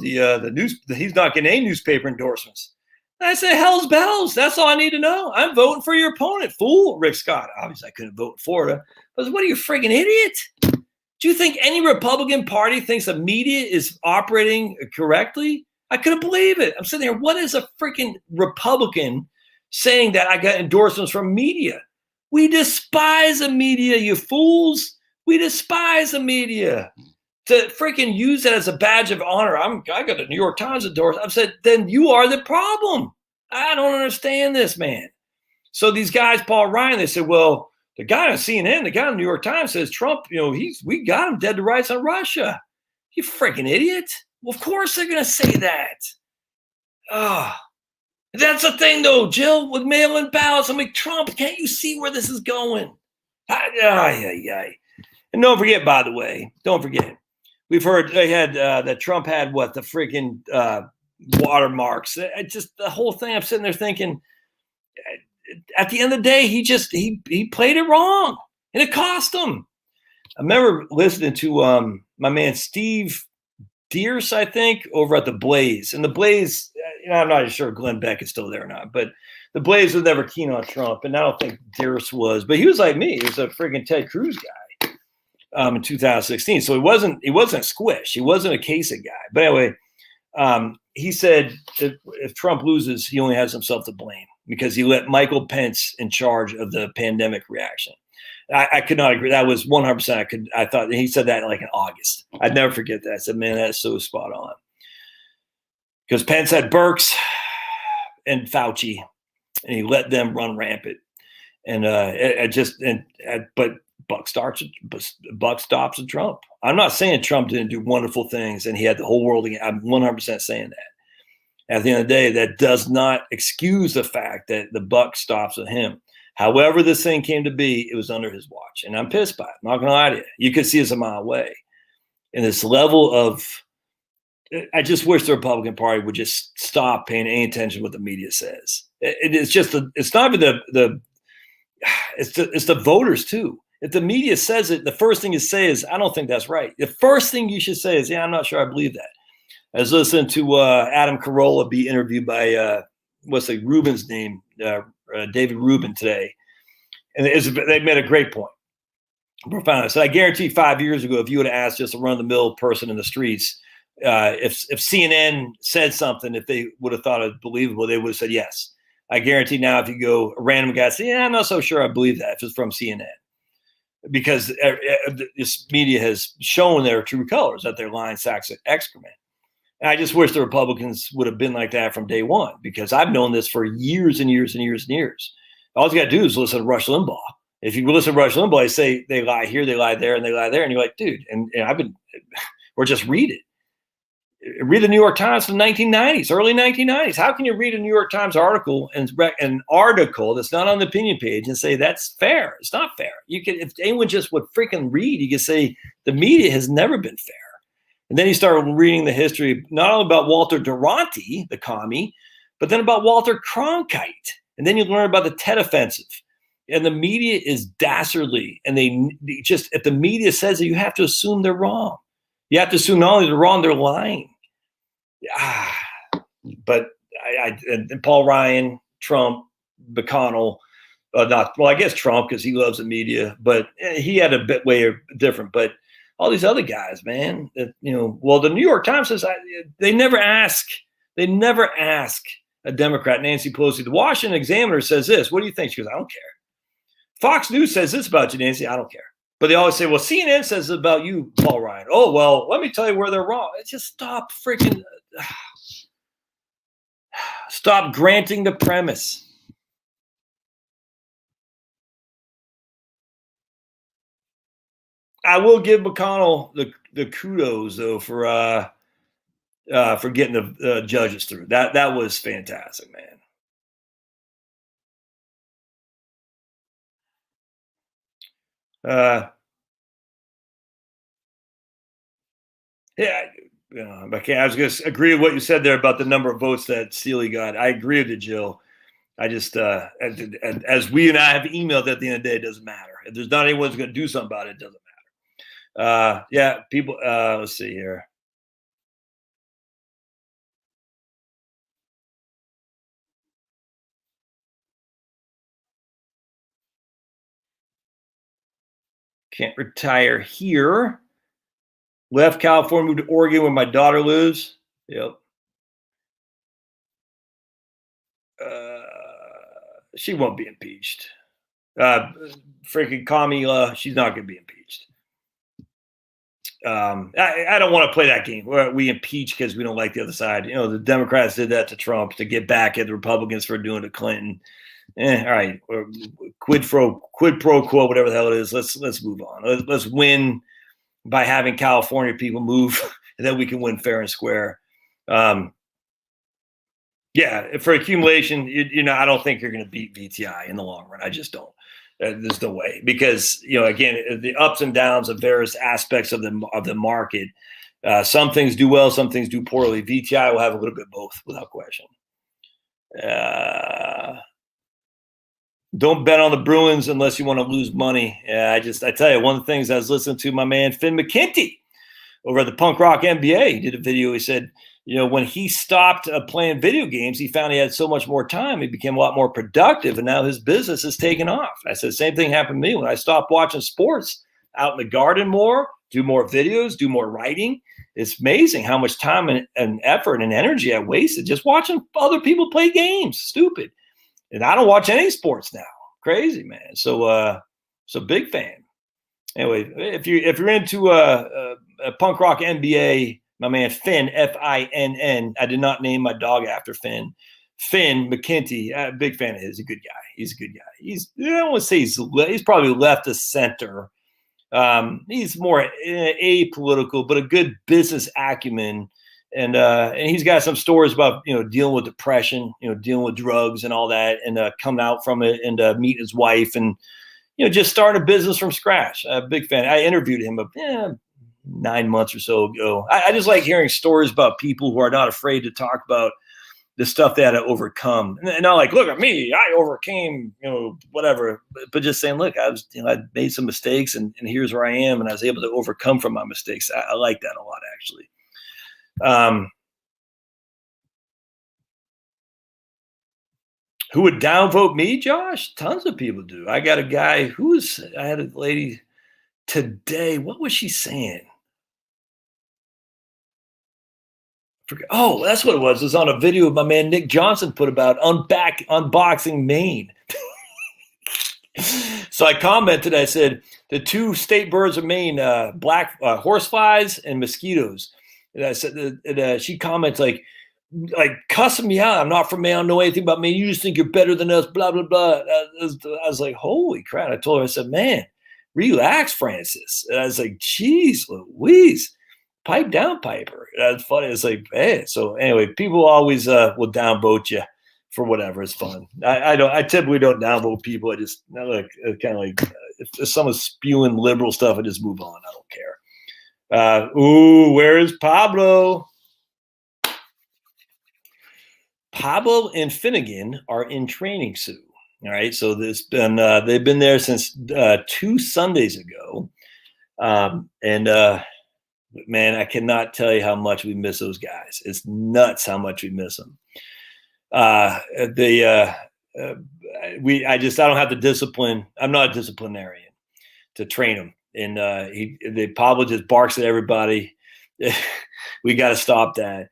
A: he's not getting any newspaper endorsements. And I said, hell's bells. That's all I need to know. I'm voting for your opponent, fool. Rick Scott. Obviously, I couldn't vote in Florida. I was, what are you, freaking idiot? Do you think any Republican Party thinks the media is operating correctly? I couldn't believe it. I'm sitting there. What is a freaking Republican saying that I got endorsements from media? We despise the media, you fools. We despise the media. To freaking use that as a badge of honor. I got the New York Times endorsement. I've said, then you are the problem. I don't understand this, man. So these guys, Paul Ryan, they said, well, the guy on CNN, the guy on the New York Times says Trump, we got him dead to rights on Russia. You freaking idiot. Well, of course they're going to say that. That's the thing, though, Jill, with mail-in ballots. I'm like, Trump, can't you see where this is going? And don't forget, by the way, we've heard they had that Trump had the freaking watermarks. Just the whole thing. I'm sitting there thinking, at the end of the day, he played it wrong, and it cost him. I remember listening to my man Steve Deers, I think, over at the Blaze, and the Blaze. I'm not sure Glenn Beck is still there or not, but the Blaze was never keen on Trump, and I don't think Deers was. But he was like me. He was a freaking Ted Cruz guy. In 2016. So he wasn't a squish. He wasn't a Kasich guy. But anyway, he said if Trump loses, he only has himself to blame because he let Michael Pence in charge of the pandemic reaction. I could not agree. That was 100%. I thought he said that like in August. I'd never forget that. I said, man, that's so spot on. Because Pence had Birx and Fauci, and he let them run rampant. And but buck stops at Trump. I'm not saying Trump didn't do wonderful things and he had the whole world again. I'm 100% saying that. At the end of the day, that does not excuse the fact that the buck stops with him. However this thing came to be, it was under his watch. And I'm pissed by it. I'm not going to lie to you. You could see it's a mile away. And this level of – I just wish the Republican Party would just stop paying any attention to what the media says. It's just – it's not even it's the voters too. If the media says it, the first thing you say is, I don't think that's right. The first thing you should say is, yeah, I'm not sure I believe that. I was listening to Adam Carolla be interviewed by, Rubin's name, David Rubin today. And they made a great point. Profound. So I guarantee 5 years ago, if you would have asked just a run-of-the-mill person in the streets, if CNN said something, if they would have thought it believable, they would have said yes. I guarantee now if you go a random guy say, yeah, I'm not so sure I believe that if it's from CNN. Because this media has shown their true colors, that they're lying sacks of excrement. And I just wish the Republicans would have been like that from day one, because I've known this for years and years and years and years. All you got to do is listen to Rush Limbaugh. If you listen to Rush Limbaugh, they say they lie here, they lie there, and they lie there. And you're like, dude, and or just read it. Read the New York Times from the 1990s, early 1990s. How can you read a New York Times article and an article that's not on the opinion page and say that's fair? It's not fair. You can, if anyone just would freaking read, you could say the media has never been fair. And then you start reading the history, not only about Walter Duranty, the commie, but then about Walter Cronkite. And then you learn about the Tet Offensive. And the media is dastardly. And they just, if the media says it, you have to assume they're wrong. You have to assume not only they're wrong, they're lying. But and Paul Ryan, Trump, McConnell, I guess Trump because he loves the media, but he had a bit way different. But all these other guys, man, the New York Times says they never ask a Democrat, Nancy Pelosi. The Washington Examiner says this. What do you think? She goes, I don't care. Fox News says this about you, Nancy. I don't care. But they always say, well, CNN says about you, Paul Ryan. Oh, well, let me tell you where they're wrong. Just stop freaking. Stop granting the premise. I will give McConnell the kudos though for getting the judges through. That was fantastic, man. Yeah, I was going to agree with what you said there about the number of votes that Steele got. I agree with you, Jill. I just, as we and I have emailed at the end of the day, it doesn't matter. If there's not anyone who's going to do something about it, it doesn't matter. Yeah, people, let's see here. Can't retire here. Left California, moved to Oregon where my daughter lives. Yep. She won't be impeached. Freaking Kamala, she's not going to be impeached. I don't want to play that game where we impeach because we don't like the other side. You know, the Democrats did that to Trump to get back at the Republicans for doing to Clinton. All right, quid pro quo, whatever the hell it is. Let's move on. Let's win by having California people move, and then we can win fair and square. Yeah, for accumulation, I don't think you're going to beat VTI in the long run. I just don't. There's no way because again, the ups and downs of various aspects of the market. Some things do well, some things do poorly. VTI will have a little bit of both, without question. Don't bet on the Bruins unless you want to lose money. I tell you, one of the things I was listening to my man Finn McKenty over at the Punk Rock NBA. He did a video. He said, when he stopped playing video games, he found he had so much more time. He became a lot more productive, and now his business is taking off. I said, same thing happened to me when I stopped watching sports. Out in the garden more, do more videos, do more writing. It's amazing how much time and effort and energy I wasted just watching other people play games. Stupid. And I don't watch any sports now. Crazy, man. So big fan. Anyway, if you're into a Punk Rock NBA, my man Finn, Finn. I did not name my dog after Finn. Finn McKenty, big fan of his. He's a good guy. He's a good guy. I don't want to say he's probably left of center. He's more apolitical, but a good business acumen. And he's got some stories about dealing with depression, dealing with drugs and all that, and coming out from it, and meeting his wife, and just starting a business from scratch. Big fan. I interviewed him 9 months or so ago. I just like hearing stories about people who are not afraid to talk about the stuff they had to overcome, and not like, look at me, I overcame, whatever, but just saying, look, I made some mistakes, and here's where I am, and I was able to overcome from my mistakes. I like that a lot, actually. Who would downvote me, Josh? Tons of people do. I got a guy I had a lady today. What was she saying? Oh, that's what it was. It was on a video my man Nick Johnson put about unboxing Maine. So I commented, I said, the two state birds of Maine, black horseflies and mosquitoes. And I said, she comments like cussing me out. I'm not from Maine. I don't know anything about Maine. You just think you're better than us, blah, blah, blah. I was like, holy crap. I told her, I said, man, relax, Francis. And I was like, geez, Louise, pipe down, Piper. That's funny. It's like, hey. So anyway, people always will downvote you for whatever. It's fun. I typically don't downvote people. I just look kind of like if someone's spewing liberal stuff, I just move on. I don't care. Where is Pablo? Pablo and Finnegan are in training, Sue. All right, so they've been there since 2 Sundays ago, and man, I cannot tell you how much we miss those guys. It's nuts how much we miss them. I don't have the discipline. I'm not a disciplinarian to train them, and Pablo just barks at everybody. We got to stop that.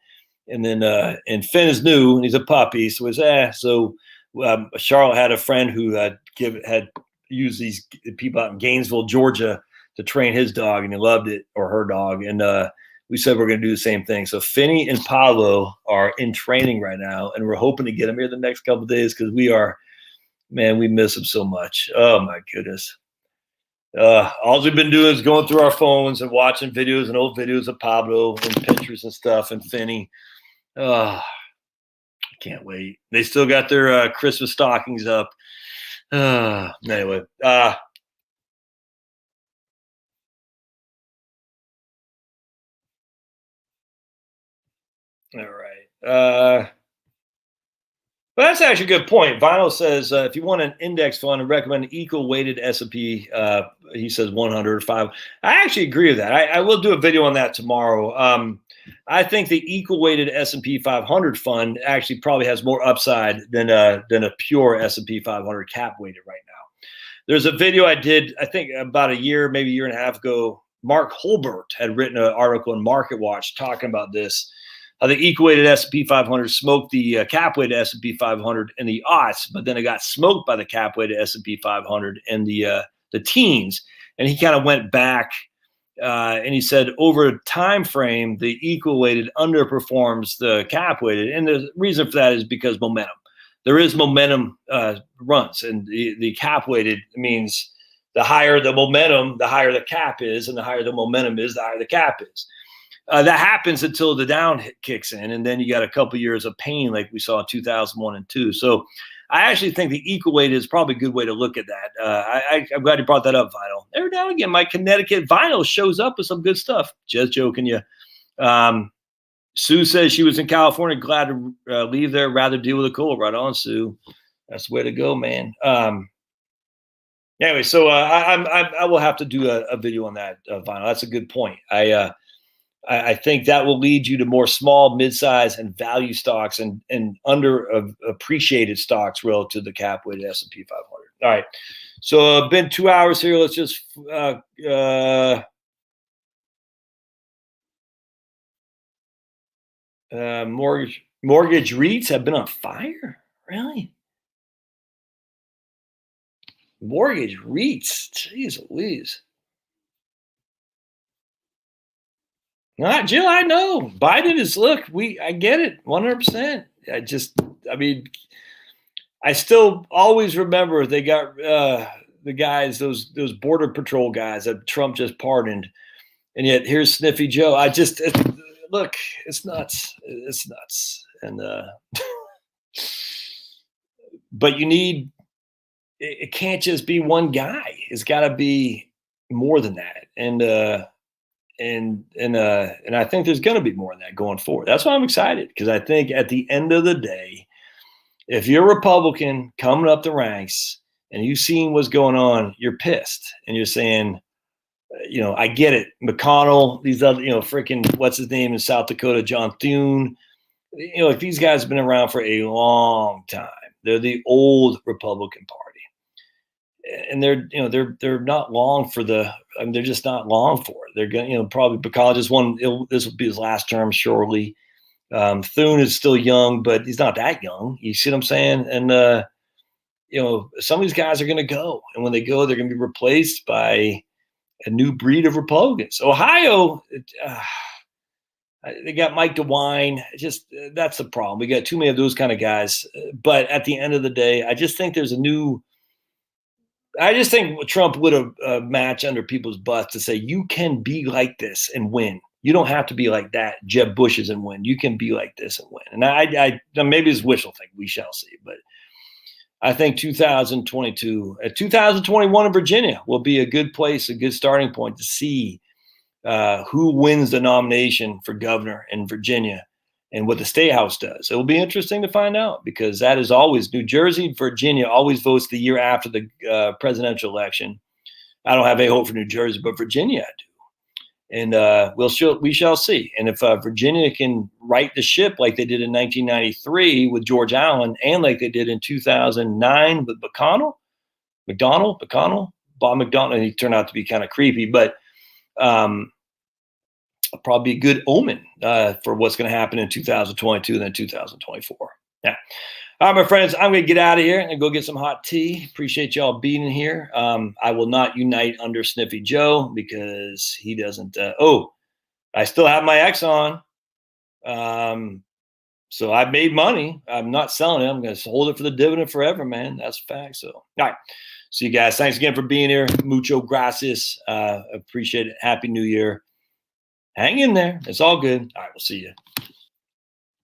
A: And then and Finn is new and he's a puppy, so Charlotte had a friend who had used these people out in Gainesville, Georgia, to train his dog, and he loved it, or her dog. And we said we're going to do the same thing. So Finney and Pablo are in training right now, and we're hoping to get them here the next couple of days because we miss them so much. Oh my goodness. All we've been doing is going through our phones and watching videos and old videos of Pablo and pictures and stuff and Finney. I can't wait. They still got their Christmas stockings up. Anyway. All right. But that's actually a good point. Vinyl says if you want an index fund, I recommend an equal weighted S&P. He says 105. I actually agree with that. I will do a video on that tomorrow. I think the equal weighted S&P 500 fund actually probably has more upside than a pure S&P 500 cap weighted right now. There's a video I did, I think about a year, maybe a year and a half ago. Mark Holbert had written an article in Market Watch talking about this. The equal-weighted S&P 500 smoked the cap-weighted S&P 500 in the aughts, but then it got smoked by the cap-weighted S&P 500 in the teens. And he kind of went back and he said over a time frame, the equal-weighted underperforms the cap-weighted. And the reason for that is because momentum. There is momentum runs, and the cap-weighted means the higher the momentum, the higher the cap is, and the higher the momentum is, the higher the cap is. That happens until the down kicks in, and then you got a couple of years of pain like we saw in 2001 and 2. So I actually think the equal weight is probably a good way to look at that. I'm glad you brought that up, Vinyl. Every now and again, my Connecticut Vinyl shows up with some good stuff. Just joking you. Sue says she was in California, glad to leave there, rather deal with a cold. Right on, Sue. That's the way to go, man. Anyway, so I will have to do a video on that, Vinyl. That's a good point. I think that will lead you to more small, mid-size, and value stocks and under appreciated stocks relative to the cap-weighted S&P 500. All right, so been 2 hours here. Let's just mortgage REITs have been on fire. Really? Mortgage REITs? Jeez Louise. Not Jill, I know. Biden is I get it 100%. I still always remember they got the guys, those border patrol guys that Trump just pardoned. And yet here's Sniffy Joe. Look, it's nuts. It's nuts. And but it can't just be one guy. It's got to be more than that. And I think there's going to be more than that going forward. That's why I'm excited, because I think at the end of the day, if you're a Republican coming up the ranks and you've seen what's going on, you're pissed and you're saying, I get it. McConnell, these other, freaking what's his name in South Dakota, John Thune, these guys have been around for a long time. They're the old Republican Party. And they're not long for they're just not long for it. They're going, probably because this will be his last term, surely. Thune is still young, but he's not that young. You see what I'm saying? And some of these guys are going to go, and when they go, they're going to be replaced by a new breed of Republicans. Ohio, they got Mike DeWine. That's the problem. We got too many of those kind of guys. But at the end of the day, I just think Trump would have matched under people's butts to say, you can be like this and win. You don't have to be like that. Jeb Bush is and win. You can be like this and win. And I maybe it's wishful thinking. We shall see. But I think 2022, 2021 in Virginia will be a good place, a good starting point to see who wins the nomination for governor in Virginia and what the state house does. It will be interesting to find out, because that is always New Jersey, Virginia always votes the year after the presidential election. I don't have any hope for New Jersey, but Virginia I do. And we shall see. And if Virginia can right the ship like they did in 1993 with George Allen, and like they did in 2009 with Bob McDonnell, he turned out to be kind of creepy, but probably a good omen for what's going to happen in 2022 and then 2024. Yeah. All right, my friends, I'm going to get out of here and go get some hot tea. Appreciate y'all being here. I will not unite under Sniffy Joe because he doesn't. I still have my Exxon. So I made money. I'm not selling it. I'm going to hold it for the dividend forever, man. That's a fact. So, all right. See you guys. Thanks again for being here. Mucho gracias. Appreciate it. Happy New Year. Hang in there. It's all good. All right. We'll see you.